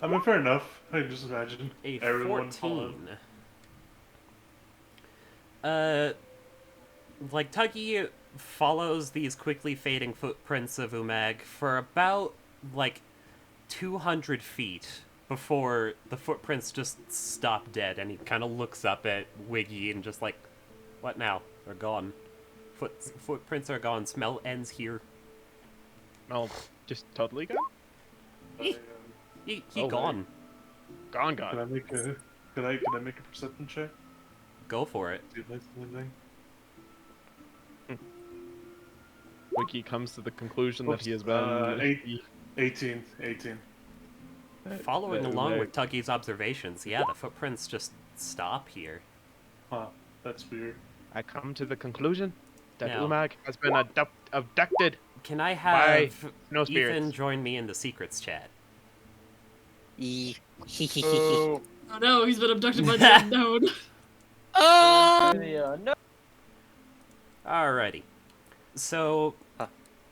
I mean, fair enough. I can just imagine A everyone 14. Like Tuggy follows these quickly fading footprints of Umag for about like 200 feet before the footprints just stop dead, and he kind of looks up at Wiggy and just like, what now? They're gone. Footprints are gone. Smell ends here. No, just totally gone? He Oh, gone. Gone. Can I make a? Can I make a perception check? Go for it. See if I see anything? Wiki comes to the conclusion that he has been... 18. Following that along Umag- with Tuggy's observations, yeah, the footprints just stop here. Huh. That's weird. I come to the conclusion that Now- Umag has been abducted. Can I By have no Ethan spirits. join me in the secrets chat? Oh, Oh no, he's been abducted by the unknown. No. Alrighty. So,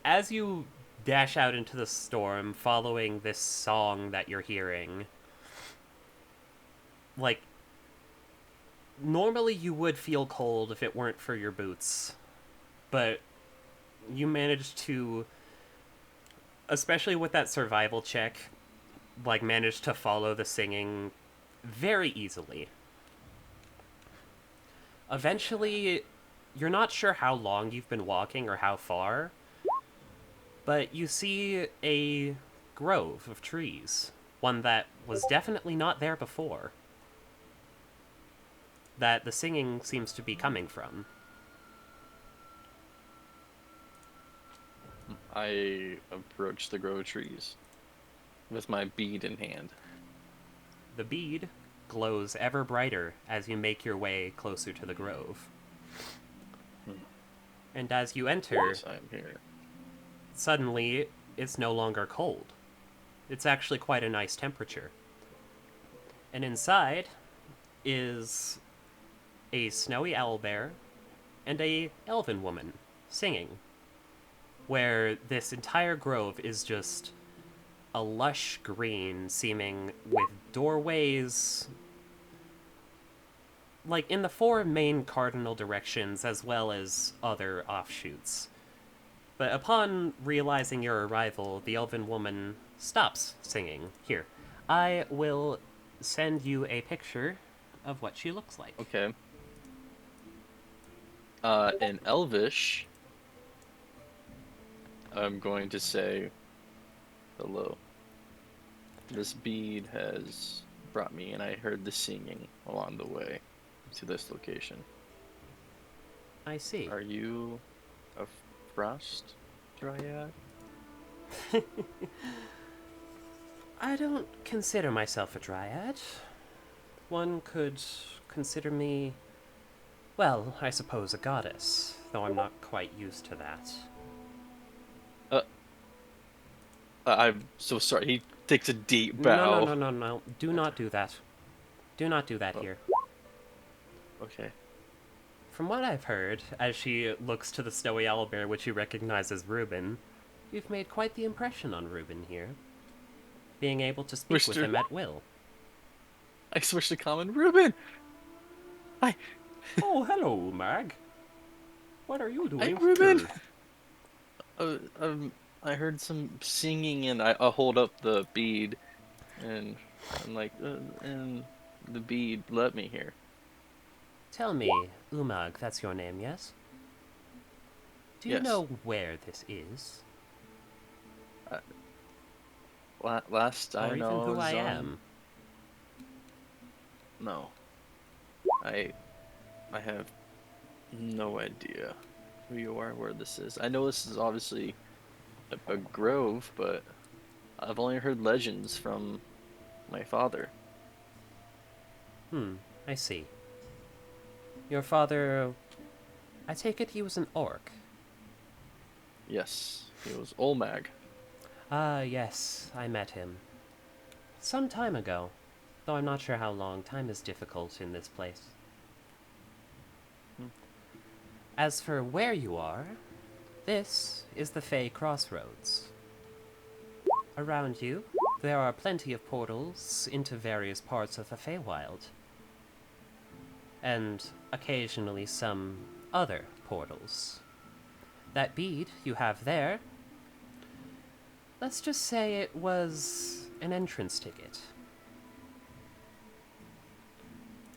as you dash out into the storm, following this song that you're hearing, like, normally you would feel cold if it weren't for your boots, but you managed to, especially with that survival check, like, manage to follow the singing very easily. Eventually, you're not sure how long you've been walking or how far, but you see a grove of trees, one that was definitely not there before, that the singing seems to be coming from. I approach the grove of trees with my bead in hand. The bead glows ever brighter as you make your way closer to the grove. And as you enter, Yes, I'm here. suddenly it's no longer cold. It's actually quite a nice temperature. And inside is a snowy owlbear and a elven woman singing, where this entire grove is just a lush green, seeming with doorways like in the 4 main cardinal directions as well as other offshoots. But upon realizing your arrival, the elven woman stops singing. Here, I will send you a picture of what she looks like. Okay. In Elvish, I'm going to say hello. This bead has brought me, and I heard the singing along the way to this location. I see. Are you a frost dryad? I don't consider myself a dryad. One could consider me, well, I suppose a goddess, though I'm not quite used to that. I'm so sorry. He takes a deep No, bow. no, no, no, no. Do not do that. Do not do that Oh. here. Okay. From what I've heard, as she looks to the snowy owlbear, which you recognize as Reuben, you've made quite the impression on Reuben here. Being able to speak with Mr. him at will. I switched to common. Reuben! Hi. Oh, hello, Mag. What are you doing Reuben! here? I heard some singing, and I hold up the bead, and I'm like, and the bead let me here. Tell me, Umag, that's your name, yes? Do you Yes. know where this is? Last Or I even know, who I was, am? No. I have no idea who you are, where this is. I know this is obviously a grove, but I've only heard legends from my father. I see. Your father... I take it he was an orc? Yes, he was Olmag. Ah, yes, I met him. Some time ago, though I'm not sure how long. Time is difficult in this place. As for where you are, this is the Fey Crossroads. Around you, there are plenty of portals into various parts of the Feywild. And occasionally some other portals. That bead you have there, let's just say it was an entrance ticket.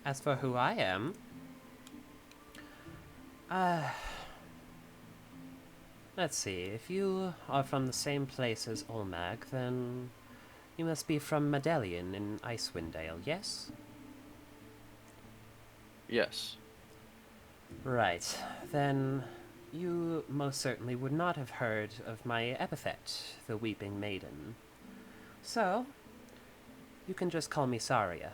As for who I am, let's see, if you are from the same place as Olmag, then you must be from Medallion in Icewind Dale, yes? Yes. Right, then you most certainly would not have heard of my epithet, the Weeping Maiden. So, you can just call me Saria.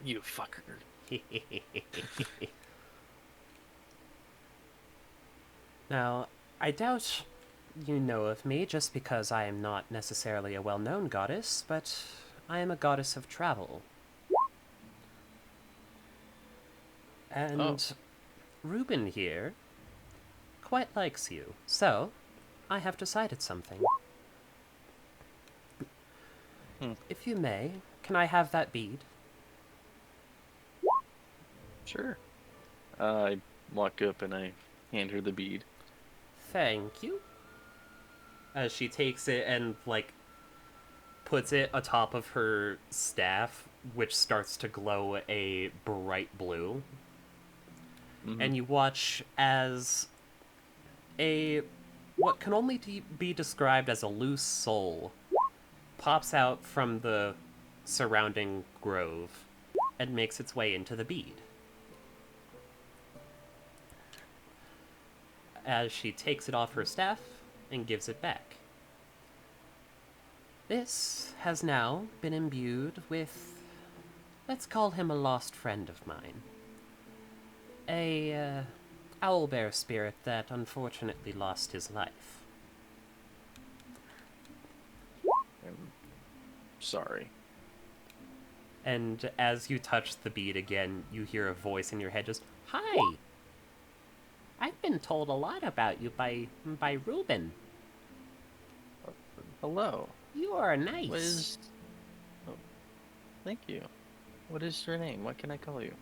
You fucker. Now, I doubt you know of me just because I am not necessarily a well-known goddess, but I am a goddess of travel. And Reuben here quite likes you, so I have decided something. If you may, can I have that bead? Sure. I walk up and I hand her the bead. Thank you. As she takes it and, like, puts it atop of her staff, which starts to glow a bright blue. And you watch as what can only be described as a loose soul pops out from the surrounding grove and makes its way into the bead. As she takes it off her staff and gives it back. This has now been imbued with, let's call him a lost friend of mine. A owlbear spirit that unfortunately lost his life. I'm sorry. And as you touch the bead again, you hear a voice in your head just, "Hi! I've been told a lot about you by Reuben. Hello. You are nice." What is... Oh, thank you. What is your name? What can I call you?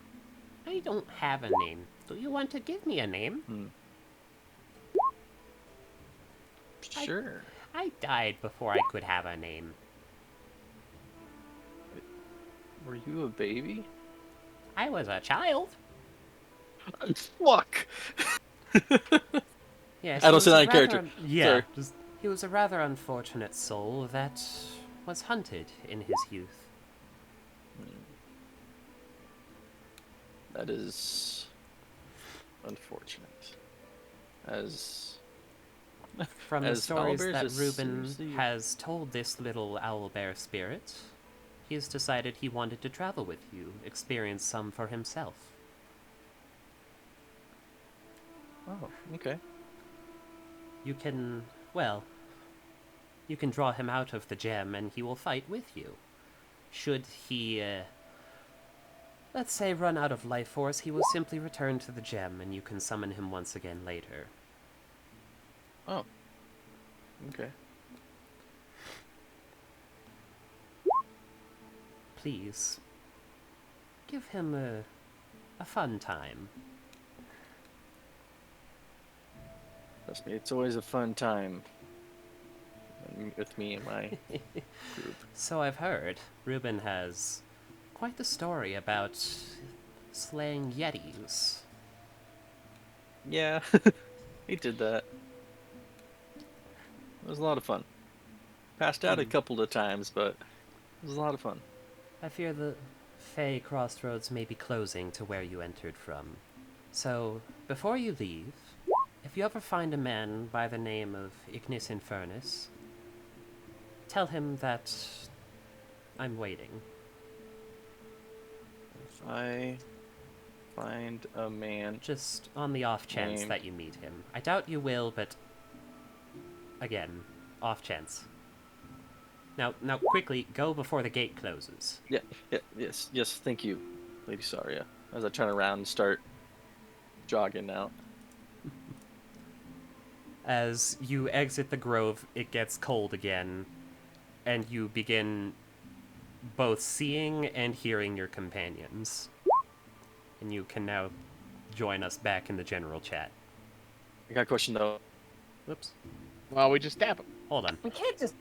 I don't have a name. Do you want to give me a name? Sure. I died before I could have a name. Were you a baby? I was a child. Fuck! Yes, I he don't say was that a in character. rather- Yeah, Sorry. he was a rather unfortunate soul that was hunted in his youth. That is unfortunate. As From the As stories owlbears, that it's Reuben seriously- has told this little owlbear spirit, he's decided he wanted to travel with you, experience some for himself. oh, okay. You can, well, you can draw him out of the gem and he will fight with you. Should he, let's say, run out of life force, he will simply return to the gem and you can summon him once again later. Oh, okay. Please, give him a fun time. Trust me, it's always a fun time with me and my group. So I've heard. Reuben has quite the story about slaying yetis. Yeah, he did that. It was a lot of fun. Passed out a couple of times, but it was a lot of fun. I fear the Fey crossroads may be closing to where you entered from. So, before you leave, if you ever find a man by the name of Ignis Infernus, tell him that I'm waiting. If I find a man, Just on the off chance Name. that you meet him. I doubt you will, but again, off chance. Now, quickly, go before the gate closes. yes, thank you, Lady Saria. As I turn around and start jogging out. As you exit the grove, it gets cold again, and you begin both seeing and hearing your companions. And you can now join us back in the general chat. I got a question though. Whoops. Well, we just stab him. Hold on. We can't just.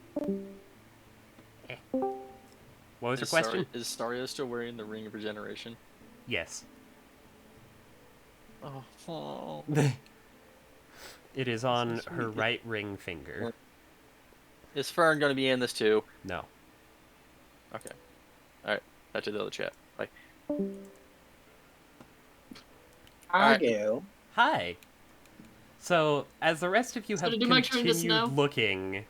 What was your question? Is Saria still wearing the Ring of Regeneration? Yes. Oh. It is on her right ring finger. Is Fern gonna be in this too? No. Okay. Alright, back to the other chat. Bye. I Alright. do. Hi. So, as the rest of you So have did you make sure to continued snow? looking,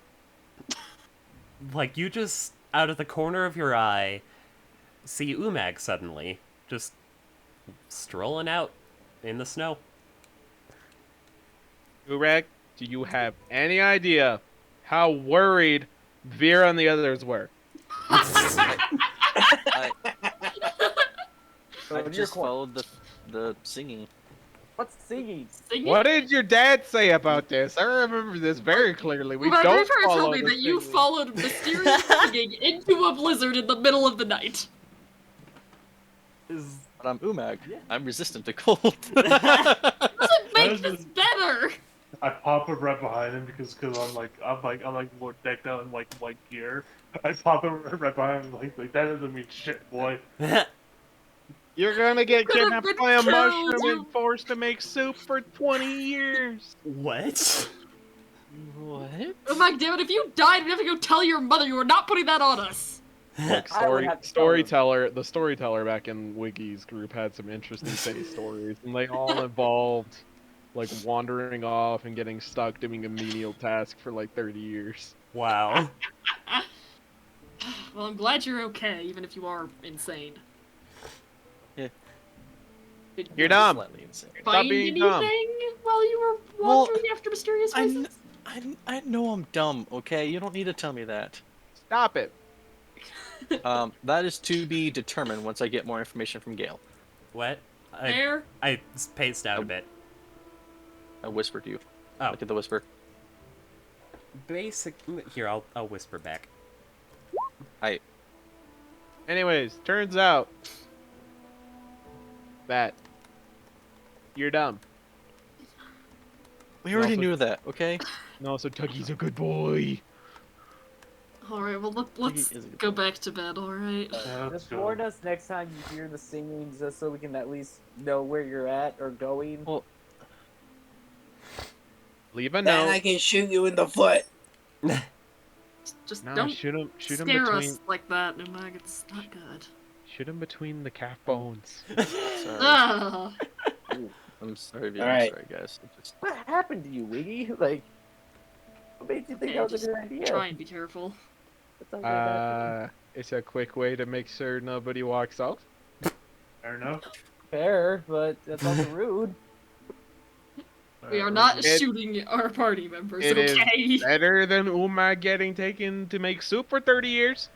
like, you just, out of the corner of your eye, see Umag suddenly, just strolling out in the snow. Urag, do you have any idea how worried Vera and the others were? I Your just corner. followed the singing. What's singing? Singing? What did your dad say about this? I remember this very clearly. We My don't grandfather follow told me the that you singing. followed mysterious singing into a blizzard in the middle of the night. But I'm Umag. I'm resistant to cold. Doesn't make was this just- better. I pop up right behind him because I'm like more decked out in like white gear. I pop up right behind him like that doesn't mean shit, boy. You're gonna get Could've kidnapped been by a killed, mushroom you- and forced to make soup for 20 years. What? What? Oh my damn it, if you died, we'd have to go tell your mother. You were not putting that on us. Look, I would have to tell the storyteller back in Wiggy's group had some interesting Fae stories, and they all involved like wandering off and getting stuck doing a menial task for like 30 years. Wow. Well, I'm glad you're okay, even if you are insane. Yeah. Did You're you dumb. Slightly insane. find being anything dumb. while you were Well, wandering after mysterious voices? I know I'm dumb, okay? You don't need to tell me that. Stop it. That is to be determined once I get more information from Gale. What? Fair? I spaced out a bit. I whisper to you. Oh. Look at the whisper. Basic. Here, I'll whisper back. Anyways, turns out that you're dumb. We already Also- knew that, okay? No, so Tuggy's a good boy. Alright, well, let's is a good go back to bed, alright? Let's Just go. warn us next time you hear the singing, just so we can at least know where you're at or going. Well, Leave a Then I note. can shoot you in the foot. Just No, don't shoot him stare between. us like that, Numag. It's not good. Shoot him between the calf bones. Sorry. Ah, I'm sorry, Vito. All I'm right. sorry, guys. It just... What happened to you, Wiggy? Like, what made you think okay, that was a just good idea? try and be careful. That sounds like a bad thing. It's a quick way to make sure nobody walks off. Fair enough. Fair, but that's also rude. We are not It- shooting our party members, It is okay? better than Uma getting taken to make soup for 30 years.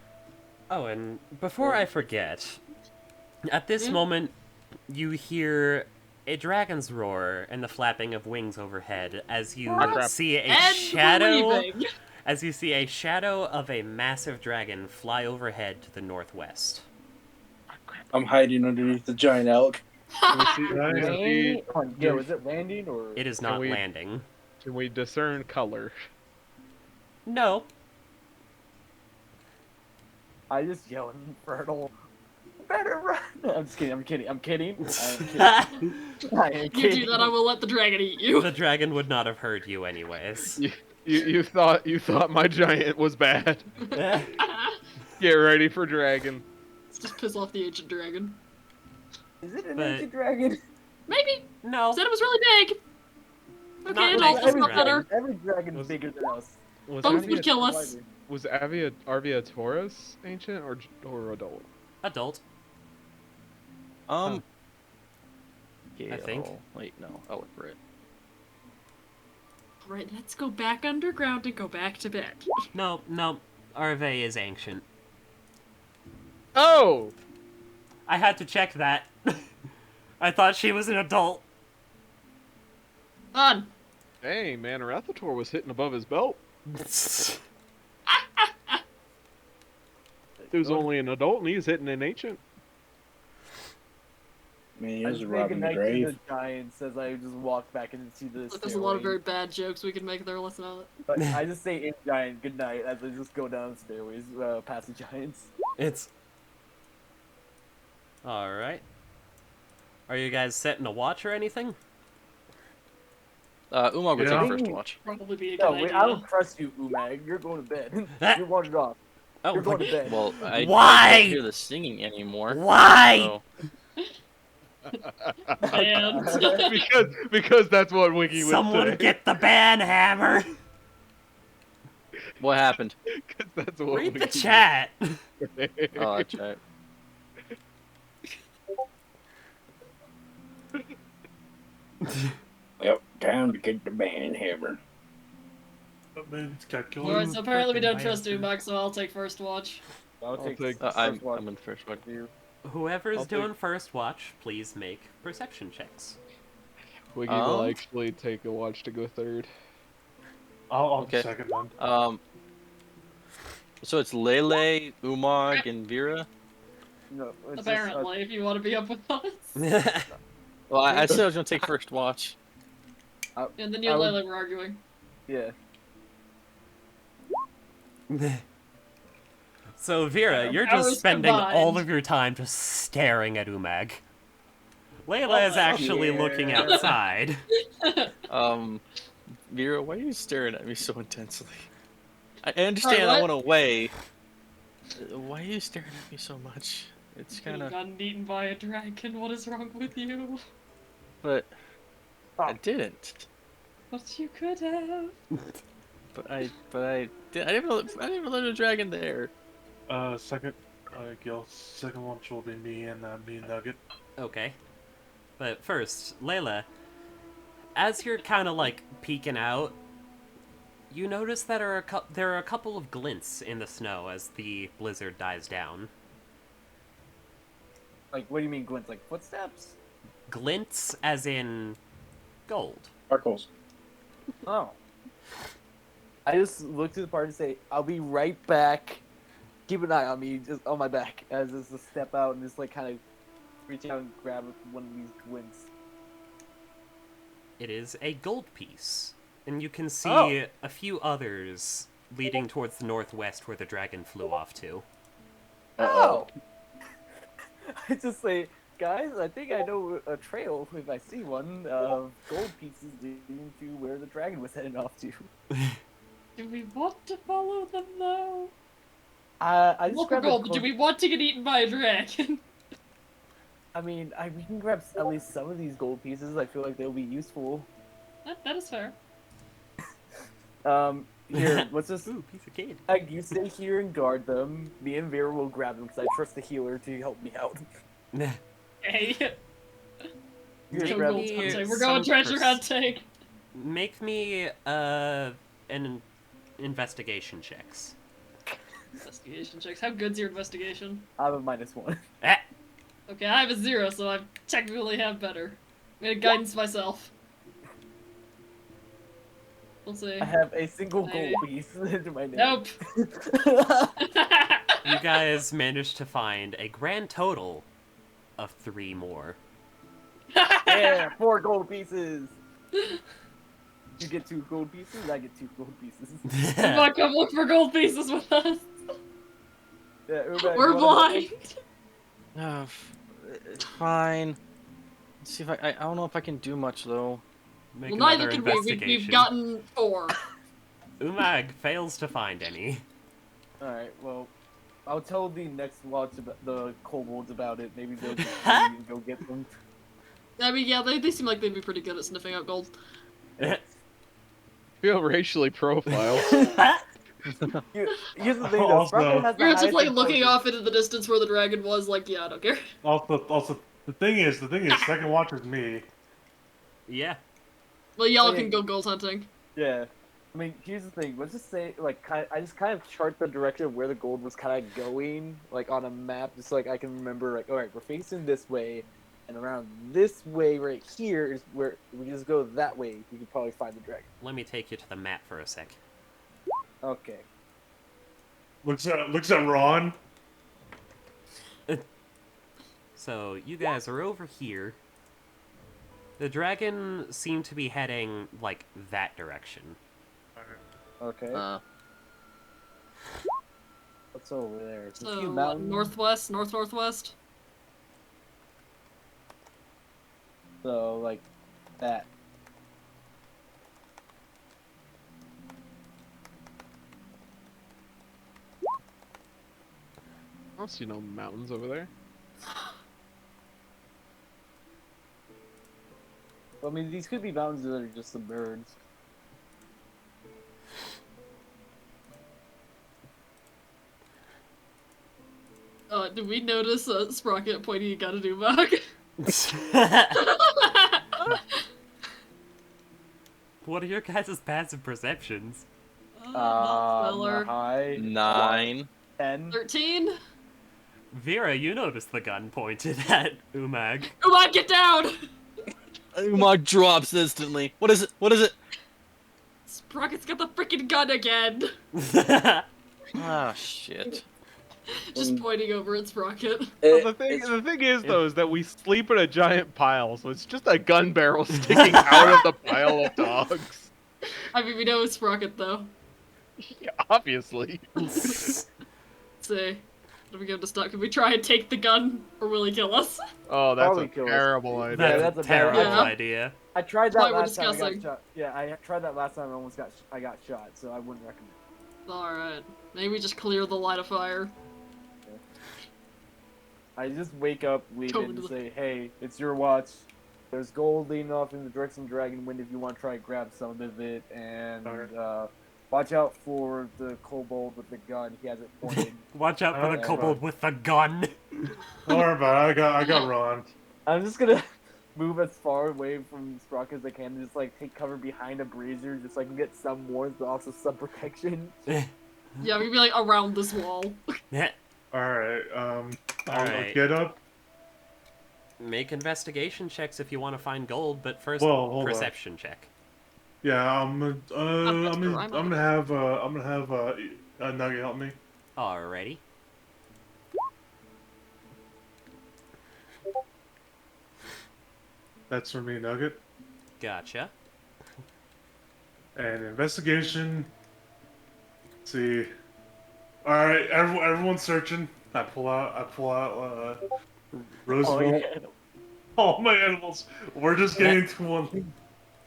Oh, and before I forget, at this moment, you hear a dragon's roar and the flapping of wings overhead as you crap. see a And shadow. leaving. As you see a shadow of a massive dragon fly overhead to the northwest. I'm hiding underneath the giant elk. Can we see, Landing? Yeah, was it landing or? It is not we- landing. can we discern color? No. I just yell infernal. Better run! I'm just kidding. I'm kidding. I'm kidding. I am You kidding. do that, I will let the dragon eat you. The dragon would not have heard you anyways. You thought my giant was bad. Get ready for dragon. Let's just piss off the ancient dragon. Is it an But- ancient dragon? Maybe. No. Said it was really big. Okay, Not it like all this feels dragon. better. Every dragon's bigger than us. Was Both Avia, would kill us. was Arvia Taurus ancient or adult? Adult. Yeah, I think. Wait, no. I'll look for it. Right, let's go back underground and go back to bed. No. Arve is ancient. Oh! I had to check that. I thought she was an adult. On. Hey, man, Arathator was hitting above his belt. He was only an adult and he's hitting an ancient. Man, he I was just make a robbing the night to grave. the giants as I just walk back and see this. Look, there's a lot of very bad jokes we can make there, listen to it. But I just say in giant good night as I just go down the stairways past the giants. It's... Alright. Are you guys setting a watch or anything? Umar would Yeah. take first watch. Probably be a good No, wait, idea. I don't trust you, Umag. You're going to bed. You're wandered off. Oh, You're going to bed. Well, I Why? can't hear the singing anymore. Why? So... And... because that's what Wiki would Someone say. get the ban hammer! What happened? 'Cause that's what Read the Wiki chat! would say. Oh, that's right. Yep, time to get the band hammer. Oh, man, it's got killed. Alright, so apparently we don't trust Umag, so I'll take first watch. I'll take take I'm in first watch. Whoever's I'll doing take- first watch, please make perception checks. Wiki will Um, actually take a watch to go third. I'll Okay. second then. So it's Lele, Umag, and Vera. No, it's Apparently, if you want to be up with us. Well, I said I was gonna take first watch. And then you and Layla were arguing. yeah. So, Vera, you're Powers just spending combined. all of your time just staring at Umag. Layla is actually looking yeah. outside. Vera, why are you staring at me so intensely? I understand I what? went away. Why are you staring at me so much? It's You kind of... got eaten by a dragon. What is wrong with you? But... I didn't. But you could have. I didn't know there was a dragon there. Second, Gil. Second launch will be me and me and Nugget. Okay. But first, Layla, as you're kind of like peeking out, you notice that there are a couple of glints in the snow as the blizzard dies down. Like, what do you mean glints? Like footsteps? Glints as in gold. Sparkles. Oh. I just look to the party and say, I'll be right back. Keep an eye on me, just on my back, as I just step out and just like kind of reach out and grab one of these glints. It is a gold piece, and you can see Oh. a few others leading towards the northwest where the dragon flew off to. Oh! I just say, guys, I think I know a trail, if I see one, of gold pieces leading to where the dragon was heading off to. Do we want to follow them though? I just Look for grabbed the gold, but do close- we want to get eaten by a dragon? I mean, we can grab at least some of these gold pieces. I feel like they'll be useful. That is fair. Here, what's this? Ooh, piece of cake. You stay here and guard them. Me and Vera will grab them because I trust the healer to help me out. Hey. Here, Go grab gold me hunting. We're some going treasure hunting. Make me an investigation checks. Investigation checks. How good's your investigation? I have a -1. Ah, Okay, I have a 0, so I technically have better. I'm gonna guidance myself. We'll see. I have a single gold Maybe. piece into my name. Nope. you guys managed to find a grand total of 3 more. Yeah, 4 gold pieces. You get 2 gold pieces. I get 2 gold pieces. Come on, come look for gold pieces with us. Yeah, Ubac, We're you wanna- blind. Fine. Let's see if I don't know if I can do much though. Make Well, neither another can we. investigation. We've gotten 4. Umag fails to find any. Alright, well, I'll tell the next watch about the kobolds about it. Maybe they'll just go get them. I mean, yeah, they seem like they'd be pretty good at sniffing out gold. Feel racially profiled. Here's the thing, though. Also- Sprocket has the You're just highest like looking intelligence. off into the distance where the dragon was, like, yeah, I don't care. Also, the thing is, second watch is me. Yeah. Well, y'all Okay. can go gold hunting. Yeah. I mean, here's the thing. Let's just say, like, I just kind of chart the direction of where the gold was kind of going, like, on a map, just so, like, I can remember, like, alright, we're facing this way, and around this way right here is where we just go that way. We can probably find the dragon. Let me take you to the map for a sec. Okay. Looks at Ron. So, you guys are over here. The dragon seemed to be heading, like, that direction. Okay. What's over there? Just a So, few what, mountains. northwest, northwest. So, like, that. I don't see no mountains over there. Well, I mean, these could be mountains that are just the birds. Did we notice Sprocket pointing a gun at Umag? What are your guys' passive perceptions? Not stellar. High. 9. 10. 13? Vera, you noticed the gun pointed at Umag. Umag, get down! Umag drops instantly. What is it? What is it? Sprocket's got the freaking gun again! Ah, shit. Just pointing over at Sprocket. Well, the thing is, though, is that we sleep in a giant pile, so it's just a gun barrel sticking out of the pile of dogs. I mean, we know it's Sprocket, though. Yeah, obviously. Let's see. What are we going to stop? Can we try and take the gun, or will he kill us? Oh, that's Probably a kill us. terrible idea. That's, that's a a bad terrible idea. idea. I tried That's why that we're last time I got discussing. shot. Yeah, I tried that last time I got shot, so I wouldn't recommend it. Alright. Maybe we just clear the line of fire. I just wake up, leave it, and Totally. say, hey, it's your watch. There's gold leading off in the direction of Dragonwind if you want to try and grab some of it, and Alright. watch out for the kobold with the gun. He has it pointed. Watch out for the Alright. kobold with the gun. Don't worry about it. I got Ron. I'm just gonna move as far away from Sprock as I can, and just like take cover behind a brazier, just so I can get some warmth, but also some protection. Yeah, we can be like around this wall. Alright, I'll Alright. get up. Make investigation checks if you want to find gold, but first, Whoa, hold on. perception check. Yeah, I'm gonna have Nugget help me. Alrighty. That's for me, Nugget. Gotcha. And investigation. Let's see. Alright, everyone's searching. I pull out Roosevelt. yeah. All my animals. We're just getting to one.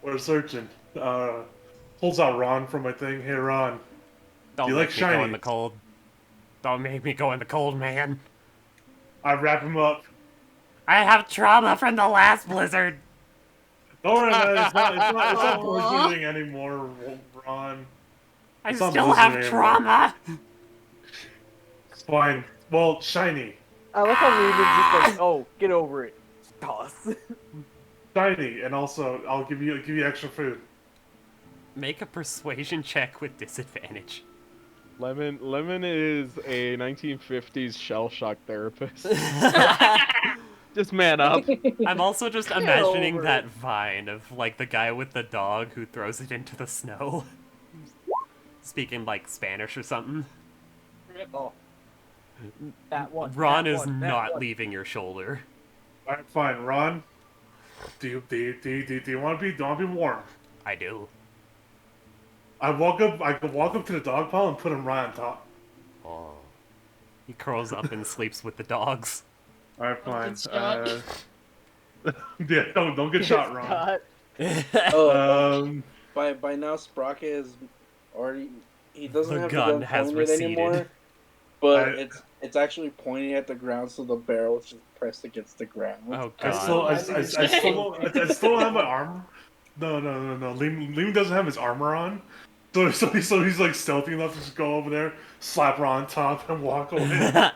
We're searching. Pulls out Ron from my thing. Hey, Ron. Don't you make like me go in shiny? the cold. Don't make me go in the cold, man. I wrap him up. I have trauma from the last blizzard. Don't worry, man. It's not Aw. blizzarding anymore, Ron. I It's not still have blizzarding anymore. trauma. It's fine. Well, shiny. I like how Ruben's just like, oh, get over it. Toss. Shiny, and also I'll give you extra food. Make a persuasion check with disadvantage. Lemon is a 1950s shell shock therapist. Just man up. I'm also just imagining over that vine of, like, the guy with the dog who throws it into the snow. Speaking, like, Spanish or something. Oh. That one. Ron that is one, that not one. leaving your shoulder. Alright, fine. Ron, do you want to be warm? I do. I could walk up to the dog pile and put him right on top. Oh. He curls up and sleeps with the dogs. Alright, fine. Get shot. Yeah, don't get shot, Ron. Scott. Um, By now, Sprocket is already. He doesn't The have gun the gun has pointed receded. anymore. But I- it's actually pointing at the ground, so the barrel is just pressed against the ground. Oh I god. still don't have my armor. No. Liam doesn't have his armor on. So he's like stealthy enough to just go over there, slap her on top, and walk away.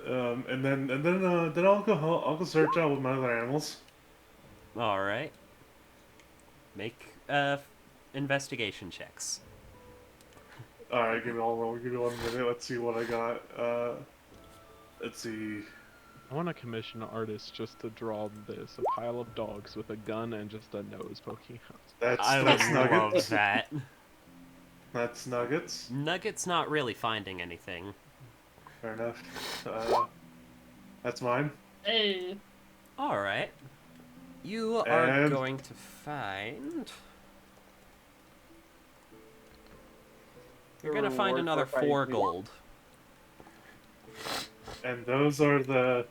And then I'll go search out with my other animals. Alright. Make, investigation checks. Alright, give me 1 minute. Let's see what I got. Let's see. I want to commission an artist just to draw this: a pile of dogs with a gun and just a nose poking out. I would That's love Nuggets. that. That's Nuggets. Nugget's not really finding anything. Fair enough. That's mine. Hey. Alright. You are And- going to find... You're gonna find Reward another for 4 fighting. gold. And those are the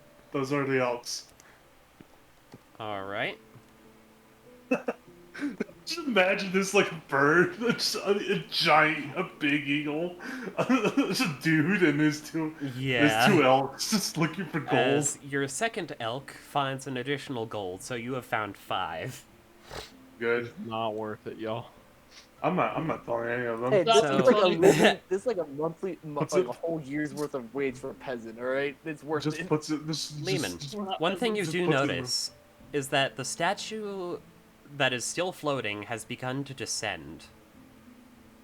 elks. Alright. Just imagine this like a bird, a giant, a big eagle, it's a dude and his two elks just looking for gold. As your second elk finds an additional gold, so you have found 5. Good. Not worth it, y'all. I'm not telling any of them. Hey, this That's is like a funny. living, this is like a monthly, What's like it? a whole year's worth of wage for a peasant. All right, it's worth Just it. puts it. This. Lehman, Just, We're not one thing you just do puts it in the- notice is that the statue that is still floating has begun to descend.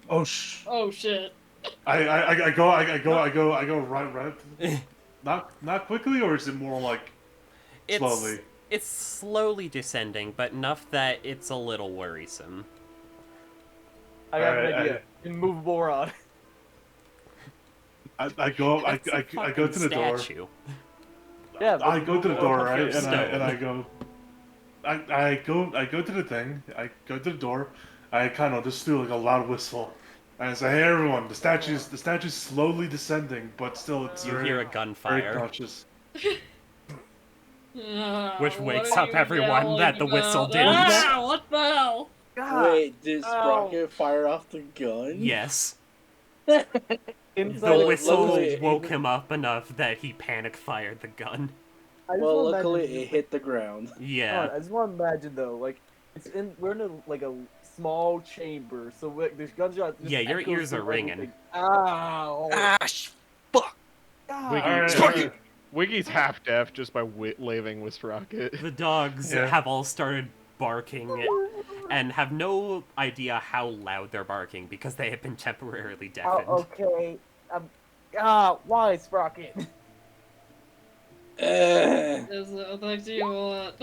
oh shh! Oh shit. I go right. Not quickly, or is it more like It's, slowly? It's slowly descending, but enough that it's a little worrisome. I got an Alright, idea. Immovable rod. I go to the door. Statue. Yeah, but I go to the door, right? of stone. And I go. I go to the thing. I go to the door. I kind of just do like a loud whistle, and I say, "Hey, everyone! The statue's slowly descending, but still it's You very, hear a very gunfire, cautious." which What wakes are up you everyone that the yelling whistle about? didn't. Ah, what the hell? Wait, did Ow. Sprocket fire off the gun? Yes. Inside The Well, whistle luckily- woke him up enough that he panic fired the gun. I just Well, wanna luckily imagine- it hit the ground. Come on, Yeah. I just want to imagine though, like we're in a small chamber, so like, there's gunshots. just Yeah, your echoes ears are through ringing. everything. Ow! Fuck! God. Wiggy, Alright, Wiggy- Wiggy's half deaf just by laving with Rocket. The dogs Yeah. have all started barking and have no idea how loud they're barking because they have been temporarily deafened. Oh, okay. Why, Sprocket? Is it what do you want?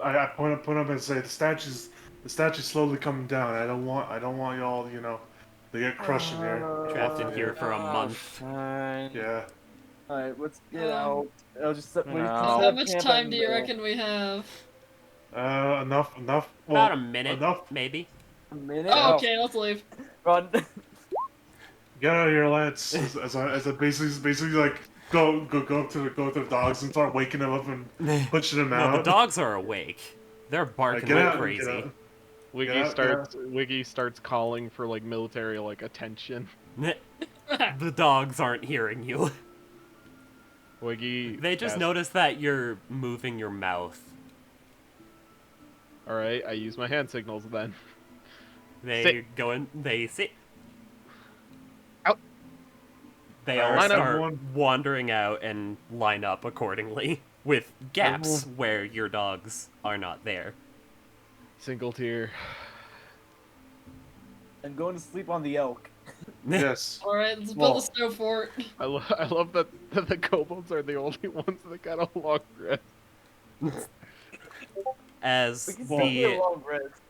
I point up and say the statue's slowly coming down. I don't want y'all to get crushed in here. Trapped in here for a month. Fine. Yeah. Alright, let's get out. I'll just set, we No. just How set up much camp time in do you the- reckon we have? Enough. Well, About a minute, enough. maybe. A minute? Oh, okay, let's leave. Run. Get out of here, lads. As I basically like go up to the dogs and start waking them up and pushing them No, out. the dogs are awake. They're barking Get like out, crazy. Get out. Wiggy starts calling for like military like attention. The dogs aren't hearing you. Wiggy. They just casts- notice that you're moving your mouth. All right, I use my hand signals then. They Sit. go in. They sit. Out. They all Line up. start Everyone. wandering out and line up accordingly, with gaps where your dogs are not there. Single tier. And going to sleep on the elk. Yes. Alright, let's Well- build a snow fort. I love that the kobolds are the only ones that got a long rest. As We can still get a the long rest.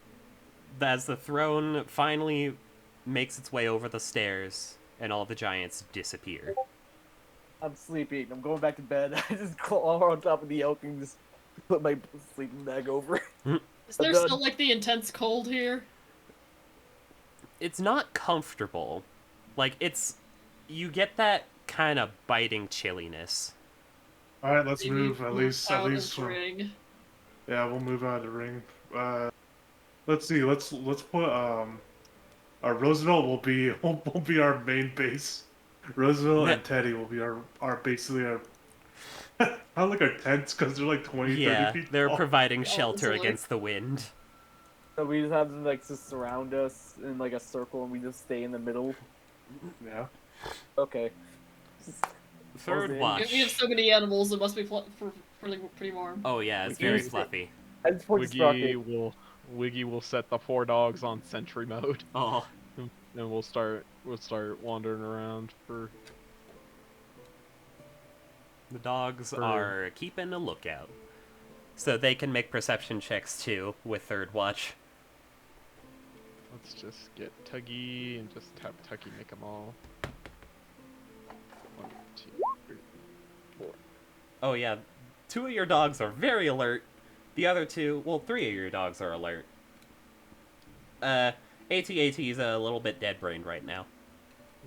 as the throne finally makes its way over the stairs, and all the giants disappear. I'm sleeping. I'm going back to bed. I just claw on top of the elk and just put my sleeping bag over. Is there done. still like the intense cold here? It's not comfortable. Like, you get that kind of biting chilliness. All right, let's Maybe move at least. out of the ring. Yeah, we'll move out of the ring. Let's see. Let's put Roosevelt will be our main base. Roosevelt and Teddy will be our basically our. I like our tents because they're like 20, Yeah, 30 feet they're tall. providing shelter easily. against the wind. So we just have them like just surround us in like a circle and we just stay in the middle. Yeah. Okay. Third Okay. watch. We have so many animals, it must be pretty warm. Oh yeah, it's Wiggy very is- fluffy. I just point Sprocket. Wiggy will set the 4 dogs on sentry mode, Oh, and we'll start wandering around for. the dogs For- are keeping a lookout. So they can make perception checks too with third watch. Let's just get Tuggy and just have Tuggy make them all. 1, 2, 3, 4. Oh yeah, 2 of your dogs are very alert. The other 2, well, 3 of your dogs are alert. AT-AT's a little bit dead-brained right now.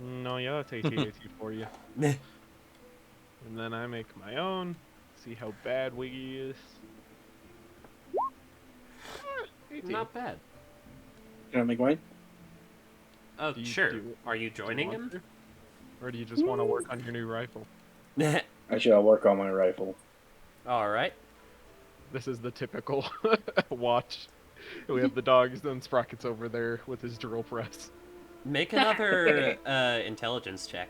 No, yeah, that's AT-AT for you. And then I make my own. See how bad Wiggy is. 18. Not bad. Can I make mine? Oh, Do you- sure. do you- Are you Do you joining want him? to? Or do you just want to work on your new rifle? Actually, I'll work on my rifle. Alright. This is the typical watch. We have the dogs, then Sprocket's over there with his drill press. Make another intelligence check.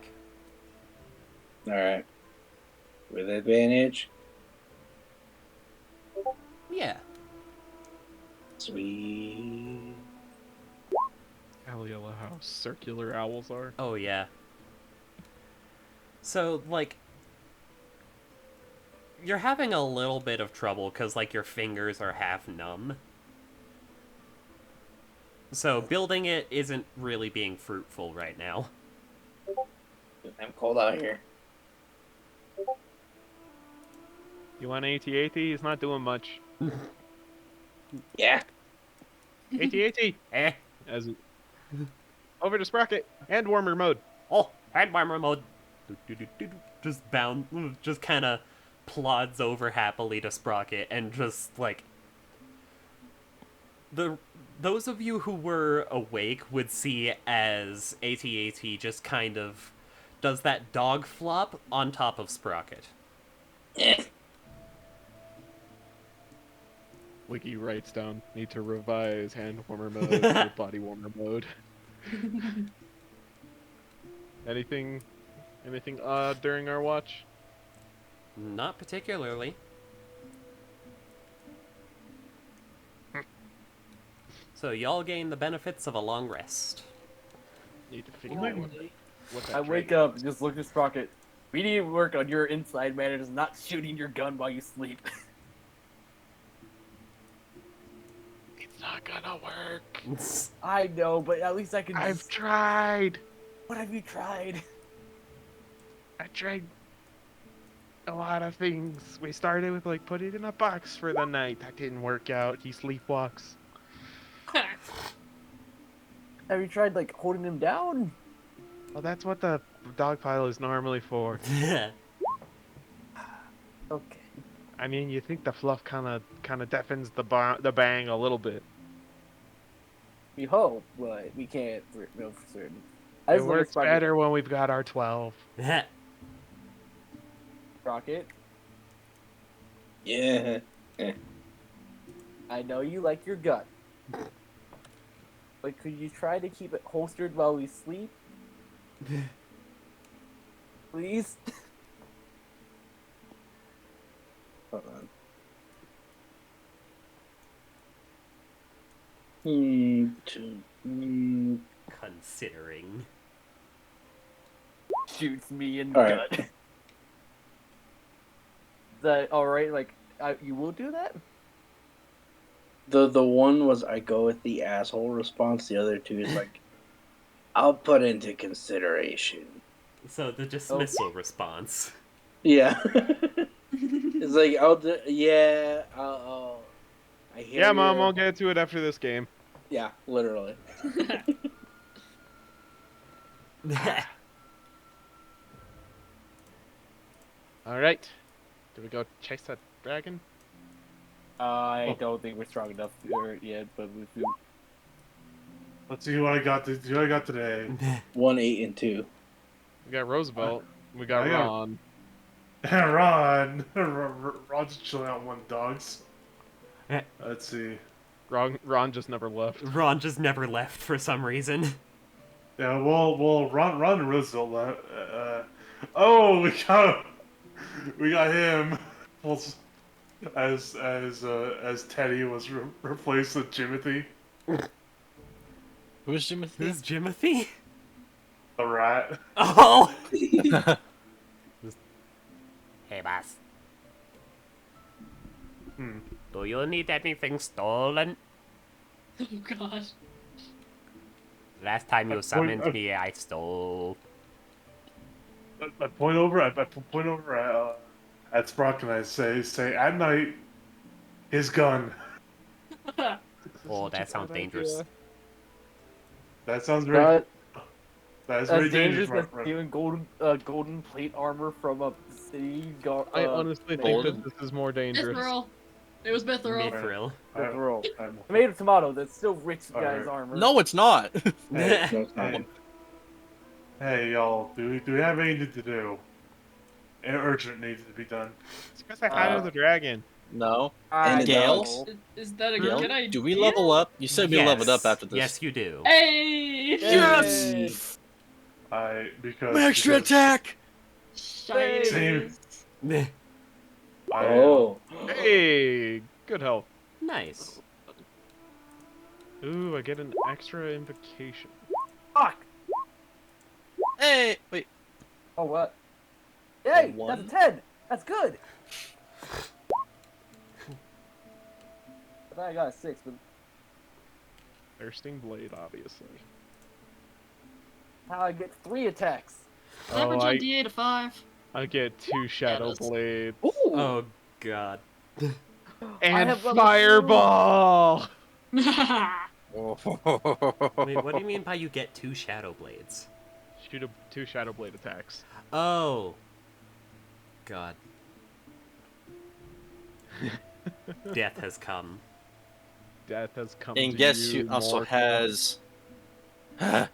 Alright. With advantage. Yeah. Sweet. Hell yeah, how circular owls are. Oh, yeah. So, like, you're having a little bit of trouble because, like, your fingers are half numb. So, building it isn't really being fruitful right now. I'm cold out here. You want AT-AT? He's not doing much. Yeah. AT-AT! Eh? As over to Sprocket and warmer mode. Oh, hand warmer mode. Just kind of plods over happily to Sprocket and just, like... Those of you who were awake would see as AT-AT just kind of does that dog flop on top of Sprocket. Wiki writes down, need to revise hand warmer mode to body warmer mode. Anything during our watch? Not particularly. So y'all gain the benefits of a long rest. Need to figure out what that I wake trait up is. and just look at Sprocket. We need to work on your inside manners, not shooting your gun while you sleep. It's not gonna work. I know, but at least I can. I've tried. What have you tried? I tried a lot of things. We started with like put it in a box for the night. That didn't work out. He sleepwalks. Have you tried like holding him down? Well, that's what the dog pile is normally for. Okay. I mean, you think the fluff kind of deafens the bang a little bit. We hope, but we can't know for certain. I It just love works Sparky better when we've got our 12. Rocket. Yeah. I know you like your gun, but could you try to keep it holstered while we sleep? Please? Hold on. Hmm. Considering. Shoots me in the All right. gut. Is that alright? Like, you will do that? The one was I go with the asshole response. The other two is like, I'll put into consideration. So the dismissal response. Yeah. It's like I'll do. Yeah. I hear. Yeah, Mom, your- I'll get to it after this game. Yeah, literally. Alright. Do we go chase that dragon? I don't think we're strong enough for it yet, but we do. Let's see what I got. See what I got today. 1, 8, and 2. We got Roosevelt. We got I got- Ron. Ron's just chilling out one dogs. Let's see. Ron just never left. Ron just never left for some reason. Yeah, well, Ron and Roosevelt left. Oh, we got him. Well, as Teddy was replaced with Jimothy, Who's Jimothy? Who's Jimothy? the rat. Oh! Hey, boss. Do you need anything stolen? Oh gosh. Last time you summoned me, I stole. I point over at Sprock and I say at night, his gun. Oh, that sounds dangerous. That sounds very. But That is as very dangerous dangerous. as stealing golden plate armor from a city. I honestly think Golden? that this is more dangerous. Mithril. It was Mithril. Mithril. I'm- Tomato, tomato. That's still rich guy's Alright. armor. No, it's not. Hey, no, it's not. Hey, y'all, do we have anything to do? An urgent needs to be done. It's because I hired the dragon. No. I And Gale? know. Is that a Gale, good idea? do we level up? You said we leveled up after this. Yes, you do. Hey! Yes! Because Extra because attack! Shiny. Same. I, Oh. Hey, good health. Nice. Ooh, I get an extra invocation. Fuck. Hey! Wait. Oh what? Hey, One. that's a 10. That's good. I thought I got a 6, but Thirsting Blade, obviously. how I get 3 attacks? Average Oh, on D8 of 5. I get 2 Shadow that's- Blades. Ooh. Oh, God. And have level Fireball! Wait, what do you mean by you get 2 Shadow Blades? Shoot 2 Shadow Blade attacks. Oh. God. Death has come. Death has come And to guess you, who also mortal. has... and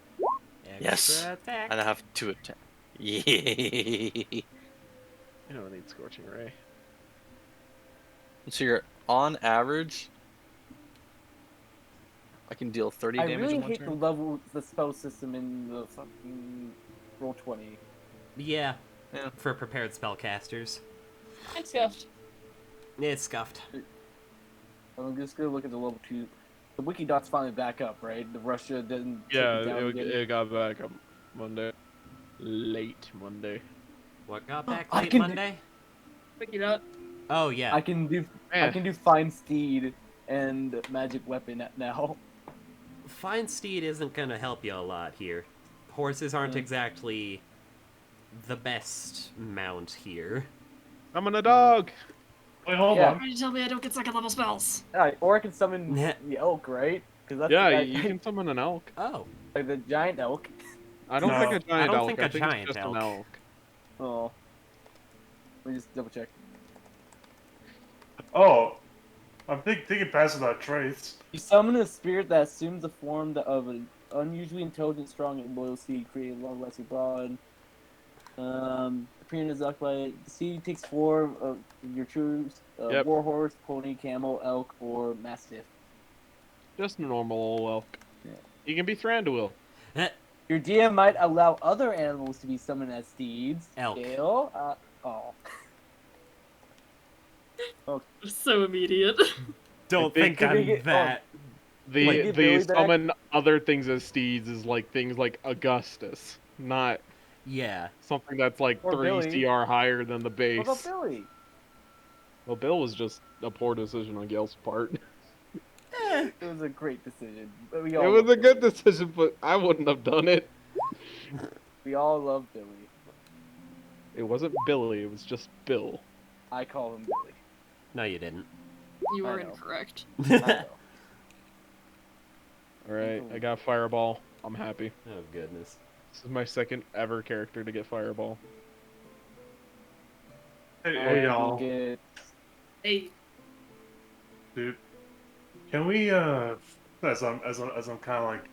Extra Yes. attack. I have 2 attack. Yeah. You don't need Scorching Ray. So you're on average... I can deal 30 I damage really in one hate the spell system in the fucking Roll20. Yeah. Yeah. For prepared spellcasters. It's scuffed. It's scuffed. I'm just gonna look at the level 2. The wiki dot's finally back up, right? The Russia didn't take Yeah, it down again. it got back up Monday. Late Monday. What got back I late can- Monday? Pick it up. Oh, yeah. I can do Fine Steed and Magic Weapon now. Fine Steed isn't gonna help you a lot here. Horses aren't exactly the best mount here. Summon a dog! Wait, hold Yeah. on. Why did you tell me I don't get second level spells? Alright, or I can summon the elk, right? Because that's Yeah, the guy, you can summon an elk. Oh. like the giant elk. I don't No. think a giant don't elk. think I a think it's giant just elk. an elk. Oh. Let me just double check. Oh, I'm thinking past about traits. You summon a spirit that assumes the form of an unusually intelligent, strong, and loyal seed created long lasting abroad. Appearing as Zucklight, the seed takes form of your true Yep. warhorse, pony, camel, elk, or mastiff. Just a normal old elk. Yeah. You can be Thranduil. Your DM might allow other animals to be summoned as steeds. Elk. Gale, So immediate. Don't think think we I'm get- that. The Like, Billy back? summon other things as steeds is like things like Augustus, not Yeah. something that's like Or 3 Billy. CR higher than the what base. about Billy? Well, Bill was just a poor decision on Gale's part. It was a great decision. But we It all was love a good Billy. decision, but I wouldn't have done it. We all love Billy. It wasn't Billy, it was just Bill. I call him Billy. No, you didn't. You I are know. incorrect. I know. Alright, I got Fireball. I'm happy. Oh, goodness. This is my second ever character to get Fireball. Hey, y'all, Get... Hey, dude. Can we as I'm kind of like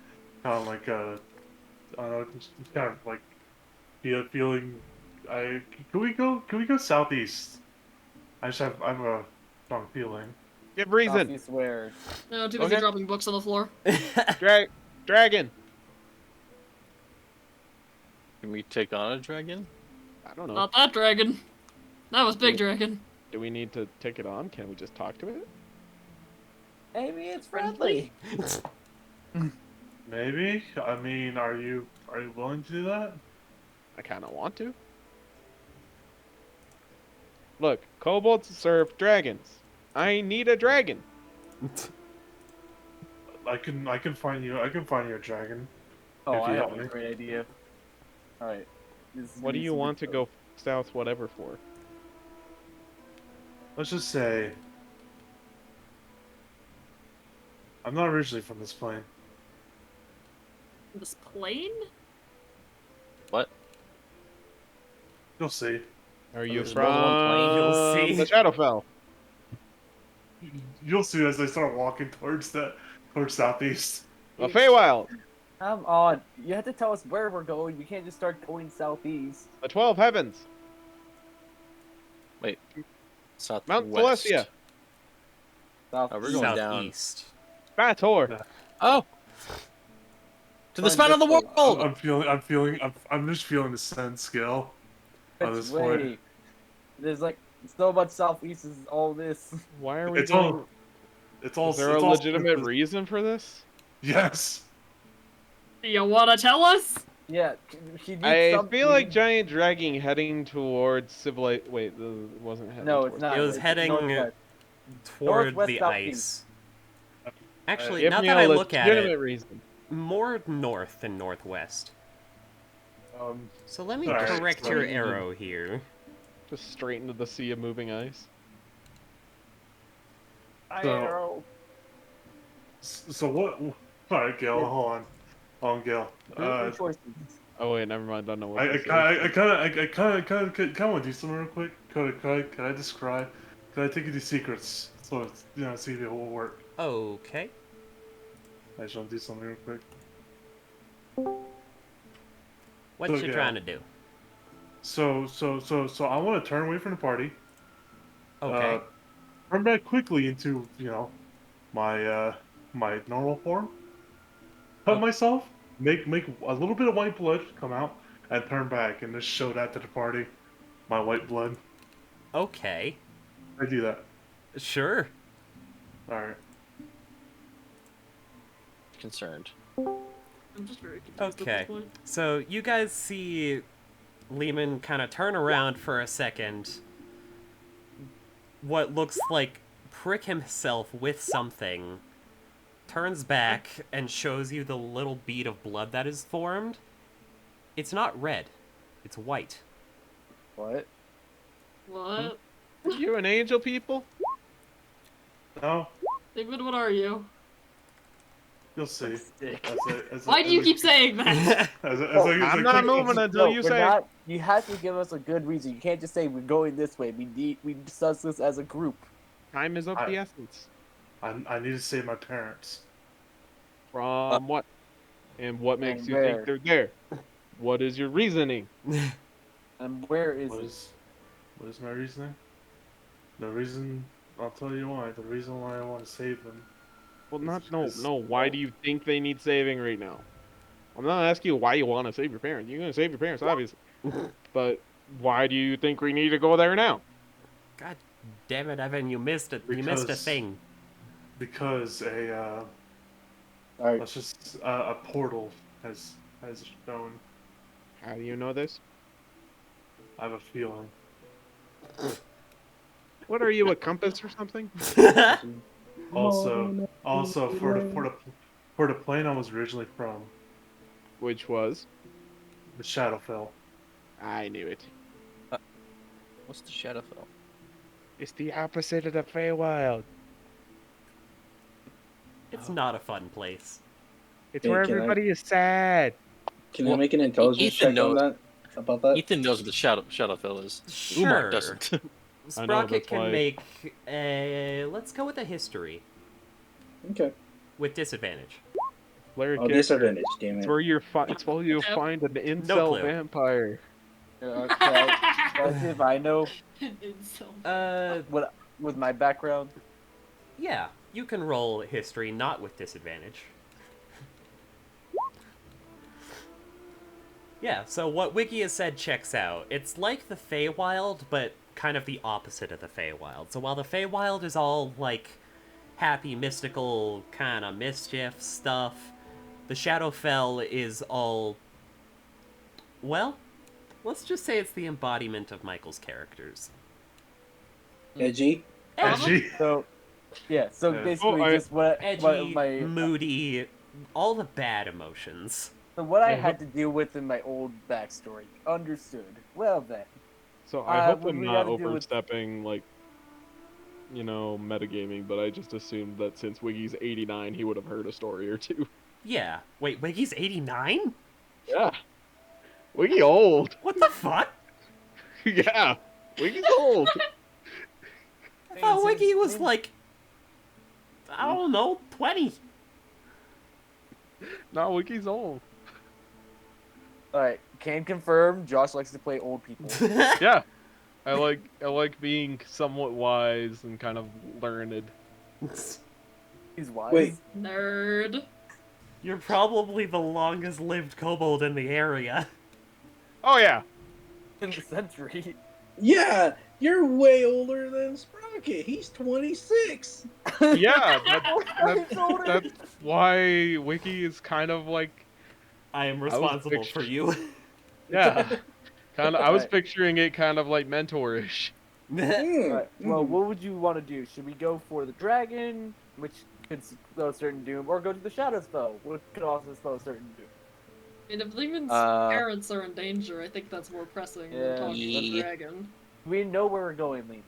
I don't know, just kind of like feeling. Can we go southeast? I have a strong feeling. Give reason! Southeast where? no, too busy Okay. dropping books on the floor. Dragon! Can we take on a dragon? I don't know. Not that dragon. That was Big Dragon. Do we need to take it on? Can we just talk to it? Maybe it's friendly. Maybe. I mean, are you willing to do that? I kind of want to. Look, kobolds serve dragons. I need a dragon. I can find you a dragon. Oh, If you I help have a me. great idea. Alright. What do you want to go south whatever for? Let's just say I'm not originally from this plane. This plane? What? You'll see. Are you There's more than one plane, you'll see. the Shadowfell? You'll see as they start walking towards southeast. The Feywild? Come on. You have to tell us where we're going. We can't just start going southeast. The 12 Heavens? Southwest. Mount Celestia? South. Oh, we're going down. Southeast. Bator? Oh! To the span of the world! I'm just feeling the sense scale at Which this point. way? There's like, it's so much southeast is all this. Why are we It's doing... all. It's all. Is there a it's all- legitimate reason for this? Yes. Do you wanna tell us? Yeah, he needs I something. feel like giant dragging heading towards civilization. Wait, it wasn't heading. No, towards... it's not. It was It's heading northwest. toward Northwest, the southeast. ice. Actually, Give now me that a I look at legitimate it, reason. more north than northwest. So let me Alright, correct so your you need- arrow here. Just straight into the sea of moving ice. Arrow. So what? All right, Gil. Hold on, Gil. Good choices. Oh wait, never mind. I don't know what. I this is. kind of want to do something real quick. Can I describe? Can I take you to secrets? So it's, see if it will work. Okay. I just want to do something real quick. What So, you yeah. trying to do? So I want to turn away from the party. Okay. Turn back quickly into my my normal form. Cut Oh. myself. Make a little bit of white blood come out and turn back and just show that to the party. My white blood. Okay. I do that. Sure. All right. Concerned. I'm just very confused Okay. at this point. So you guys see Lehman kind of turn around for a second. What looks like prick himself with something. Turns back and shows you the little bead of blood that is formed. It's not red. It's white. What? What? Are you an angel, people? No, David, what are you? you'll see. Stick. Why do you keep saying that? I'm not moving until you we're say. not, you have to give us a good reason. You can't just say we're going this way. We discuss this as a group. Time is of the essence. I need to save my parents. From what? And what makes And you think where? they're there? What is your reasoning? And where is What it? is what is my reasoning? The reason I'll tell you why. The reason why I want to save them. Well, is no. because- Why do you think they need saving right now? I'm not asking you why you want to save your parents. You're gonna save your parents, obviously. But why do you think we need to go there now? God damn it, Evan, you missed it. You missed a Because- thing. Because Alright, let's just a portal has shown. How do you know this? I have a feeling. What are you, a compass or something? Also, for the plane I was originally from, Which was? the Shadowfell. I knew it. What's the Shadowfell? It's the opposite of the Feywild. It's not a fun place. It's Hey, where can I- everybody is sad. can I Well, make an intelligence Ethan check on knows. that? About that? Ethan knows what the Shadowfell is. Sure. Umar doesn't. I know, Sprocket that's can why- make a... Let's go with a history. Okay. With disadvantage. Player Oh, character. disadvantage, damn It's it. where it's where you find an incel clue. vampire. Can I see if I know Uh, what with my background? yeah. You can roll history, not with disadvantage. Yeah, so what Wiki has said checks out. It's like the Feywild, but kind of the opposite of the Feywild. So while the Feywild is all, like, happy, mystical, kind of mischief stuff, the Shadowfell is all... Well, let's just say it's the embodiment of Michael's characters. Edgy? Edgy. So, yeah. So Yeah. basically, Oh, just what Edgy, my moody, all the bad emotions. so what I I had to deal with in my old backstory. Understood. Well then. So I hope what I'm we not gotta do with- overstepping, like, metagaming, but I just assumed that since Wiggy's 89, he would have heard a story or two. Yeah. Wait, Wiggy's 89? Yeah. Wiggy old. What the fuck? Yeah. Wiggy's old. I thought Wiggy was like... I don't know, 20. No, Wiggy's old. All right. Can confirm. Josh likes to play old people. Yeah. I like being somewhat wise and kind of learned. He's wise. Wait. Nerd. You're probably the longest lived kobold in the area. Oh yeah. In the century. Yeah! You're way older than Sprocket. He's 26. Yeah. He's older. That's why Wiggy is kind of like, I am was responsible for you. yeah. I was Right. picturing it kind of like mentorish. Alright, well, what would you want to do? Should we go for the dragon, which could spell a certain doom, or go to the shadow spell, which could also spell a certain doom? And if Lehman's Uh, parents are in danger, I think that's more pressing Yeah. than talking to the Yeah. dragon. Do we know where we're going, Lehman?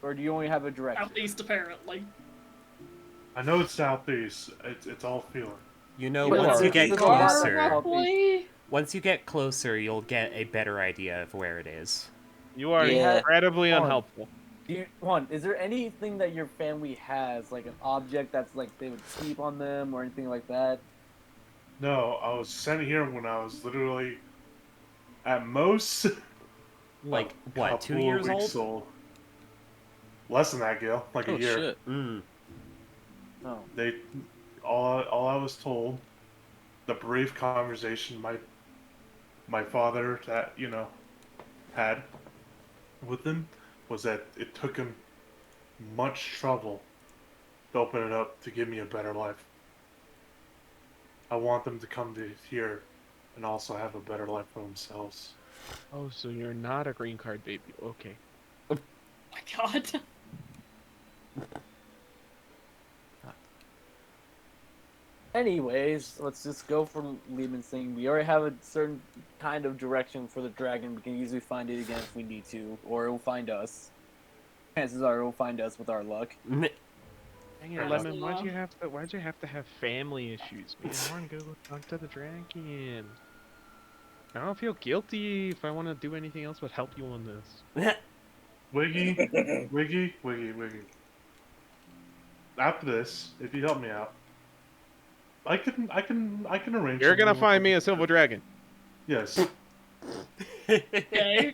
Or do you only have a direction? Southeast, apparently. I know it's southeast. It's all feeling. You know, Yeah, once you get it's a lot of closer, help. once you get closer, you'll get a better idea of where it is. You are Yeah. incredibly Hold on. unhelpful. Is there anything that your family has, like an object that's like they would sleep on them or anything like that? No, I was sent here when I was literally, at most, Like, a what, 2 couple years weeks old? Less than that, Gil. Like Oh a year. shit. Mm. No. They, all I was told, the brief conversation my father that had with him was that it took him much trouble to open it up to give me a better life. I want them to come to here and also have a better life for themselves. Oh, so you're not a green card baby. Okay. Oh my god. Anyways, let's just go for Lehman's thing. We already have a certain kind of direction for the dragon. We can easily find it again if we need to, or it will find us. Chances are it will find us with our luck. Dang it, Fair Lemon, enough. why'd you have to have family issues? Man, I want to go talk to the dragon. I don't feel guilty if I want to do anything else but help you on this. Wiggy, Wiggy, Wiggy, Wiggy. after this, if you help me out, I can arrange. You're gonna something find me with- a silver dragon. Yes. Okay.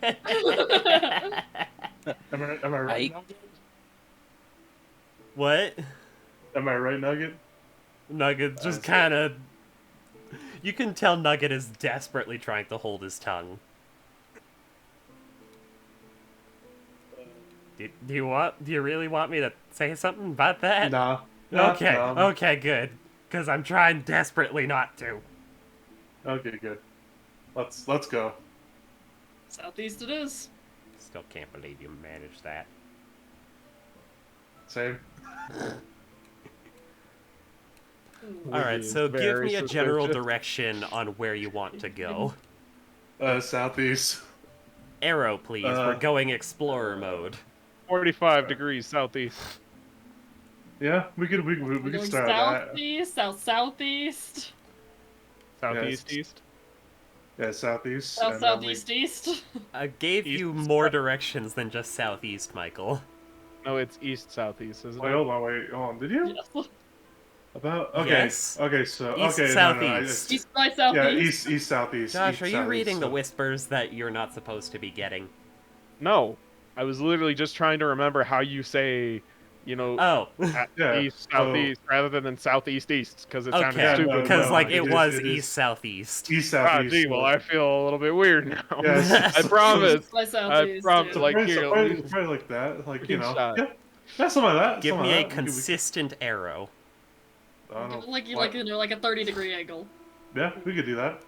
Am I right? Nugget? What? Am I right, Nugget? Nugget just kind of... You can tell Nugget is desperately trying to hold his tongue. Do you really want me to say something about that? Nah. Okay, No. okay, good. Because I'm trying desperately not to. Okay, good. Let's go. Southeast it is. Still can't believe you managed that. Same. Alright, is so give very me a general suspicious. direction on where you want to go. Southeast. Arrow, please. We're going explorer mode. 45 degrees southeast. Yeah, we could We're going start that. southeast, southeast, Southeast Yes. east. Yeah, southeast. south and then we- southeast east. I gave East you is more south. directions than just southeast, Michael. No, it's east southeast, isn't Wait, it? hold on. Did you? Yes. About okay. Yes. Okay, so East, okay, southeast. East by southeast. Yeah, east, southeast. Josh, east, are you southeast, reading the so- whispers that you're not supposed to be getting? No, I was literally just trying to remember how you say, you know, Oh, Yeah, east so- southeast rather than southeast east because it sounded okay. stupid. Because, no, like, it it is- was it is- east southeast. East, Ah, southeast. gee, well, I feel a little bit weird now. Yes. I promise. East by southeast. promise, yeah. like, Probably- here, probably, we- probably like that, like you know. Shot. Yeah, something like that. Give something me a like that. consistent arrow. I don't know. Like what- like a 30-degree angle. Yeah, we could do that.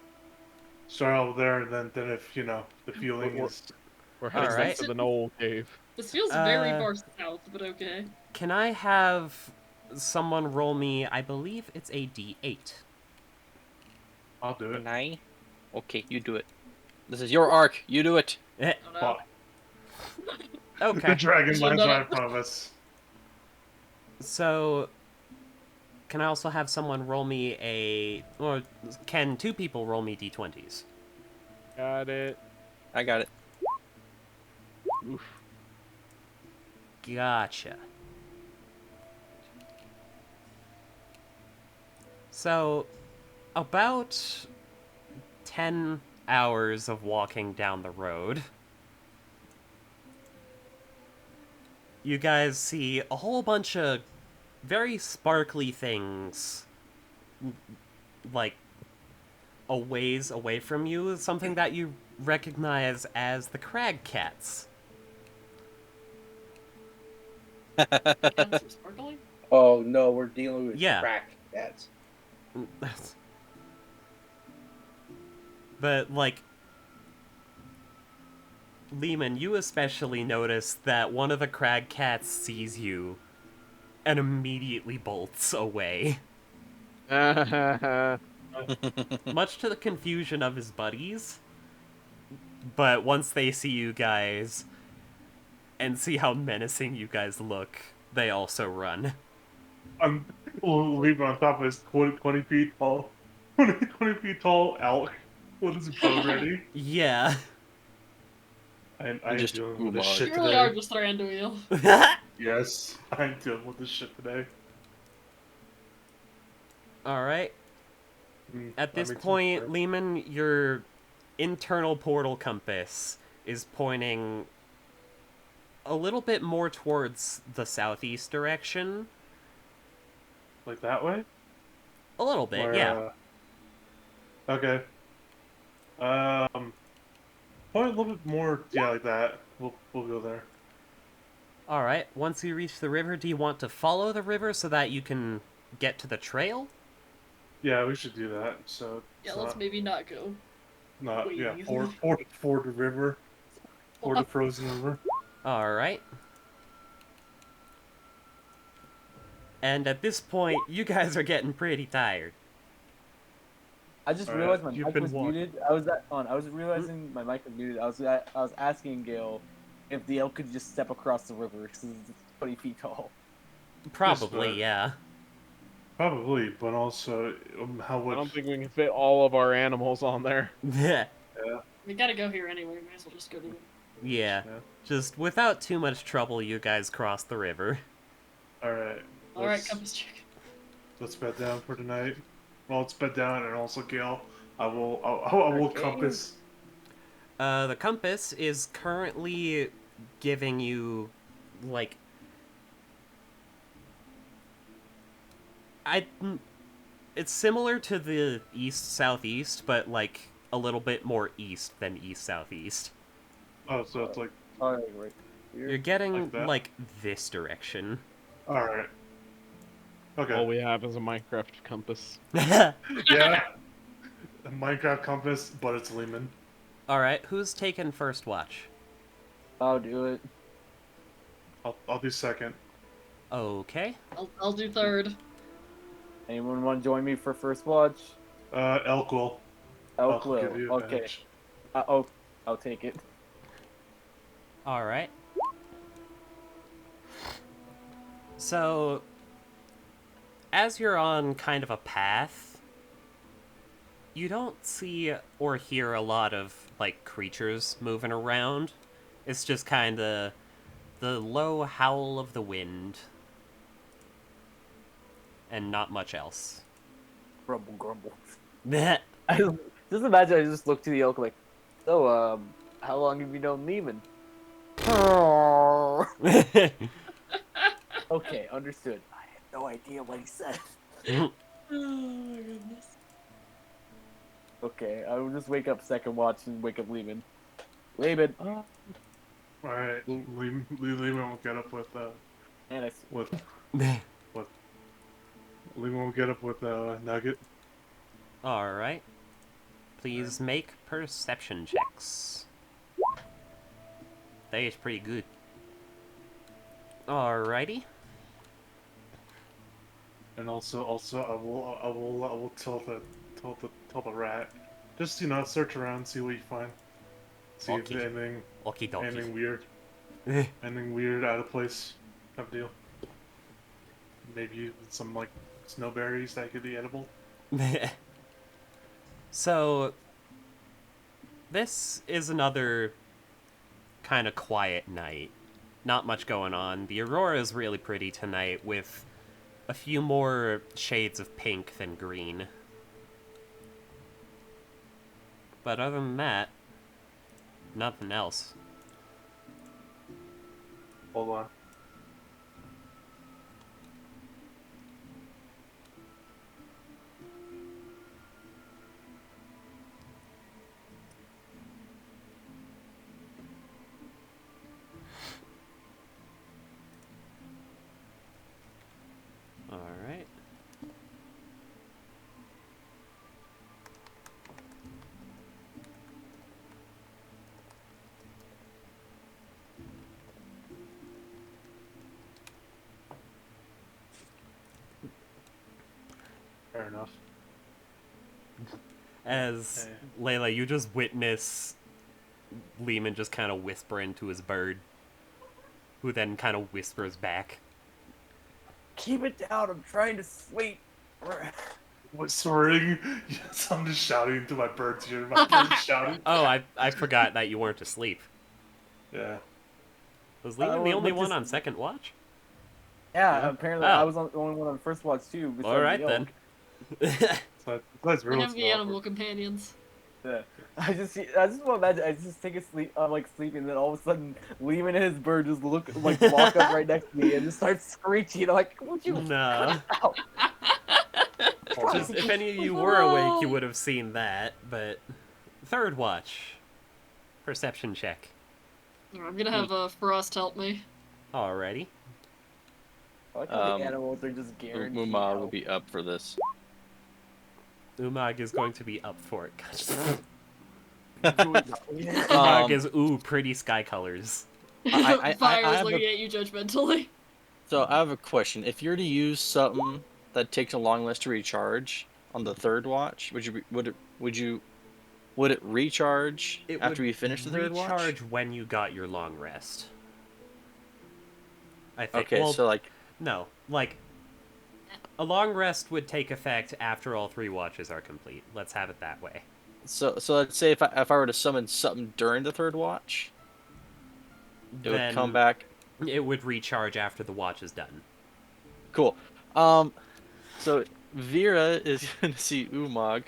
Start out there, and then if you know the feeling We're- is. We're heading Alright. back to the Knoll Cave. This feels very Uh, far south, but okay. Can I have someone roll me, I believe it's a d8. I'll do it. Can I? Okay, you do it. This is your arc. You do it. Eh, Oh, no. Fuck. The okay, dragon Should've lines done right it. in front of us. so... Can I also have someone roll me a... Or can two people roll me d20s? Got it. I got it. Oof. Gotcha. So, about 10 hours of walking down the road, you guys see a whole bunch of very sparkly things, like, a ways away from you, something that you recognize as the Crag Cats. Cats are sparkly? Oh no, we're dealing with Yeah. crack cats. But, like, Lehman, you especially notice that one of the Crag Cats sees you and immediately bolts away. That's Much to the confusion of his buddies. But once they see you guys and see how menacing you guys look, they also run. I'm leaving on top of his 20 feet tall, 20 feet tall elk with his bow ready. Yeah. I am Just dealing with this umar. shit You really are today. just Thranduil. Yes, I'm dealing with this shit today. Alright. At that this makes point, sense. Lehman, your internal portal compass is pointing a little bit more towards the southeast direction. Like that way? A little bit, Or, yeah. Okay. Probably a little bit more. Yeah, like that. We'll go there. Alright, once you reach the river, do you want to follow the river so that you can get to the trail? Yeah, we should do that. So Yeah, it's let's maybe not go. not yeah. Please. Ford the river. Ford the frozen river. Alright. And at this point, you guys are getting pretty tired. I just Alright, realized my you've mic been was walking. muted. I was realizing my mic was muted. I was asking Gail if the elk could just step across the river because it's 20 feet tall. Probably, but- yeah. Probably, but also how I would don't think we can fit all of our animals on there. We gotta go here anyway. Might as well just go to. Yeah. Yeah. Just without too much trouble, you guys cross the river. All right. Alright, Let's- compass check. Let's bed down for tonight. Well, let's bed down, and also Gil, I will Okay. compass. The compass is currently giving you, like... It's similar to the east-southeast, but, like, a little bit more east than east-southeast. Oh, so it's like, Alright, right here. You're getting, Like that? like, this direction. alright. Okay. All we have is a Minecraft compass. Yeah. A Minecraft compass, but it's Lehman. Alright, who's taking first watch? I'll do it. I'll do second. Okay. I'll do third. Anyone want to join me for first watch? Elk will. Elk I'll give will. you Okay. advantage. I'll take it. Alright. So, as you're on kind of a path, you don't see or hear a lot of, like, creatures moving around. It's just kind of the low howl of the wind. And not much else. Grumble, grumble. Meh. Just imagine I just look to the elk like, so, how long have you known Lehman? Okay, understood. I have no idea what he said. Oh my goodness. Okay, I will just wake up second watch and wake up Lehman. Lehman. Alright. Lehman will get up with And I Lehman will get up with Nugget. Alright. Please make perception checks. That is pretty good. Alrighty. And also I will tell the rat. Just search around, see what you find. See Okay. if anything Okie dokie. anything weird. Anything weird out of place type of deal. Maybe some like snowberries that could be edible. So, this is another kind of quiet night. Not much going on. The aurora is really pretty tonight with a few more shades of pink than green. But other than that, nothing else. Hold on. Alright. Fair enough. As Layla, you just witness Lehman just kind of whisper into his bird, who then kind of whispers back. keep it down. I'm trying to sleep. Whispering? Yes, I'm just shouting to my birds here. My birds shouting. Oh, I forgot that you weren't asleep. Yeah. Was Lehman the well, only but one just- on second watch? Yeah, Yeah. apparently Oh. I was the only one on first watch too. besides Alright the elk. then. So that's We really have the animal companions. Yeah. I just want to imagine I just take a sleep. I'm like sleeping, and then all of a sudden, Lehman and his bird just walk up right next to me and just start screeching. I'm like, would you? Nah. Ow. Just, if any of you were awake, you would have seen that, but... Third watch. Perception check. I'm gonna have Frost help me. Alrighty. I like how the animals are just guaranteed. Muma will help. be up for this. Umag is going to be up for it. Yeah. Umag is, ooh, pretty sky colors. I Fire's have looking at you judgmentally. So I have a question. If you're to use something that takes a long rest to recharge on the third watch, would it recharge It after would you finish the third watch? recharge when you got your long rest. I think. Okay, well, so like no, like a long rest would take effect after all 3 watches are complete. Let's have it that way. so let's say if I were to summon something during the third watch, it would come back. It would recharge after the watch is done. Cool. So Vera is gonna see Umag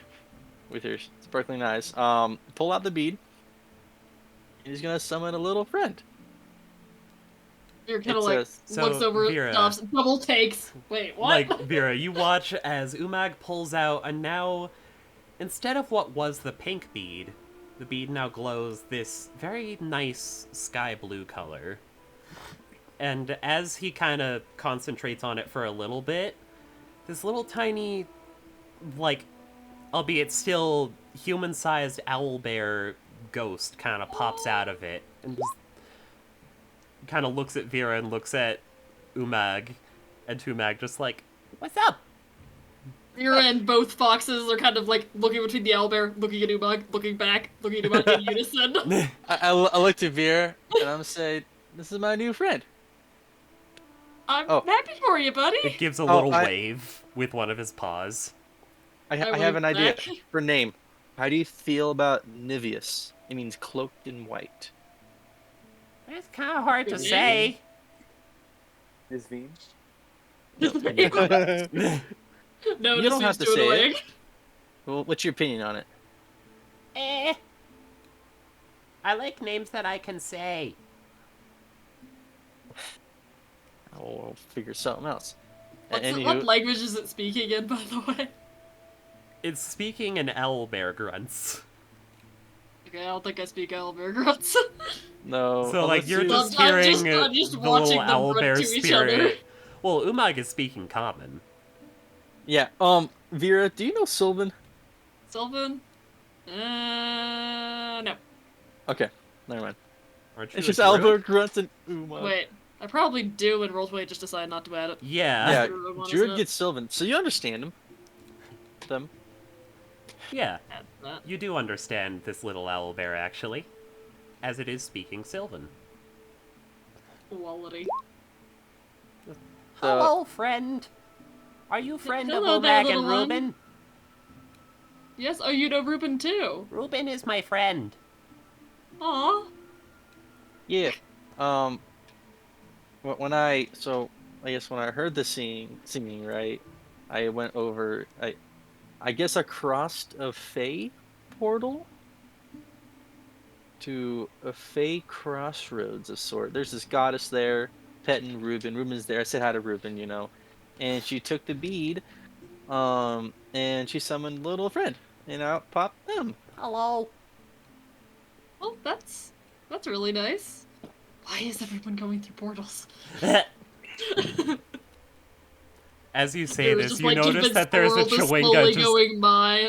with her sparkling eyes. Pull out the bead. And he's gonna summon a little friend. You're kind It's of like so, looks over, Vera, stops, double takes. Wait, what? Like, Vera, you watch as Umag pulls out a now, instead of what was the pink bead, the bead now glows this very nice sky blue color. And as he kind of concentrates on it for a little bit, this little tiny, like, albeit still human-sized owlbear ghost kind of pops out of it and just kind of looks at Vera and looks at Umag, and Umag just like, "What's up?" Vera and both foxes are kind of like looking between the owlbear, looking at Umag, looking back, looking at Umag in unison. I look to Vera and I'm gonna say, "This is my new friend." I'm Oh. happy for you, buddy. It gives a Oh, little I- wave with one of his paws. I I have an went idea back. for name. How do you feel about Niveus? It means cloaked in white. It's kind of hard to say. His vein. No, You just don't have seems to too say it. annoying. Well, what's your opinion on it? I like names that I can say. I'll figure something else. What Anywho, language is it speaking in, by the way? It's speaking in owlbear grunts. Okay, I don't think I speak owlbear grunts. no. So, like, unless you're you- just I'm hearing just the watching little them run owlbear to each other. spirit. Well, Umag is speaking common. Yeah. Vera, do you know Sylvan? Sylvan? No. Okay, never mind. Aren't you It's a just druid? Albert Grunts and Uma. Wait, I probably do, and Rollplay just decided not to add it. Yeah. Yeah, Druid one, isn't Druid it? gets Sylvan, so you understand them. Yeah. Add that. You do understand this little owlbear, actually. As it is speaking Sylvan. Quality. Hello, friend. Are you friend Hello of there, Umag little and one. Reuben? Yes, oh, you know Ruben too. Reuben is my friend. Aw. Yeah. When I heard the singing, right, I went over. I guess across a Fey portal to a Fey crossroads of sort. There's this goddess there, petting Reuben. Reuben's there. I said hi to Reuben, and she took the bead, and she summoned little friend, and out popped them. Hello. Well, that's really nice. Why is everyone going through portals? As you say There was this, just, you like, notice convinced that there's a Squirrel just chewinga slowly just... going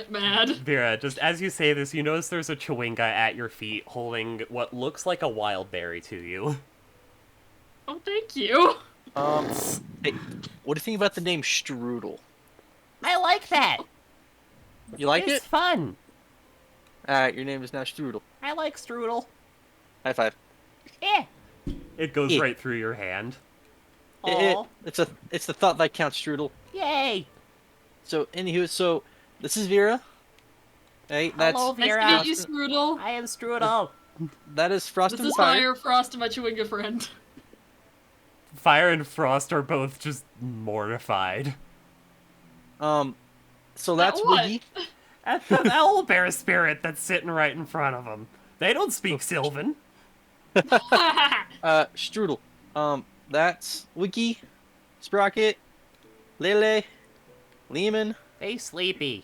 mad. Vera, just as you say this, you notice there's a chewinga at your feet holding what looks like a wild berry to you. Oh, thank you. Hey, what do you think about the name Strudel? I like that. You like It's it? fun. Alright, your name is now Strudel. I like strudel. High five. Eh. It goes Eh. right through your hand. It- it's the thought that counts, Strudel. Yay. So anywho, this is Vera. Hey, that's Hello, Nice Vera. to meet you, Strudel. I am Strudel. that is Frost This and is Fire. Fire, Frost, and my chewinga friend. Fire and Frost are both just mortified. So that's what? Wiggy. At the owlbear spirit that's sitting right in front of them. They don't speak Sylvan. Strudel. That's Wiggy, Sprocket, Lele, Lehman. They sleepy.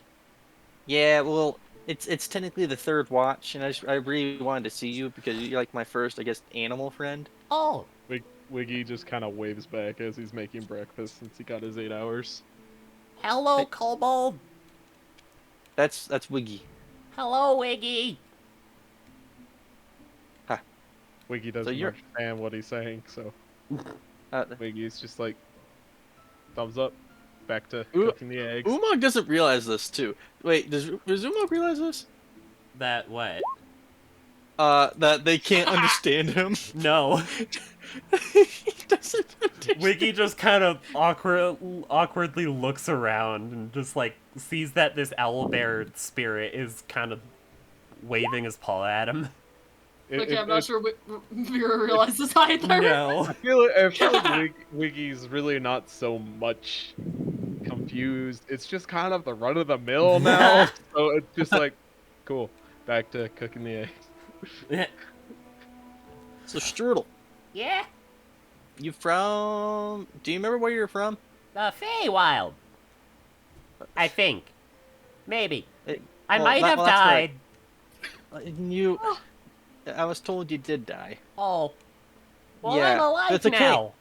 Yeah, well, it's technically the third watch, and I really wanted to see you because you're like my first, I guess, animal friend. Oh, Wiggy just kind of waves back as he's making breakfast since he got his 8 hours. hello, Hey. Kobold. That's Wiggy. Hello, Wiggy. Wiggy doesn't you're- understand what he's saying, so Uh, Wiggy's just like, thumbs up, back to Ooh, cooking the eggs. Umag doesn't realize this too. Wait, does Umag realize this? That what? That they can't understand him. No. He doesn't understand. Wiggy just kind of awkwardly looks around and just like sees that this owlbear spirit is kind of waving his paw at him. Okay, I'm not sure Vera realizes either. No. I feel like Wiggy's really not so much confused. It's just kind of the run of the mill now. So it's just like, cool. Back to cooking the eggs. So Strudel, Yeah? you from? Do you remember where you're from? The Feywild. I think. Maybe. I Well, might have that's died. right. You. I was told you did die. Oh. Well, Yeah, I'm alive that's okay. now.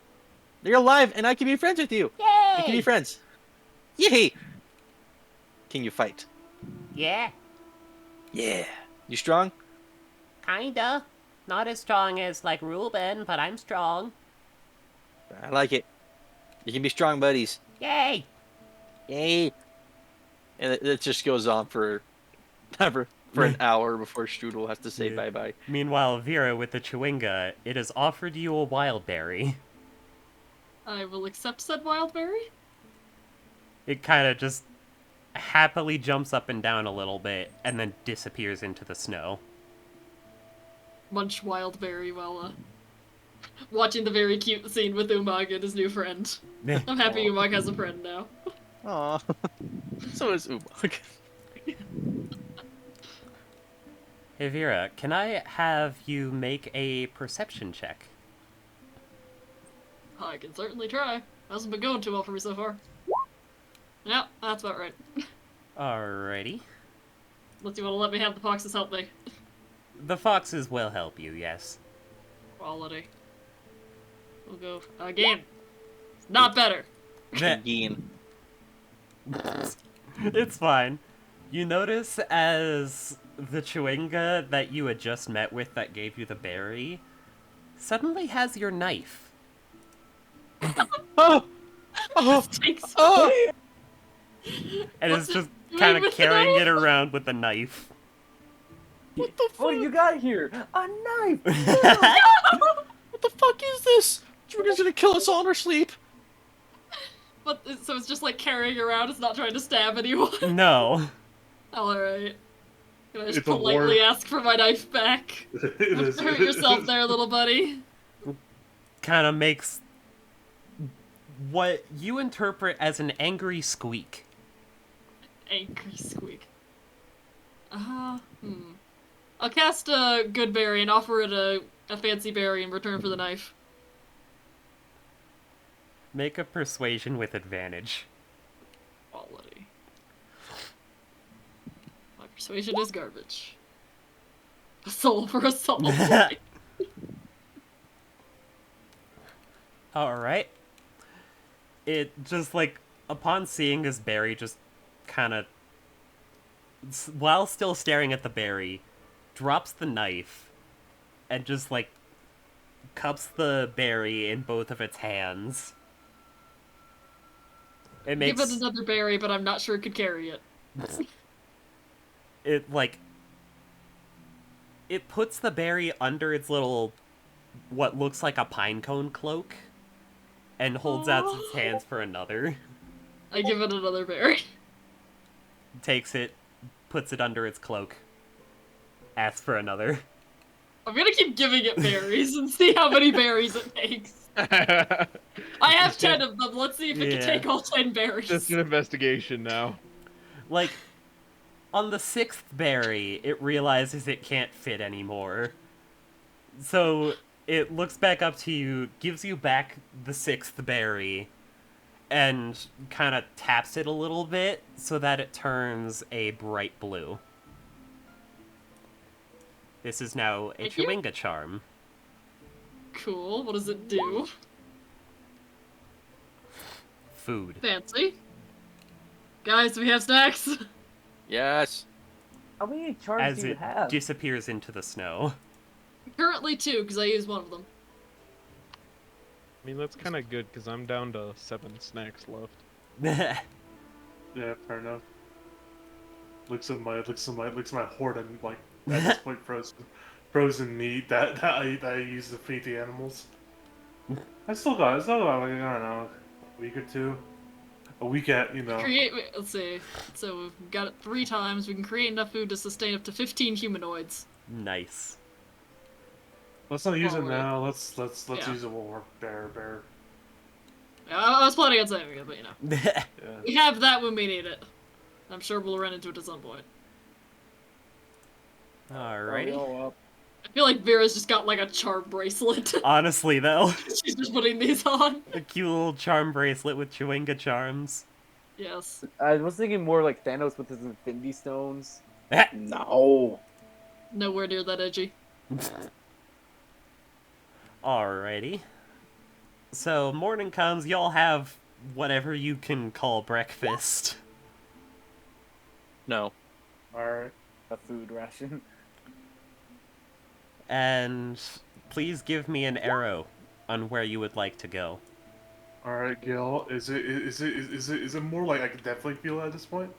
You're alive, and I can be friends with you. Yay! We can be friends. Yay! Can you fight? Yeah, Yeah. You strong? kinda. Not as strong as, like, Ruben, but I'm strong. I like it. You can be strong buddies. Yay! Yay! And it just goes on for an hour before Strudel has to say Yeah. bye-bye. Meanwhile, Vera with the chewinga, it has offered you a wild berry. I will accept said wild berry. It kind of just happily jumps up and down a little bit, and then disappears into the snow. Munch wild berry while watching the very cute scene with Umag and his new friend. I'm happy Umag has a friend now. Aw. So is Umag. Hey Vera, can I have you make a perception check? I can certainly try. Hasn't been going too well for me so far. Yeah, that's about right. Alrighty. Unless you want to let me have the foxes help me. The foxes will help you, yes. Quality. We'll go again. Not better. Again. It's fine. You notice as the chewinga that you had just met with that gave you the berry suddenly has your knife. Oh! Oh! Takes Oh! And What's is just it kind doing of with the carrying knife? it around with a knife. What the What do you got here? A knife! What the fuck is this? Chewinga's gonna kill us all in our sleep. But so it's just like carrying around. It's not trying to stab anyone. No. All right. Can I just It's a war- politely ask for my knife back? It Don't is- hurt yourself there, little buddy. Kind of makes what you interpret as an angry squeak. Angry squeak. I'll cast a good berry and offer it a fancy berry in return for the knife. Make a persuasion with advantage. Quality. My persuasion is garbage. A soul for a soul. Alright. It just, like, upon seeing this berry, just kind of, while still staring at the berry, drops the knife and just, like, cups the berry in both of its hands. It makes Give it another berry, but I'm not sure it could carry it. it, like, it puts the berry under its little, what looks like a pine cone cloak, and holds out its hands for another. I give it another berry. Takes it, puts it under its cloak, asks for another. I'm gonna keep giving it berries and see how many berries it takes. I have 10 of them. Let's see if it Yeah. can take all 10 berries. Just an investigation now. Like, on the 6th berry, it realizes it can't fit anymore. So, it looks back up to you, gives you back the 6th berry, and kind of taps it a little bit so that it turns a bright blue. This is now a Thank you. chewinga charm. Cool. What does it do? Food. Fancy. Guys, do we have snacks? Yes. How many charms As do you it have? disappears into the snow. Currently 2, because I used one of them. I mean, that's kind of good because I'm down to 7 snacks left. Yeah, fair enough. Looks at my hoard and like at this point frozen meat that I use to feed the animals. I still got like, I don't know, a week or two. A week at, you know. Let's see. So we've got it 3 times. We can create enough food to sustain up to 15 humanoids. Nice. Let's not use it Forward. now. Let's Yeah. use it when we're bear. Yeah, I was planning on saving it, but you know. Yeah. We have that when we need it. I'm sure we'll run into it at some point. Are we Alrighty. all up? I feel like Vera's just got like a charm bracelet. Honestly, though, She's just putting these on. a cute little charm bracelet with Chewinga charms. Yes. I was thinking more like Thanos with his Infinity Stones. No. Nowhere near that edgy. Alrighty. So, morning comes, y'all have whatever you can call breakfast. No. Alright. A food ration. And please give me an arrow on where you would like to go. Alright, Gil. Is it more like I can definitely feel it at this point?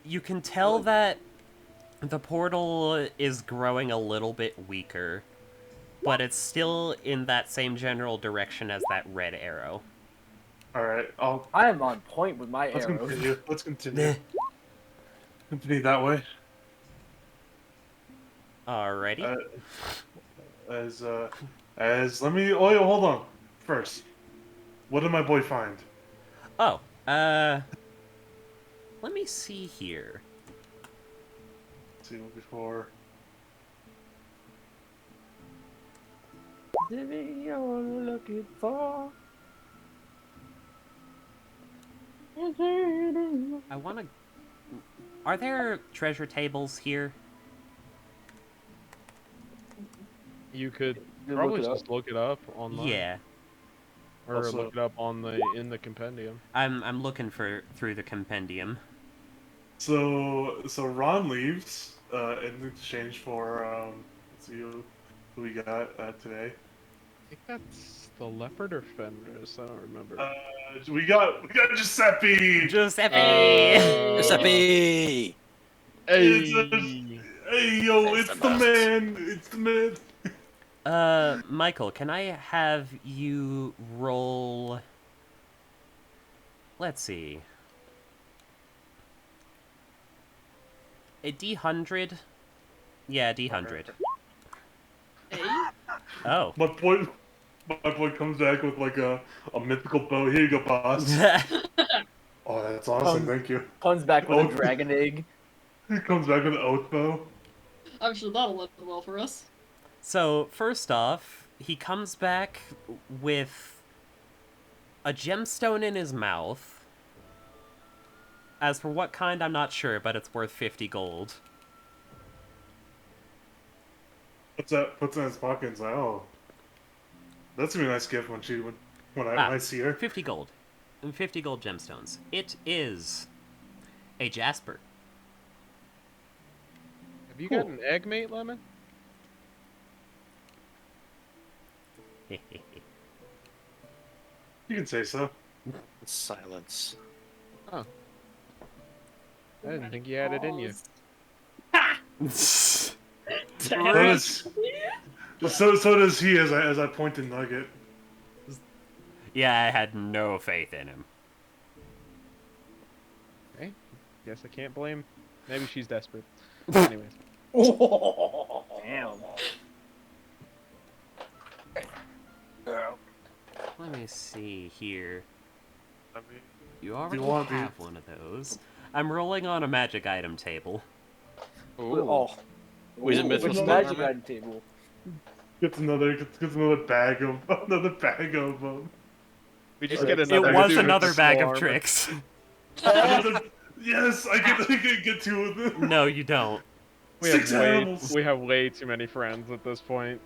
You can tell that the portal is growing a little bit weaker, but it's still in that same general direction as that red arrow. Alright, I am on point with my let's arrows. continue. Let's continue. Continue that way. Alrighty. Let me. Oh, yeah, hold on. First, what did my boy find? Oh, let me see here. Let's see what before. You're looking for. I wanna... Are there treasure tables here? You could You probably look it just look it up online. Yeah. Or Also- look it up on in the compendium. I'm looking through the compendium. So Ron leaves in exchange for let's see who we got today. I think that's the leopard or Fenris. I don't remember. We got Giuseppe. Giuseppe! Giuseppe! Hey yo, That's it's the the best. man. It's the man. Michael, can I have you roll... Let's see. A D100? Yeah, D100. Hey? Oh. My boy comes back with like a mythical bow. Here you go, boss. Oh, that's awesome. Thank you. Comes back with Oh. a dragon egg. He comes back with an oath bow. I'm sure that'll end well for us. So, first off, he comes back with a gemstone in his mouth. As for what kind, I'm not sure, but it's worth 50 gold. Puts it in his pocket and says, "Oh, that's gonna be a nice gift when I see her." 50 gold. And 50 gold gemstones. It is a jasper. Have you got an egg, mate, Lemon? You can say so. Silence. I didn't think you had it in you. So does he as I point and nugget. Yeah, I had no faith in him. Okay. Guess I can't blame. Maybe she's desperate. Anyways. Damn. Let me see here. I mean, You already want have one of those. I'm rolling on a magic item table. Oh. Wait, is it Ooh, mythical which stone magic armor? item table? gets another bag of We just Okay. get It another. It was dude with another the bag slow of armor. tricks. Yes, I get two of them. No, you don't. We Six have animals. we have way too many friends at this point.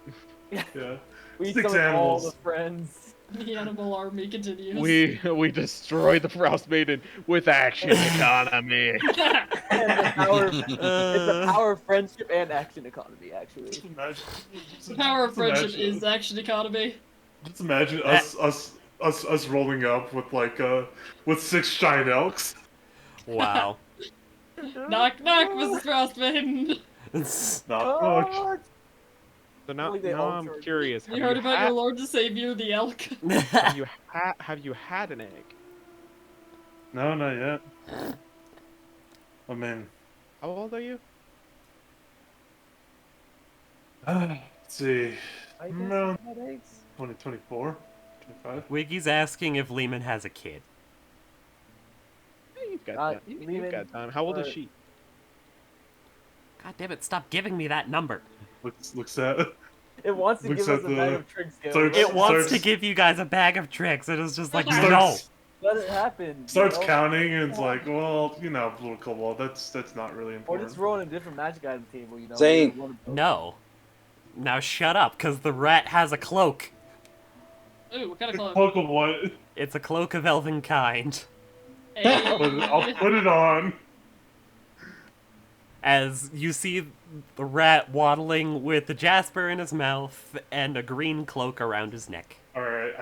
Yeah. We Six summon all the animals. friends. The animal army continues. We destroy the Frostmaiden with action economy. And the power, it's the Uh, power of friendship and action economy, actually. Just imagine, The power of just friendship imagine- is action economy. Just imagine us rolling up with with 6 giant elks. wow. Knock knock, Mrs. Frostmaiden. Knock, Oh, knock. So now, Like they all I'm charge. curious. You heard about your Lord and Savior, the elk? Have you had an egg? No, not yet. I mean, How old are you? Let's see. I guess No. headaches. 2024, 25. Wiggy's asking if Lehman has a kid. You've got God, time. You've Lehman, got time. How old is or- she? God damn it, stop giving me that number. Looks at. It wants to Looks give us at a the bag of tricks. search- It wants to starts- give you guys a bag of tricks, and it's just like, no. Starts, Let it happen. starts you know? counting and it's like, well, little kobold. That's not really Or important. just rolling a different magic item table, you know? Zane. One of those. No. Now shut up, because the rat has a cloak. Ooh, what kind of cloak? Cloak of what? It's a cloak of elven kind. Hey. I'll put it on. As you see the rat waddling with the jasper in his mouth and a green cloak around his neck. All right.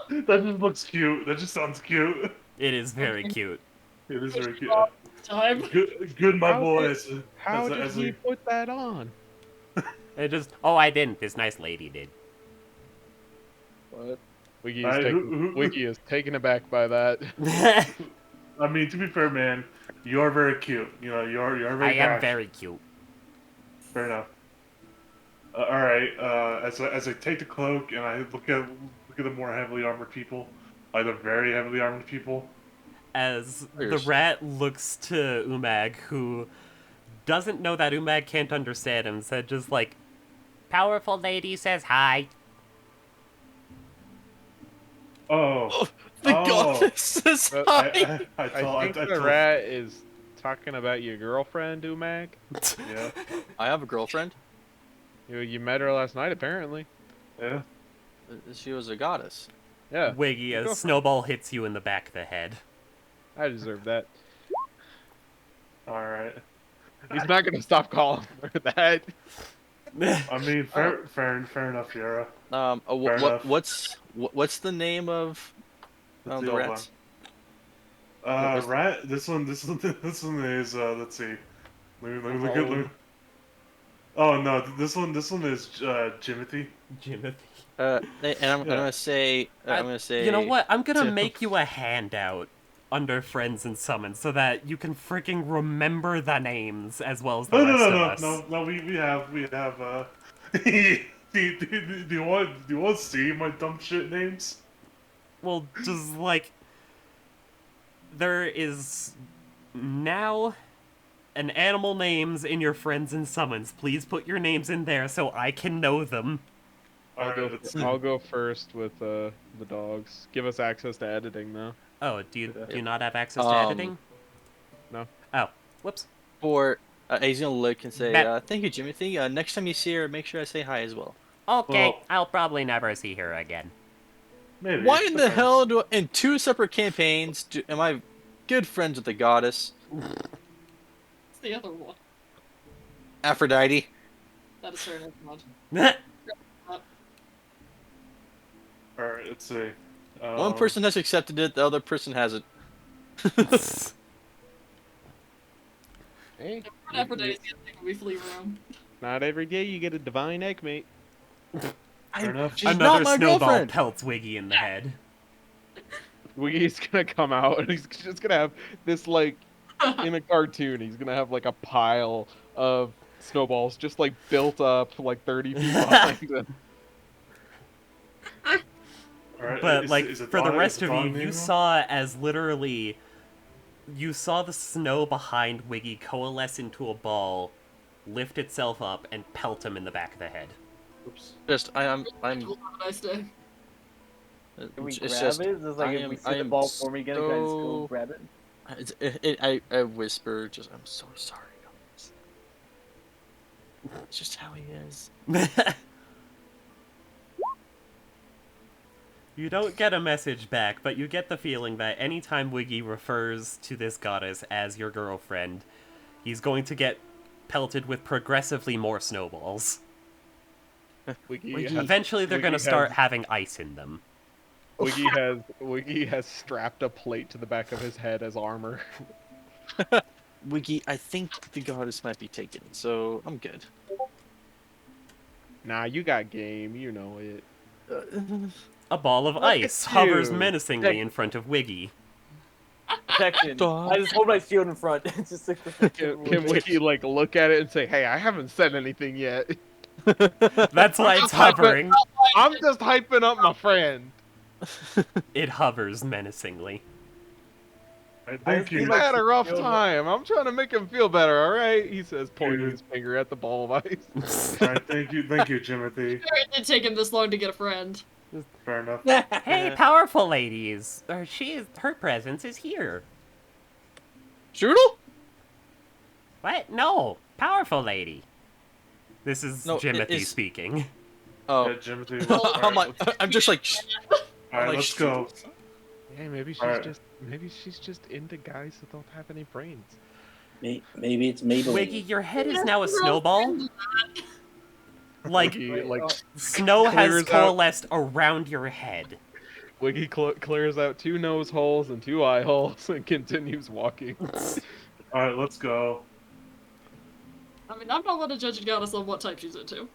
That just looks cute. That just sounds cute. It is very cute. It is very cute. Time. Good, my How boys. How did he put that on? It just, oh, I didn't. This nice lady did. What? Wiggy is, Alright, Wiggy is taken aback by that. I mean, to be fair, man, you are very cute. You're I very. am brash. very cute. Fair enough. All right. As I take the cloak and I look at the more heavily armored people, like the very heavily armored people. As the Fierce. rat looks to Umag, who doesn't know that Umag can't understand him, said just like, powerful lady says hi. Oh. The Oh. goddess is high. I I told. think the rat is talking about your girlfriend, Umag. Yeah. I have a girlfriend. You met her last night, apparently. Yeah. She was a goddess. Yeah, Wiggy, Go as for- Snowball hits you in the back of the head. I deserve that. All right. He's not gonna stop calling her that. I mean, fair enough, Yara. Fair enough. What's the name of That's the old rats? one. what's- Rat. This one is. Let's see. Let me look at. Oh no, this one is Jimothy. Jimothy. And I'm Yeah. gonna say I'm gonna say. You know what? I'm gonna Tim. make you a handout under Friends and Summons so that you can freaking remember the names as well as the rest of us. No. We have. do you want to see my dumb shit names? Well, just like there is now an animal names in your Friends and Summons. Please put your names in there so I can know them. I'll go first with the dogs. Give us access to editing, though. Oh, do you not have access to editing? No. Oh, whoops. For he's gonna look and say, Matt- "Thank you, Jimothy. Next time you see her, make sure I say hi as well." Okay, Well- I'll probably never see her again. Maybe. Why in the hell in two separate campaigns am I good friends with the goddess What's the other one? Aphrodite? That is her name. All right. Let's see. One person has accepted it, the other person hasn't. Hey, Aphrodite's the other thing we flee room. not every day you get a divine egg, mate. Fair enough. She's Another not my snowball girlfriend. pelts Wiggy in the head. Wiggy's gonna come out and he's just gonna have this, like, in a cartoon, he's gonna have like a pile of snowballs just like built up like 30 feet behind him. All right, But is like it for the Dawn- rest is it of Dawn you, you name saw as literally you saw the snow behind Wiggy coalesce into a ball, lift itself up, and pelt him in the back of the head. Oops. Just I'm Have a nice day. Can we it's grab just it? Is this like I if am- we see I the am ball for me again, can I just go so- grab it? I whisper, just I'm so sorry, guys. It's just how he is. You don't get a message back, but you get the feeling that anytime Wiggy refers to this goddess as your girlfriend, he's going to get pelted with progressively more snowballs. Wiggy Eventually, they're going to Wiggy start has- having ice in them. Wiggy has strapped a plate to the back of his head as armor. Wiggy, I think the goddess might be taken, so I'm good. Nah, you got game, you know it. A ball of Look ice at hovers you. menacingly in front of Wiggy. Protection. Dog. I just hold my shield in front. It's just like the Can Wiggy like look at it and say, "Hey, I haven't said anything yet." That's why it's hovering. I'm just hyping up my friend. It hovers menacingly. Alright, thank He you. had a rough Feel- time. I'm trying to make him feel better, alright? He says, pointing his finger at the ball of ice. Alright, thank you, Timothy. Sure, it did take him this long to get a friend. Fair enough. Hey, powerful ladies! Her presence is here. Strudel? What? No, powerful lady. This is No, Jimothy is- speaking. Oh. Yeah, Timothy. I'm just like. Alright, like, let's go. Hey, maybe she's just into guys who don't have any brains. Maybe it's Maybelline. Wiggy, your head is now a snowball. Like, Wiggy, like snow has clears out- coalesced around your head. Wiggy clears out 2 nose holes and 2 eye holes and continues walking. Alright, let's go. I mean, I'm not one to judge a goddess on what type she's into.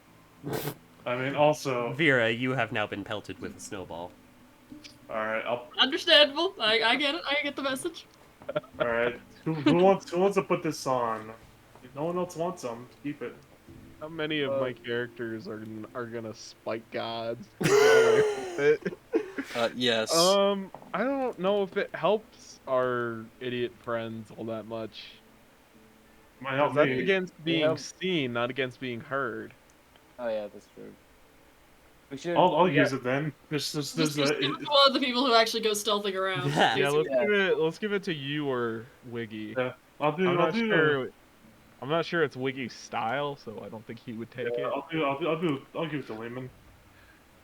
I mean, also, Vera, you have now been pelted with a snowball. alright, Understandable. I get it. I get the message. alright. Who wants to put this on? If no one else wants them, keep it. How many of my characters are gonna spike gods? to get away with it? Yes. I don't know if it helps our idiot friends all that much. Might help 'Cause that's me. against being Yeah. seen, not against being heard. Oh yeah, that's true. We should. I'll yeah, use it then. There's Just one of the people who actually go stealthing around. Yeah, Yeah, Basically. let's give it to you or Wiggy. Yeah, I'll do. I'm I'll not do. sure. I'm not sure it's Wiggy's style, so I don't think he would take Yeah, it. I'll give it to Lehman.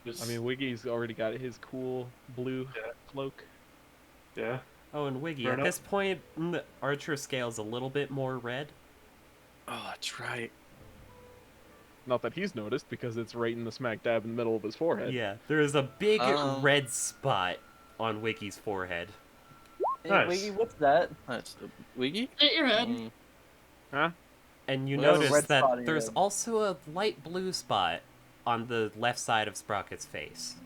Just, I mean, Wiggy's already got his cool blue Yeah. cloak. yeah. Oh, and Wiggy, Fair at enough. this point, the Archer scale's a little bit more red. Oh, that's right. Not that he's noticed, because it's right in the smack dab in the middle of his forehead. Yeah, there is a big Oh. red spot on Wiggy's forehead. Hey, Nice. Wiggy, what's that? That's Wiggy? Hit your head. Mm, Huh? And you Well, notice red that spot in your there's head. also a light blue spot on the left side of Sprocket's face.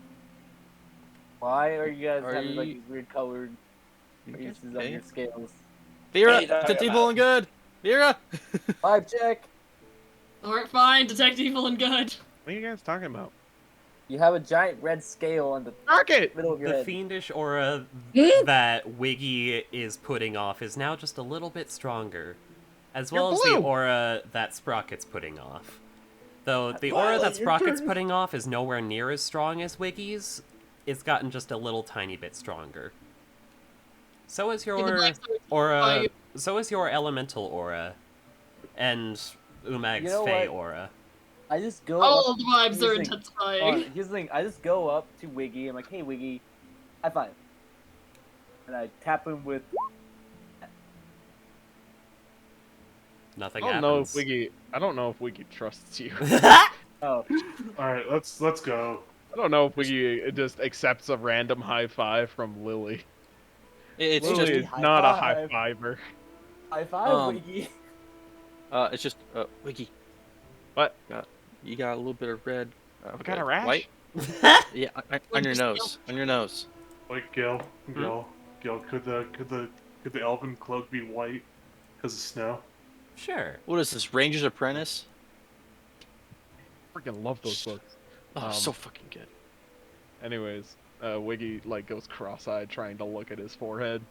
Why are you guys Are having like you- these weird colored you faces guys on okay? your scales? Vera, Hey, dog, Detective I'm Evil and Good. Vera. 5 check. Alright, fine. Detect evil and good. What are you guys talking about? You have a giant red scale on the Rocket! middle of your The head. fiendish aura that Wiggy is putting off is now just a little bit stronger, as well You're as the blue. aura that Sprocket's putting off. Though the Violet, aura that your Sprocket's turn. putting off is nowhere near as strong as Wiggy's. It's gotten just a little tiny bit stronger. So is Yeah, the your black side- aura. So is your elemental aura, and Umag's You know Fey what? aura. I just go All up. the vibes are Here's the thing. intensifying. Here's the thing. I just go up to Wiggy. I'm like, hey, Wiggy, high five. And I tap him with. Nothing I don't know if happens. I don't know if Wiggy trusts you. Oh, Alright, let's go. I don't know if Wiggy just accepts a random high five from Lily. It's Lily just is high not a five. high fiver. high five, Um, Wiggy. it's just Wiggy. What? You got a little bit of red. I got a rash? White? Yeah, on your nose. On your nose. Wait, Gil, could the elven cloak be white because of snow? Sure. What is this? Ranger's Apprentice? Freaking love those books. Oh, Um, so fucking good. Anyways, Wiggy like goes cross-eyed trying to look at his forehead.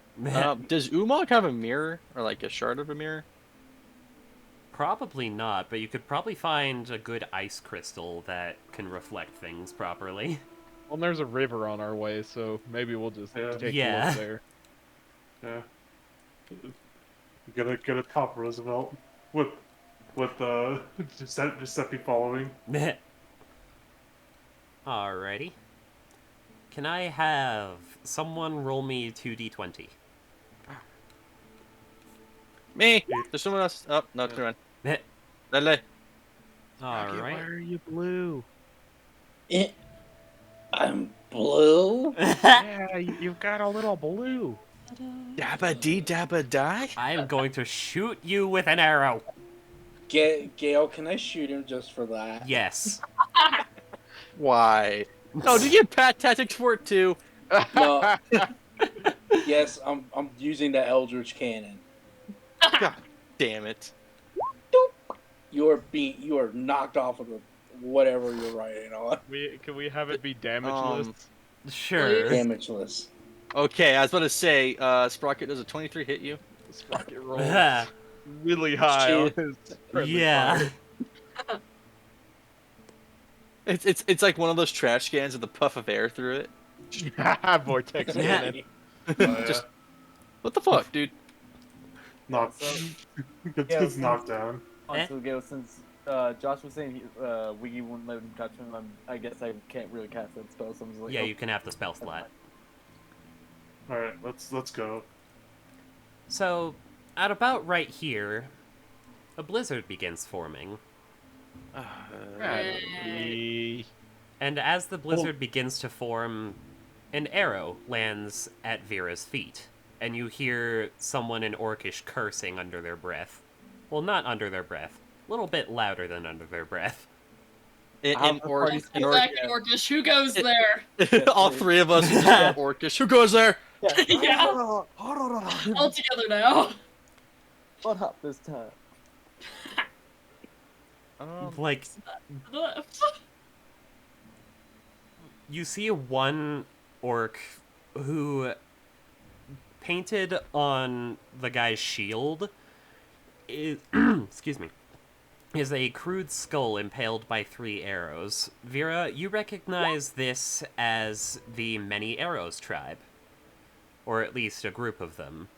Does Umog have a mirror or like a shard of a mirror? Probably not, but you could probably find a good ice crystal that can reflect things properly. Well, there's a river on our way, so maybe we'll just Yeah. take a Yeah. look there. Yeah. Get a top Roosevelt with Giuseppe following. Alrighty. Can I have someone roll me 2d20? Me! There's someone else. Oh, no, it's Lele. Rocket, why Alright. are you blue? I'm blue. Yeah, you've got a little blue. Dabba dee dabba die? I am going to shoot you with an arrow. Gail, can I shoot him just for that? Yes. Why? No, did you get Pat Tactics for it too? No. Yes, I'm using the Eldritch Cannon. God damn it. You are knocked off of whatever you're writing on. Can we have it be damageless? Sure. Damageless. Okay, I was about to say, Sprocket, does a 23 hit you? Sprocket rolls really high on his friendly Yeah. fire. It's like one of those trash cans with a puff of air through it. Vortex Yeah. cannon. Just what the fuck, dude? Knocked. It's knocked down. So Gale, since Josh was saying Wiggy wouldn't let him touch him, I guess I can't really cast that spell, so I'm just like, Yeah, oh, you can have the spell slot. All right, let's go. So, at about right here, a blizzard begins forming. Hey. And as the blizzard begins to form, an arrow lands at Vera's feet, and you hear someone in Orcish cursing under their breath. Well, not under their breath. A little bit louder than under their breath. In Back in Orcish, who goes there? all three of us are Orcish. Who goes there? Yeah. All together now. what up this time? Like, you see one orc who painted on the guy's shield is, excuse me, is a crude skull impaled by 3 arrows. Vera, you recognize this as the Many Arrows tribe, or at least a group of them.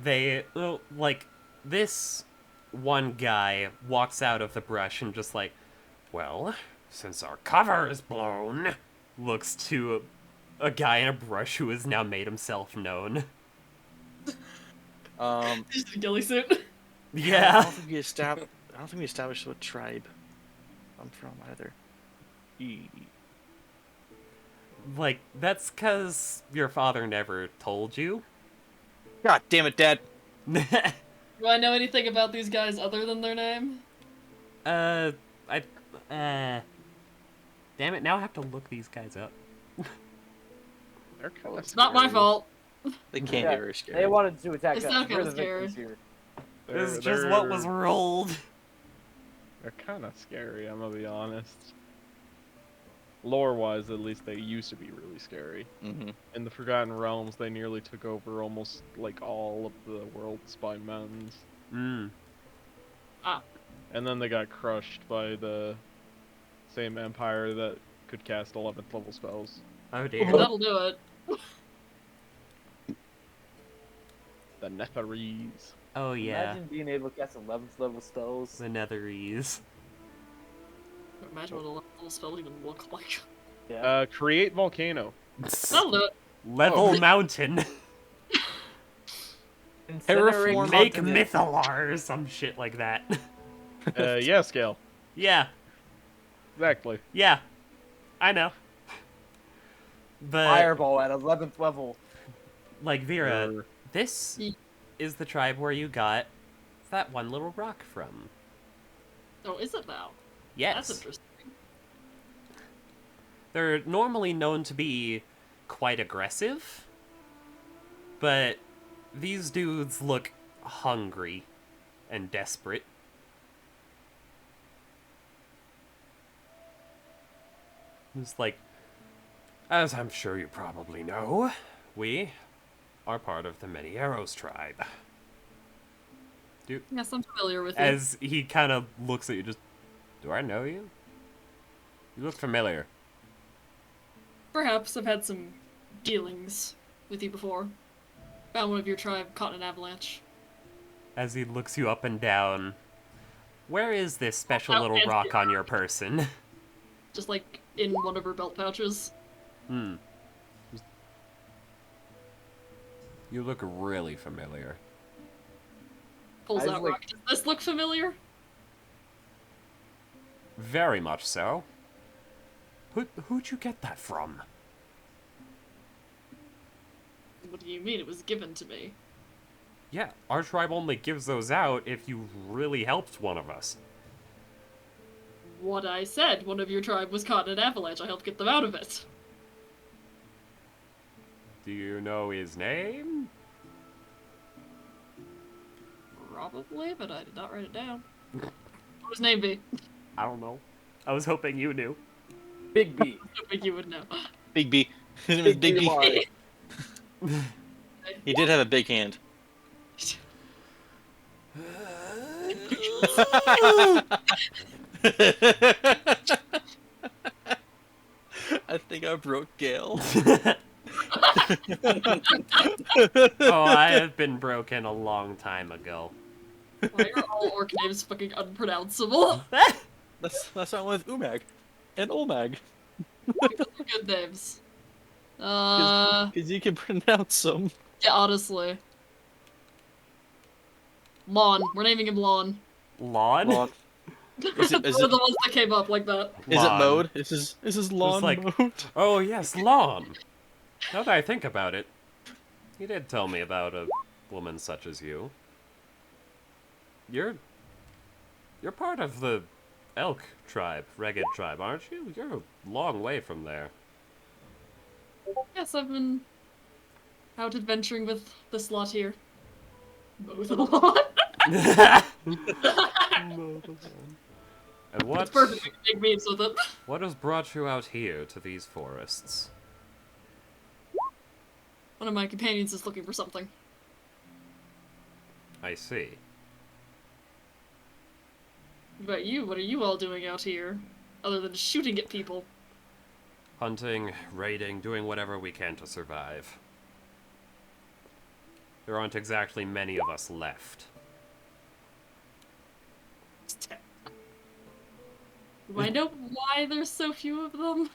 They, well, like, this one guy walks out of the brush and just like, well, since our cover is blown, looks to a guy in a brush who has now made himself known. Just a ghillie suit. I Yeah. don't think we established what tribe I'm from either. Like, that's because your father never told you. God damn it, Dad. Do I know anything about these guys other than their name? Damn it, now I have to look these guys up. They're kind of It's not my fault. They can't Yeah, be very scary. They wanted to attack It's us. not We're kinda the victims here. This is just what was rolled. They're kind of scary, I'm gonna be honest. Lore-wise, at least, they used to be really scary. Mm-hmm. In the Forgotten Realms, they nearly took over almost like all of the world's Spine Mountains. Mm. And then they got crushed by the same empire that could cast 11th level spells. Oh dear. That'll do it. The Netherese. Oh yeah. Imagine being able to cast 11th level spells. The Netherese. Imagine what a little spell even look like. Yeah. Create volcano. That'll do it. Level mountain. Incinerate Make continent. Mythalar or some shit like that. Yeah, scale. Yeah. Exactly. Yeah. I know. But, Fireball at 11th level. like, Vera, Err. this Ye- is the tribe where you got that one little rock from. Oh, is it now? Yes. That's interesting. They're normally known to be quite aggressive, but these dudes look hungry and desperate. It's like, as I'm sure you probably know, we are part of the Many Arrows tribe. Yes, I'm familiar with it. As he kind of looks at you, just, do I know you? You look familiar. Perhaps I've had some dealings with you before. Found one of your tribe caught in an avalanche. As he looks you up and down, where is this special Oh, little it's- rock on your person? Just like in one of her belt pouches. Hmm. You look really familiar. Pulls I was out like- rock. Does this look familiar? Very much so. Who'd you get that from? What do you mean? It was given to me. Yeah, our tribe only gives those out if you really helped one of us. What I said, one of your tribe was caught in an avalanche. I helped get them out of it. Do you know his name? Probably, but I did not write it down. What would his name be? I don't know. I was hoping you knew. Big B. I think you would know. Big B. His name is Big B. Mars. He did have a big hand. I think I broke Gale. Oh, I have been broken a long time ago. Why are all orc names fucking unpronounceable? That's why I went with Umag and Olmag. Good names. Because you can pronounce them. Yeah, honestly. Lon. We're naming him Lon. Lawn? Lawn. Is One of the ones that came up like that. Is it Lawn. mode? This is lawn like- mode. Oh, yes, lawn. Now that I think about it, you did tell me about a woman such as you. You're part of the elk tribe, ragged tribe, aren't you? You're a long way from there. Yes, I've been out adventuring with this lot here. Mow the lawn. And It's perfect. We can make memes with it. what has brought you out here to these forests? One of my companions is looking for something. I see. What about you? What are you all doing out here? Other than shooting at people. Hunting, raiding, doing whatever we can to survive. There aren't exactly many of us left. Do I know why there's so few of them?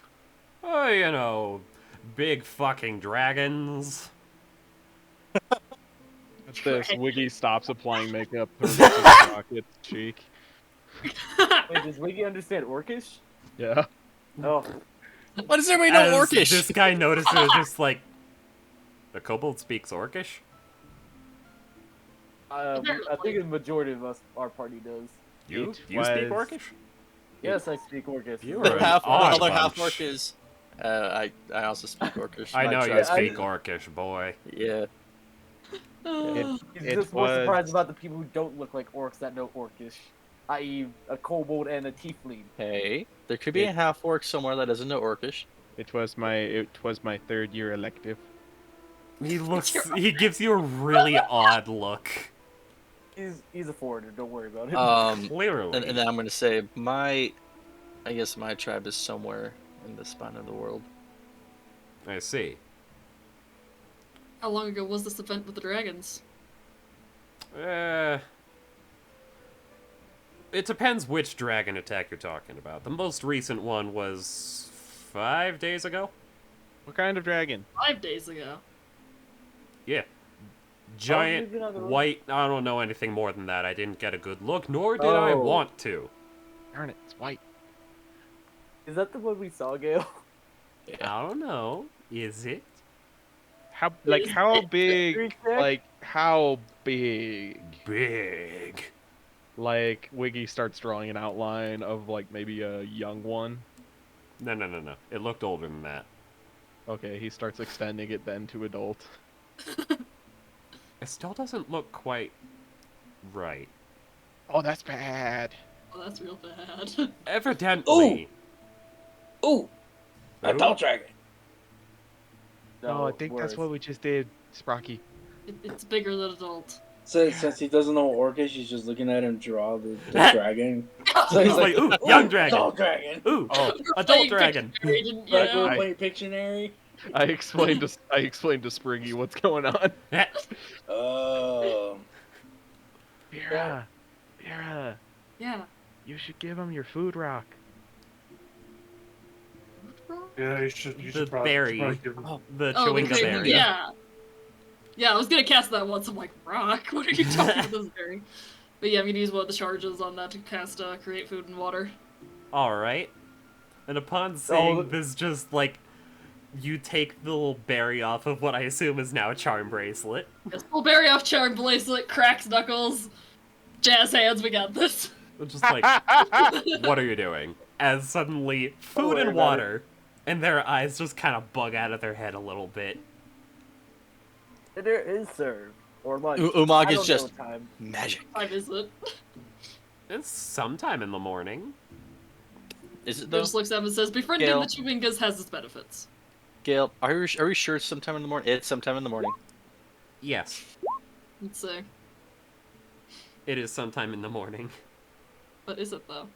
Oh, you know, big fucking dragons. That's this. Wiggy stops applying makeup to Rocket's cheek. Wait, does Wiggy understand Orcish? Yeah. Oh, Why does everybody know As Orcish? this guy notices, just like, the kobold speaks Orcish? I think the majority of us, our party does. You It speak was- Orcish? Yes, I speak Orcish. You The are an half, the odd other half bunch. orc is. I also speak Orcish. I My know you tribe- speak Orcish, boy. Yeah. Uh, He's It just more was- surprised about the people who don't look like orcs that know Orcish, i.e., a kobold and a tiefling. Hey, there could be a half orc somewhere that doesn't know Orcish. It was my third year elective. He gives you a really odd look. He's a foreigner. Don't worry about it. Clearly. And then I'm gonna say I guess my tribe is somewhere in the spine of the world. I see. how long ago was this event with the dragons? It depends which dragon attack you're talking about. The most recent one was 5 days ago? What kind of dragon? 5 days ago. Yeah. Giant, maybe not the- white, I don't know anything more than that. I didn't get a good look, nor did I Oh. want to. Darn it, it's white. Is that the one we saw, Gale? I don't know. Is it? How Is how it big? Greek deck? Like how big? Big. Like Wiggy starts drawing an outline of like maybe a young one. No. It looked older than that. Okay, he starts extending it then to adult. It still doesn't look quite right. Oh, that's bad. Oh, that's real bad. Evidently. Ooh, adult dragon. No, I think that's what we just did, Sprocky. It's bigger than adult. So, since he doesn't know Orcish, he's just looking at him draw the dragon. So He's like, ooh, young dragon. Adult dragon. Ooh, Oh, adult Playing dragon. Pictionary, didn't you Like know? we're playing Pictionary. I explained to Springy what's going on. Oh. Vera, Yeah. you should give him your food rock. Yeah, you should. You The should probably, berry. give him. The Oh, chewing the gum cream. area. Yeah. Yeah, I was gonna cast that once. I'm like, rock? What are you talking about this berry? But yeah, I'm gonna use one of the charges on that to cast create food and water. Alright. And upon seeing Oh. this, just like, you take the little berry off of what I assume is now a charm bracelet. Yes, pull berry off charm bracelet, cracks knuckles, jazz hands. We got this. It's just like, what are you doing? As suddenly, food worry and about water, and their eyes just kind of bug out of their head a little bit. Dinner is served. Or lunch. Umag I is don't know just time. magic. Time is it? It's sometime in the morning. Is it He though? just looks at him and says, befriending Gale. the Chewingas has its benefits. Gail, are we sure it's sometime in the morning? It's sometime in the morning. Yes, Let's see. it is sometime in the morning. What is it, though?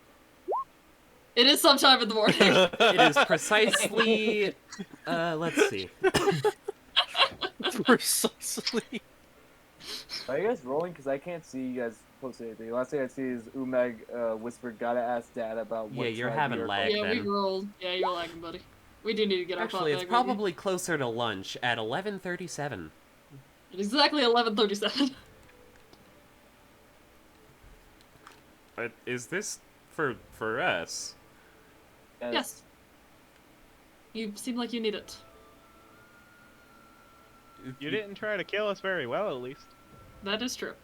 It is sometime in the morning. It is precisely. Let's see. Precisely. Are you guys rolling? Because I can't see you guys post anything. Last thing I see is Umeg whispered, gotta ask Dad about what Yeah, you're tribe having you're lag. Yeah, we then. rolled. Yeah, you're lagging, buddy. We do need to get our Actually, pot it's back, maybe. probably closer to lunch at 11:37. At exactly 11:37. But is this for us? Yes. You seem like you need it. You didn't try to kill us very well, at least. That is true.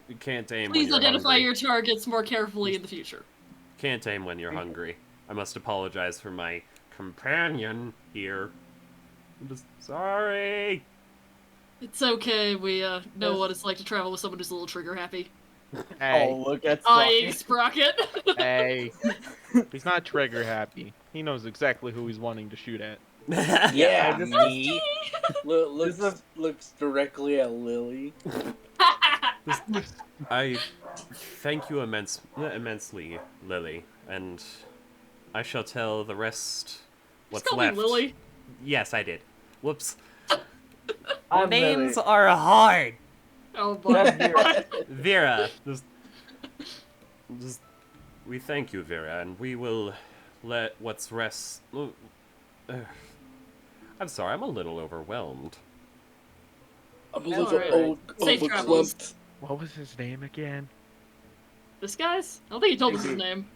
You can't aim Please when you're identify hungry. your targets more carefully in the future. Can't aim when you're hungry. I must apologize for my companion here. I'm just sorry. It's okay, we know what it's like to travel with someone who's a little trigger happy. Hey, Oh, look at Eyeing Sprocket. Sprocket. hey. He's not trigger happy. He knows exactly who he's wanting to shoot at. Yeah, just- me. Looks directly at Lily. I thank you immensely, Lily, and I shall tell the rest what's Just call me left. Lily. Yes, I did. Whoops. I'm Names Lily. are hard. Oh boy. That's Vera. Vera, just we thank you, Vera, and we will let what's rest. I'm sorry, I'm a little overwhelmed. I'm a That's little alright. Safe travels. overclumped. What was his name again? This guy's? I don't think he told us his name.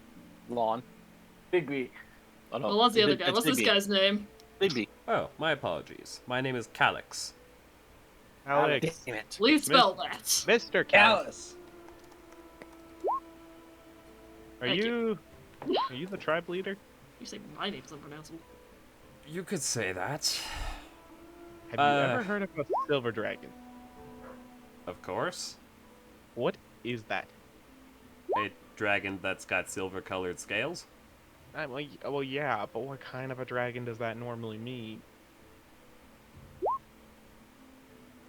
Lawn. Bigby. Oh, no. Well, what's the other guy? It's What's this Bigby. guy's name? Bigby. Oh, my apologies. My name is Calix. Alex. Damn it. Please spell that. Mr. Cal. Callus. Are Thank you the tribe leader? You say my name's unpronounceable. You could say that. Have you ever heard of a silver dragon? Of course. What is that? A dragon that's got silver-colored scales. Well, yeah, but what kind of a dragon does that normally mean?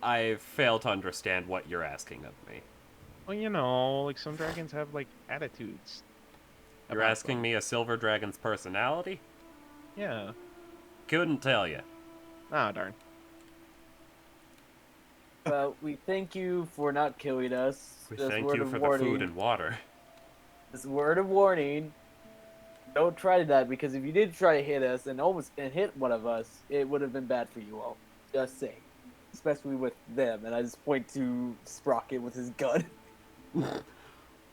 I fail to understand what you're asking of me. Well, you know, like some dragons have like attitudes. You're about asking them. me a silver dragon's personality? Yeah. Couldn't tell you. Ah, darn. Well, we thank you for not killing us. We Just thank word you of for warning. the food and water. This word of warning. Don't try that, because if you did try to hit us and hit one of us, it would have been bad for you all. Just saying. Especially with them, and I just point to Sprocket with his gun.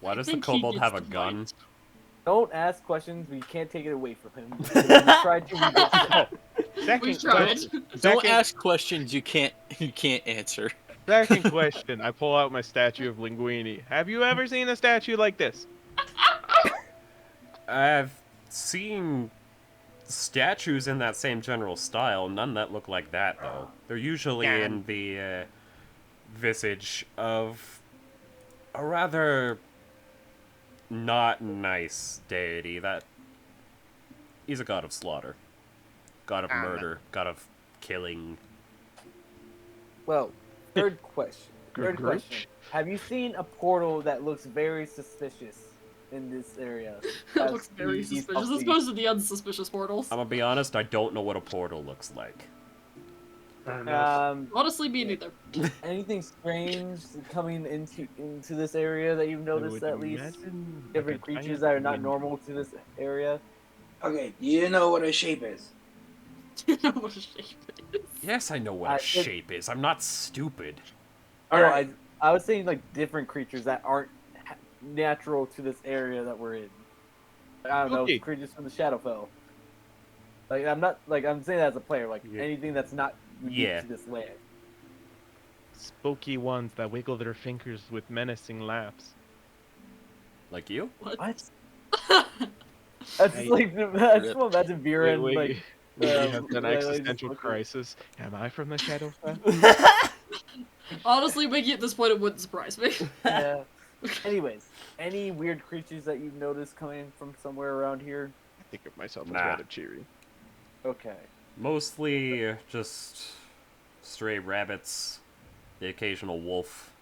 Why does the think he kobold gets have a the gun? right. Don't ask questions, we can't take it away from him. If you try to, we get Second We tried. question. Don't Second, ask questions you can't answer. second question. I pull out my statue of Linguini. Have you ever seen a statue like this? I've seen statues in that same general style, none that look like that, though. They're usually Yeah. in the visage of a rather not nice deity that he's a god of slaughter, god of murder, god of killing. Well, third question. Third Groot? question. Have you seen a portal that looks very suspicious in this area? That looks very These suspicious, as puppies. opposed to the unsuspicious portals. I'm gonna be honest, I don't know what a portal looks like. Fair enough. Honestly, me neither. Anything strange coming into this area that you've noticed I at would least? imagine like Different a creatures giant that are not wind. normal to this area? Okay, you know what a shape is. You know what a shape is. Yes, I know what a It- shape is. I'm not stupid. All No, right. I was saying like different creatures that aren't natural to this area that we're in. Like, I don't know, Okay. creatures from the Shadowfell. Like I'm not like I'm saying that as a player, like Yeah. anything that's not unique Yeah. to this land. Spooky ones that wiggle their fingers with menacing laughs. Like you? What? What? That's Hey. like I just want to imagine Vera and Wait, like He has an like, existential just- crisis. Am I from the Shadowfell? Honestly, Wiggy, at this point, it wouldn't surprise me. Yeah. Anyways, any weird creatures that you've noticed coming from somewhere around here? think of myself as Nah. rather cheery. Okay. Mostly just stray rabbits, the occasional wolf.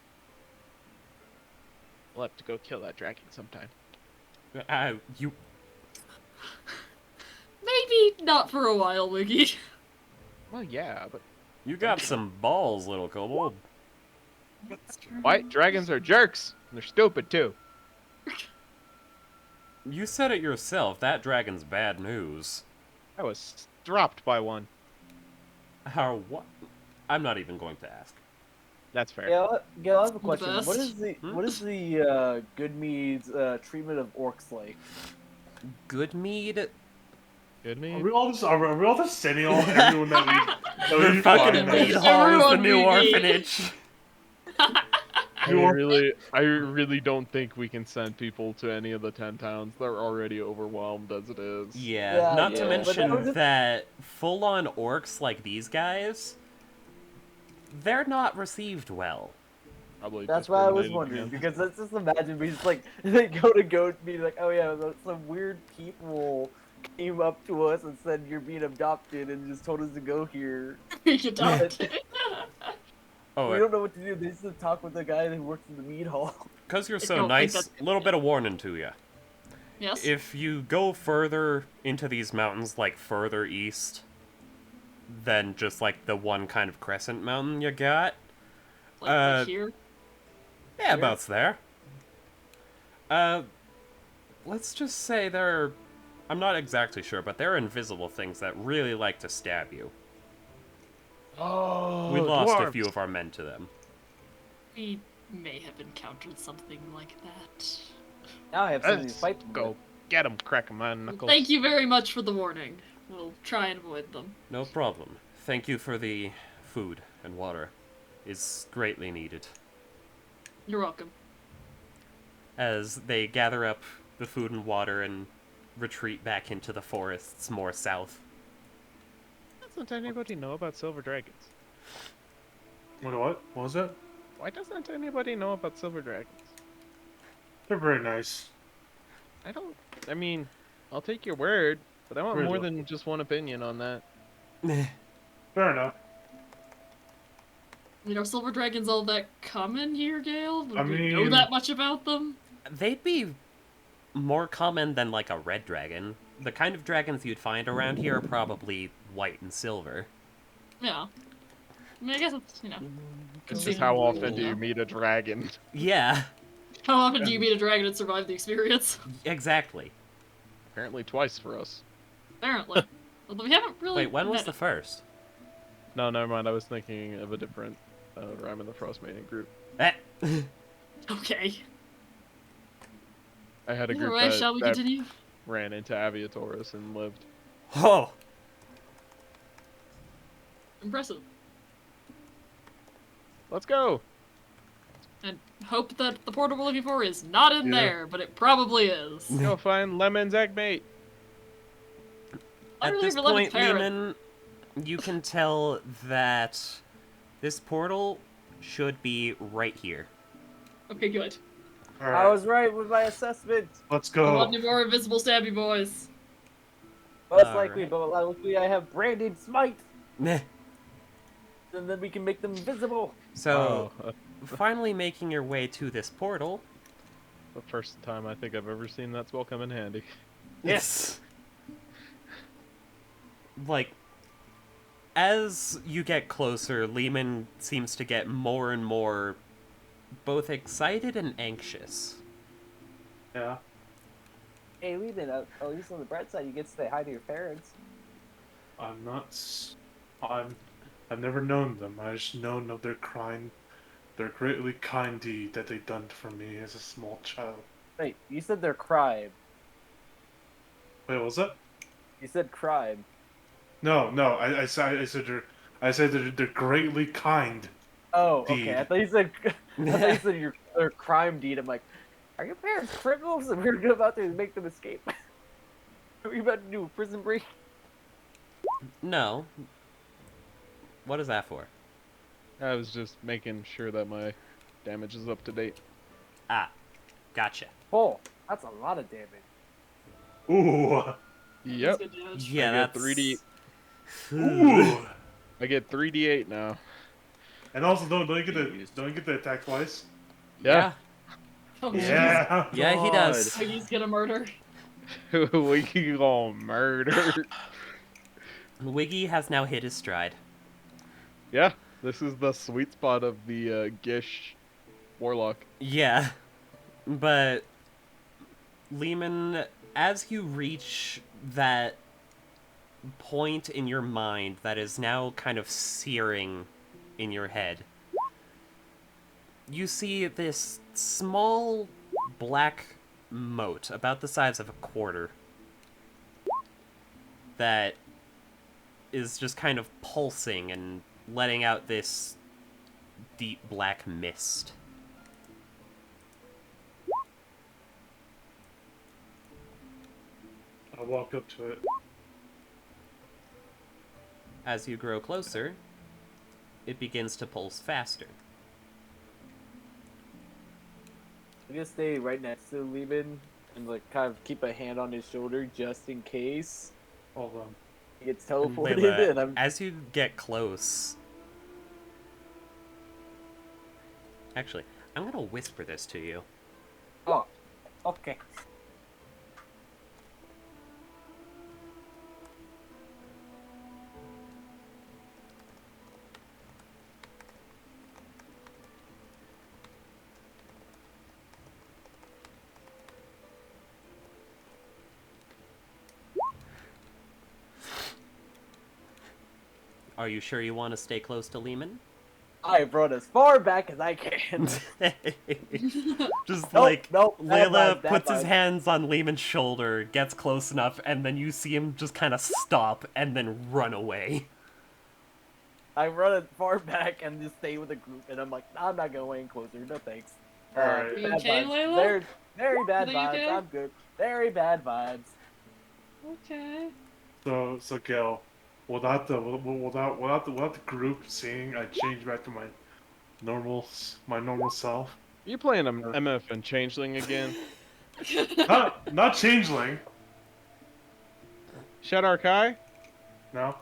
We'll have to go kill that dragon sometime. You Maybe not for a while, Wiggy. Well, yeah, but got some balls, little kobold. white dragons are jerks. And they're stupid too. You said it yourself. That dragon's bad news. I was dropped by one. How what? I'm not even going to ask. That's fair. Gail, I have a The question. What best. is Hmm? what is the Goodmead's treatment of orcs like? Good mead. Good Are me. we all just sending all everyone that we The fucking find? mead Everyone hall is the we new meet. orphanage. I really don't think we can send people to any of the 10 towns. They're already overwhelmed as it is. Yeah, Yeah, not to yeah, but mention that was- that full-on orcs like these guys, they're not received well. Probably That's why I was discriminated wondering, against. because let's just imagine we just like they go to Goatmead like, oh yeah, some weird people came up to us and said you're being adopted and just told us to go here. Being adopted. Oh, We don't know what to do. They just talk with the guy who works in the mead hall. because you're I so don't think nice, that's a little bit of warning to you. Yes. If you go further into these mountains, like further east than just like the one kind of crescent mountain you got, Like here. yeah, about's there. Let's just say there. I'm not exactly sure, but there are invisible things that really like to stab you. Oh, We lost a dwarves. few of our men to them. We may have encountered something like that. Now I have something to Let's fight them go with. get them, crack 'em on knuckles. Thank you very much for the warning. We'll try and avoid them. No problem. Thank you for the food and water. It's greatly needed. You're welcome. As they gather up the food and water and retreat back into the forests more south. Doesn't anybody know about silver dragons? What was that? Why doesn't anybody know about silver dragons? They're very nice. I mean, I'll take your word, but I want more Really? than just one opinion on that. Fair enough. I mean, are silver dragons all that common here, Gale? Would I we know mean- that much about them? They'd be more common than like a red dragon. The kind of dragons you'd find around here are probably white and silver. Yeah. I mean, I guess it's, It's just conceivable, how often do yeah. you meet a dragon? Yeah, How often do you meet a dragon and survive the experience? exactly. Apparently twice for us. Apparently. Although we haven't really Wait, when was met- the first? No, never mind. I was thinking of a different Rime in the Frostmaiden group. Eh. Okay. I had a Either group way, that, shall we that continue? ran into Aviatorus and lived. Oh, Impressive. Let's go! And hope that the portal we're looking for is not in Yeah. there, but it probably is. Go find Lemon's eggmate! I at really this love point, parrot. Lehman, you can tell that this portal should be right here. Okay, good. All I right, was right with my assessment. let's I want go. any more invisible stabby boys. Most All likely, right. but luckily I have branded smite, Meh. and then we can make them invisible. So, Oh, finally making your way to this portal. the first time I think I've ever seen that spell come in handy. Yes. Like, as you get closer, Lehman seems to get more and more both excited and anxious. Yeah. Hey, Lehman, at least on the bright side, you get to say hi to your parents. I'm not. I've never known them. I just known of their greatly kind deed that they done for me as a small child. Wait, you said they're crime. Wait, what was that? You said crime. No. I said they're greatly kind. Oh, Deed. okay. I thought you said their crime deed. I'm like, are your parents criminals? And we're gonna about to make them escape. Are we about to do a prison break? No. What is that for? I was just making sure that my damage is up to date. Ah, gotcha. Oh, that's a lot of damage. Ooh. Yep. That's good damage. Yeah, I get that's 3D. Ooh. I get 3d8 now. And also, don't you get Jeez. don't you get the attack twice? Yeah. Oh, jeez. Yeah. Yeah, he does. Wiggy's gonna murder. We can go murder. Wiggy has now hit his stride. Yeah, this is the sweet spot of the Gish Warlock. Yeah. But Lehman, as you reach that point in your mind that is now kind of searing in your head, you see this small black mote about the size of a quarter that is just kind of pulsing and letting out this deep black mist. I walk up to it. As you grow closer, it begins to pulse faster. I'm gonna stay right next to Lehman and like kind of keep a hand on his shoulder just in case Hold on. he gets And teleported. Layla, And I'm as you get close... Actually, I'm gonna whisper this to you. oh, okay. Are you sure you want to stay close to Lehman? I run as far back as I can. Just Nope, like nope, bad Layla vibes, bad puts his vibes. hands on Lehman's shoulder, gets close enough, and then you see him just kind of stop and then run away. I run as far back and just stay with the group, and I'm like, I'm not going closer. No thanks. Alright. You bad okay, vibes. Layla? Very bad Are you vibes. okay? I'm good. Very bad vibes. Okay. So Gil, without the group seeing, I change back to my normal self. You playing MF and Changeling again? Not changeling. Shadow Kai? No,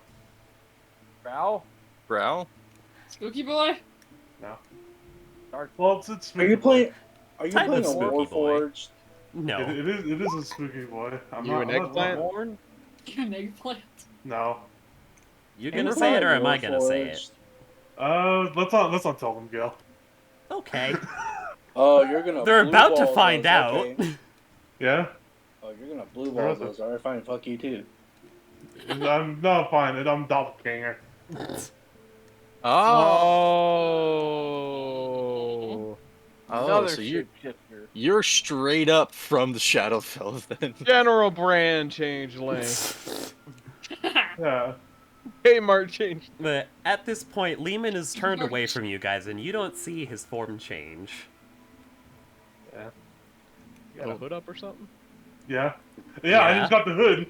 Brow? Brow? Spooky boy? no. Dark. Well, it's Are spooky you boy. playing? Are you Type playing of a spooky boy. Warforged? No. It is a spooky boy. You an eggplant? Horn? You're an eggplant. No. You Are you gonna say it or playing am I gonna say it? Warforged? Let's not tell them, Gil. Okay. Oh, you're gonna. They're blue about to ball find those, out. okay. Yeah. Oh, you're gonna blue ball those. Alright, fine. Fuck you too. I'm not fine. I'm doppelganger. Oh! Oh. Oh, Another so shapeshifter. you're straight up from the Shadowfell then. General Brand Changeling. Yeah. Kmart Change. But at this point, Lehman is turned away from you guys, and you don't see his form change. Yeah. You got a hood up or something? Yeah. I Yeah. just got the hood.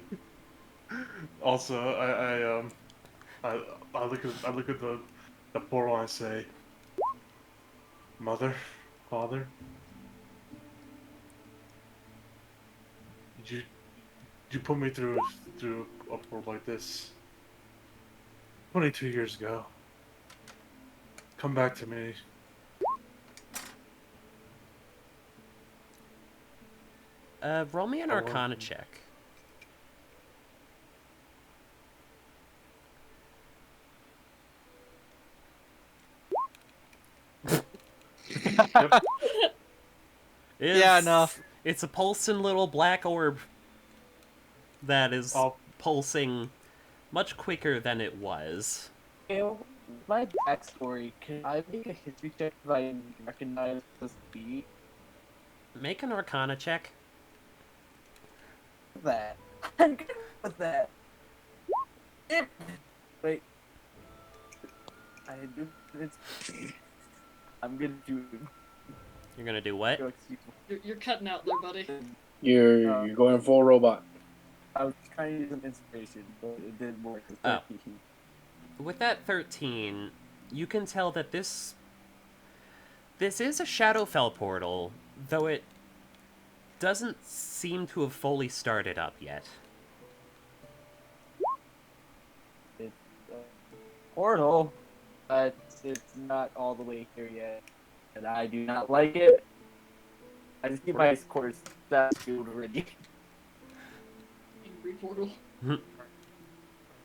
Also, I look at the portal and I say, Mother, Father, did you put me through a portal like this 22 years ago. Come back to me. Roll me an Oh, Arcana check. Yep. Yeah, enough. It's a pulsing little black orb that is Oh. pulsing much quicker than it was. Okay, my backstory. Can I make a history check if I recognize the speed? Make an Arcana check. That. I'm good with that. Wait. I do. I'm gonna do. You're gonna do what? You're cutting out there, buddy. You're going full robot. I was trying to use some inspiration, but it didn't work. Oh. With that 13, you can tell that this is a Shadowfell portal, though it doesn't seem to have fully started up yet. portal, but it's not all the way here yet, and I do not like it. I just keep my course that field already. Angry portal.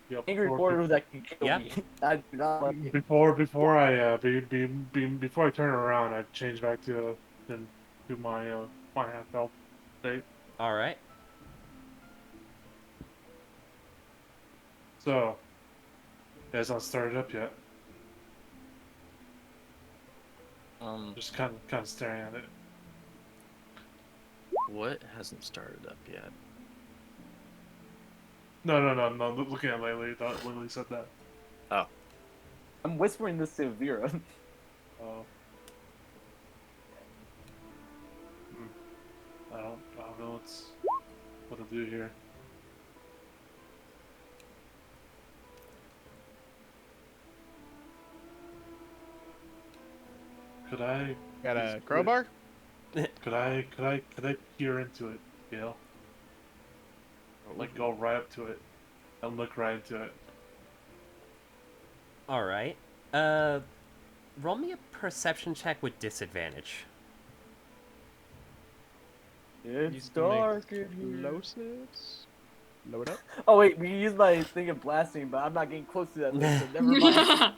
Yep, Angry before- portal that can kill Yeah. me. I do not like it. Before I turn around, I change back to my my half health state. All right. So, you guys not started up yet. Just kind of staring at it. What hasn't started up yet? No. Looking at Lily, thought Lily said that. I'm whispering this to Vera. Oh. I don't know what to do here. Could I Got a crowbar? could I peer into it, Gail? Like go right up to it and look right into it. All right. Roll me a perception check with disadvantage. It's Use to make dark in here. Explosives? Load up. Oh wait, we can use my thing of blasting, but I'm not getting close to that thing, so never mind.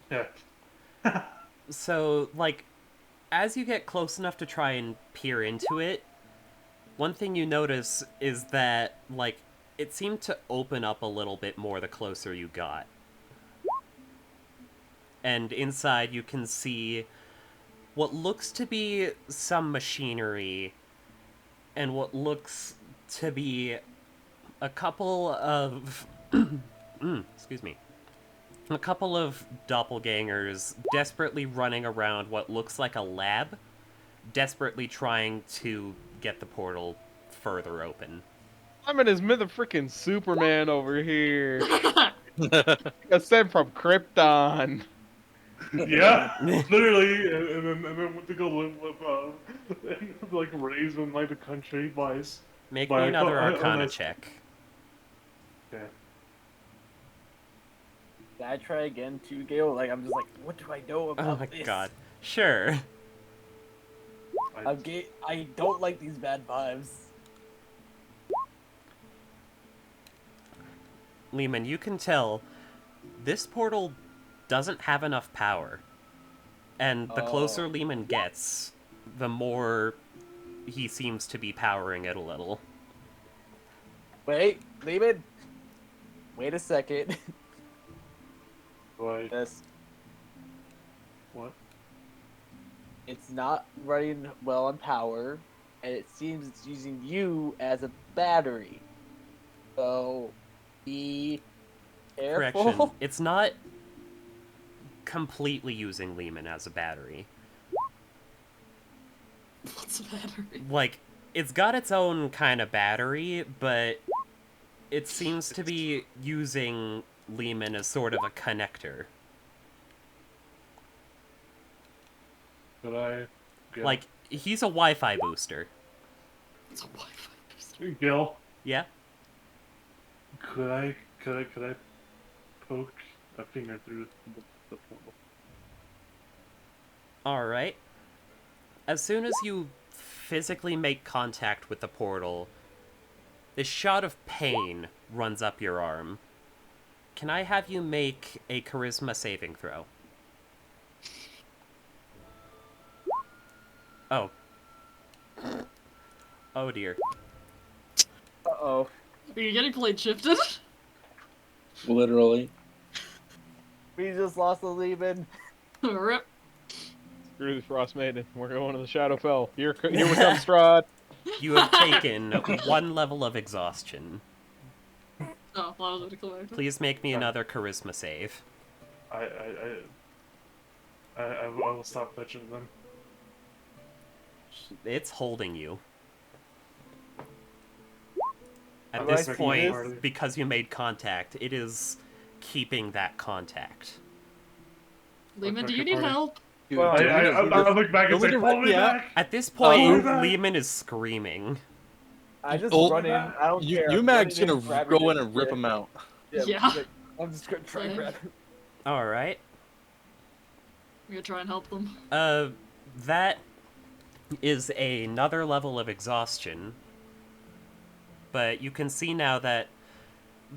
Yeah. So, like, as you get close enough to try and peer into it, one thing you notice is that, like, it seemed to open up a little bit more the closer you got. And inside you can see what looks to be some machinery and what looks to be a couple of excuse me, a couple of doppelgangers desperately running around what looks like a lab, desperately trying to get the portal further open. I'm in his frickin' Superman over here. I said from Krypton. Yeah, literally, and then went to go live with like raised in like the country twice. Make But me I another thought- Arcana unless- check. Okay. Can I try again too, Gale? Like, I'm just like, what do I know about Oh my this? god. Sure. I don't like these bad vibes. Lehman, you can tell this portal doesn't have enough power. And the closer Oh. Lehman gets, the more he seems to be powering it a little. Wait, Lehman. Wait a second. Like, This, what? it's not running well on power, and it seems it's using you as a battery. So, be careful. Correction. It's not completely using Lehman as a battery. What's the matter? Like, it's got its own kind of battery, but it seems to be using Lehman as sort of a connector. Could I? Gil? Like, he's a Wi-Fi booster. It's a Wi-Fi booster. Gil, Yeah? could I poke a finger through the portal? Alright. As soon as you physically make contact with the portal, this shot of pain runs up your arm. Can I have you make a charisma saving throw? Oh. Oh dear. Uh-oh. Are you getting plane shifted? Literally. We just lost the Lehman. Rip. Screw the Frostmaiden. We're going to the Shadowfell. Here we come, Strahd. You have taken 1 level of exhaustion. Oh, well, I was gonna come back. Please make me another charisma save. I will stop touching them. It's holding you. At How this do I see point, this? because you made contact, it is keeping that contact. Lehman, do you Okay, need party. help? Dude, I look back and say, Don't pull me yeah. back! At this point, Oh. Lehman is screaming. I just Oh, run in. I don't care. I'm Umag's running gonna grabbing go in this and rip shit. him out. Yeah. he's like, I'm just gonna try and Same. grab him. All right. I'm gonna try and help them. That is another level of exhaustion. But you can see now that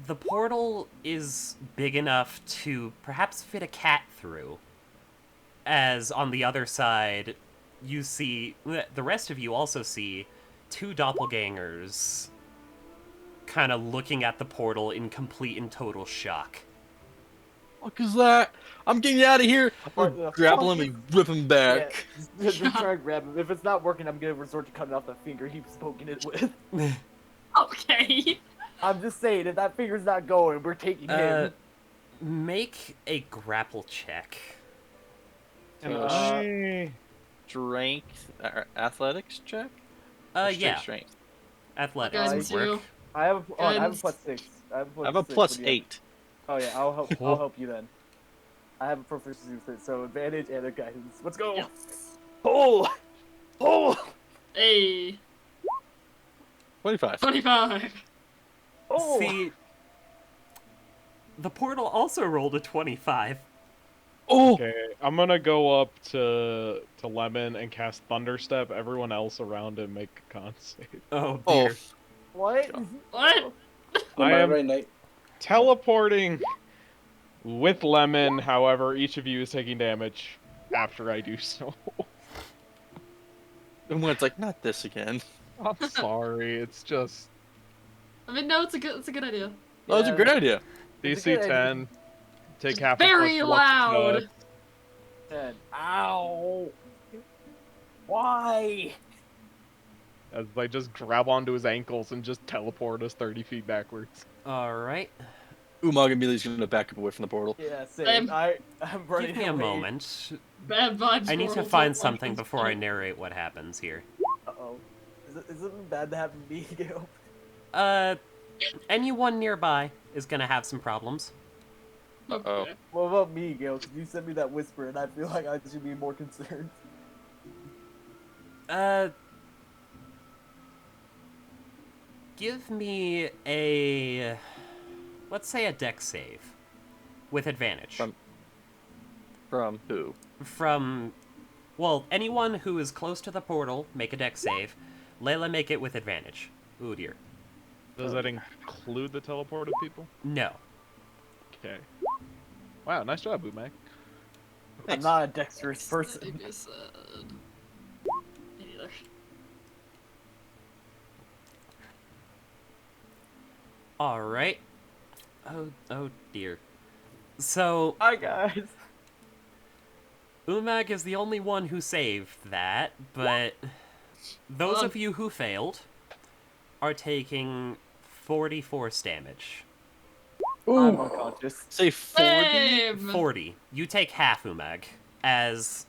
the portal is big enough to perhaps fit a cat through. As on the other side, you see, the rest of you also see two doppelgangers kind of looking at the portal in complete and total shock. Fuck is that? I'm getting out of here. What I'm the grapple fuck him and rip him back. Yeah, just try and grab him. If it's not working, I'm gonna resort to cutting off the finger he's poking it with. Okay. I'm just saying, if that finger's not going, we're taking him. Make a grapple check. And Uh, I... Strength, athletics check. Yeah, Strength. athletics Guidance would work. too. I have a Guidance. +6. I I have a +6 when you- +8. Oh yeah, I'll help you then. I have a proficiency with it, so advantage and a guidance. Let's go. Yes. Pull. Pull. Hey. 25. 25. Oh. See, the portal also rolled a 25. Oh! Okay, I'm gonna go up to Lemon and cast Thunderstep. Everyone else around him make a con save. Oh, Oh, dear. What? What? I am right, Nate? teleporting with Lemon, however, each of you is taking damage after I do so. and when it's like, not this again. I'm sorry, it's just I mean, no, it's a good idea. That was a great idea. It's a DC good idea. 10. Take half Very a plus loud. Dead. Ow. Why? as they just grab onto his ankles and just teleport us 30 feet backwards. Alright. Umag immediately is going to back up away from the portal. Yeah, same. Same. I'm running Give me a away. moment. Bad vibes. I need to portals, find like, something it's before I funny. narrate what happens here. Uh-oh. Is it bad to have me go? Anyone nearby is gonna have some problems. Uh-oh. Okay. What about me, Gil? 'Cause you sent me that whisper, and I feel like I should be more concerned. Give me a... let's say a dex save. With advantage. From who? From... well, anyone who is close to the portal, make a dex save. Layla, make it with advantage. Ooh, dear. Does that include the teleported people? No. Okay. Wow, nice job, Umak. I'm not a dexterous person. Maybe I said... Me neither. Alright. Oh dear. So, Hi, guys. Umag is the only one who saved that, but those of you who failed are taking 40 force damage. I'm unconscious. Say 40? Same! 40. You take half, Umag, as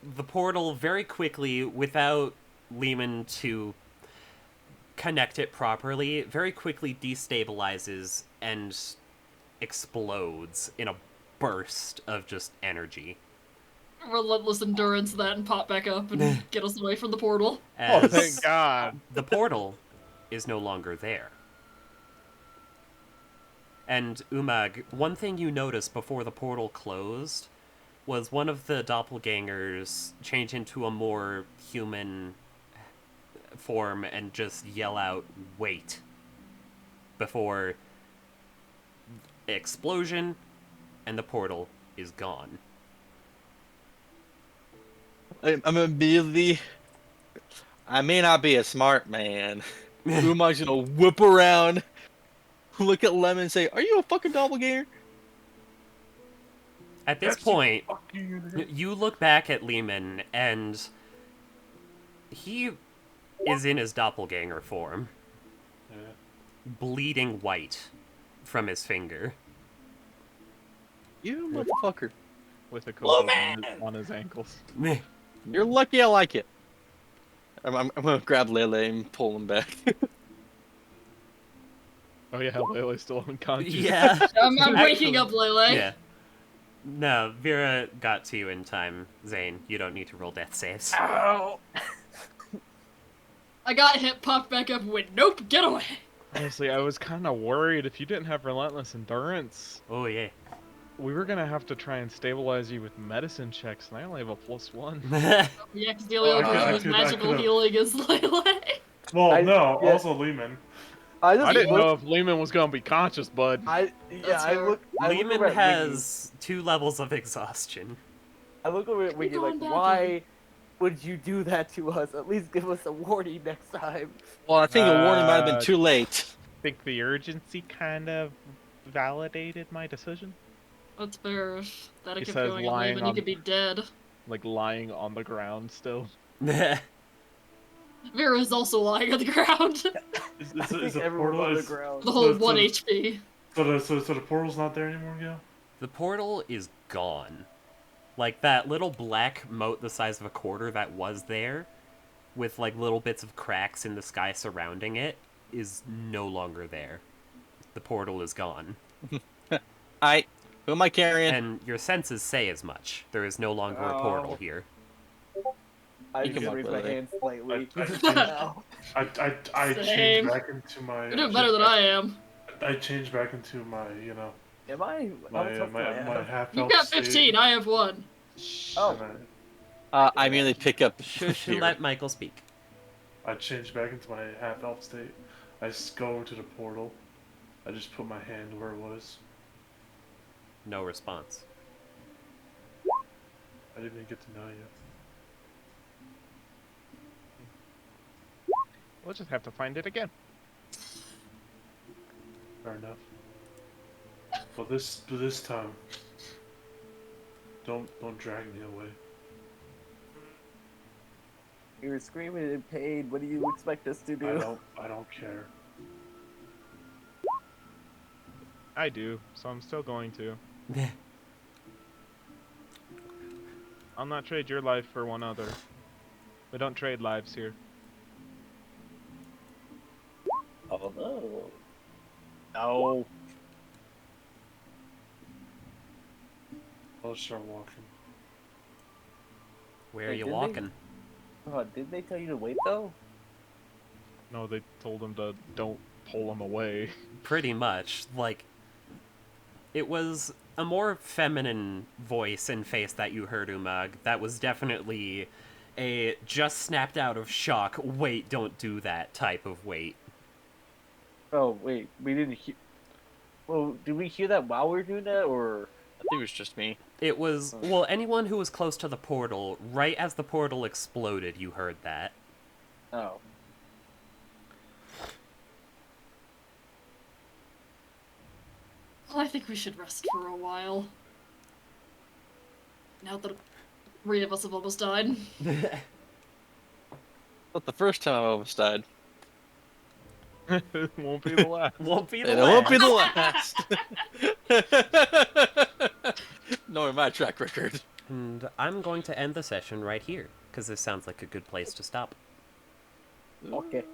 the portal very quickly, without Lehman to connect it properly, very quickly destabilizes and explodes in a burst of just energy. Relentless endurance that and pop back up and get us away from the portal. Oh, As thank God. the portal is no longer there. And Umag, one thing you noticed before the portal closed was one of the doppelgangers change into a more human form and just yell out, "Wait," before explosion, and the portal is gone. I'm immediately... I may not be a smart man. Umag's gonna whip around, look at Lemon and say, "Are you a fucking doppelganger?" At this point, you look back at Lehman, and he is in his doppelganger form, Yeah. bleeding white from his finger. You motherfucker. With a coat on his ankles. You're lucky I like it. I'm gonna grab Lele and pull him back. Oh yeah, Lele's still unconscious. Yeah. I'm waking up, Lele. Yeah. No, Vera got to you in time, Zane. You don't need to roll death saves. Ow! I got hit, popped back up, and went, nope, get away. Honestly, I was kind of worried if you didn't have relentless endurance, Oh yeah. we were gonna have to try and stabilize you with medicine checks, and I only have a +1. Yeah, because the only Oh, other person I who's could- I magical could've- healing is Lele. Well, no, yeah. also Lehman. I just I didn't look. know if Lehman was gonna be conscious, bud. I That's fair. I look Lehman over at Wiggy. has 2 levels of exhaustion. I look over at Wiggy like, going back why would you do that to us? At least give us a warning next time. Well, I think the warning might have been Uh, too late. Think the urgency kind of validated my decision. That's fair. That I He kept says going on lying Lehman, he on- could be dead. Like lying on the ground still. Vera is also lying on the ground. Is I think the everyone portal on the is ground. The whole So- 1 so- HP. so the portal's not there anymore, Gil? The portal is gone. Like, that little black moat the size of a quarter that was there, with, like, little bits of cracks in the sky surrounding it, is no longer there. The portal is gone. Alright, who am I carrying? And your senses say as much. There is no longer a portal Oh. here. I You just can walk raised with my it. hand slightly. I- Now. I Same. changed back into my. You're doing better than I am. I changed back into my, Am I? my How much my, do I my have? half You elf got state, 15, I have 1. Oh. and I merely pick up Shush and here. let Michael speak. I changed back into my half elf state. I just go into the portal. I just put my hand where it was. No response. I didn't even get to know you. We'll just have to find it again. Fair enough. But this time, don't drag me away. You were screaming in pain. What do you expect us to do? I don't care. I do, so I'm still going to. I'll not trade your life for one other. We don't trade lives here. Oh no. No. I'll start walking. Where are Wait, you didn't they- walking? Oh, did they tell you to wait though? No, they told him to don't pull him away. Pretty much. Like, it was a more feminine voice and face that you heard, Umag. That was definitely a just snapped out of shock, wait, don't do that type of wait. Oh wait, we didn't hear. Well, did we hear that while we were doing that, or? I think it was just me. It was, well, anyone who was close to the portal, right as the portal exploded, you heard that. Oh. Well, I think we should rest for a while. Now that 3 of us have almost died. Not the first time I almost died. It won't be the last. Won't be the And it won't be last. the last. Knowing my track record. And I'm going to end the session right here, because this sounds like a good place to stop. Okay.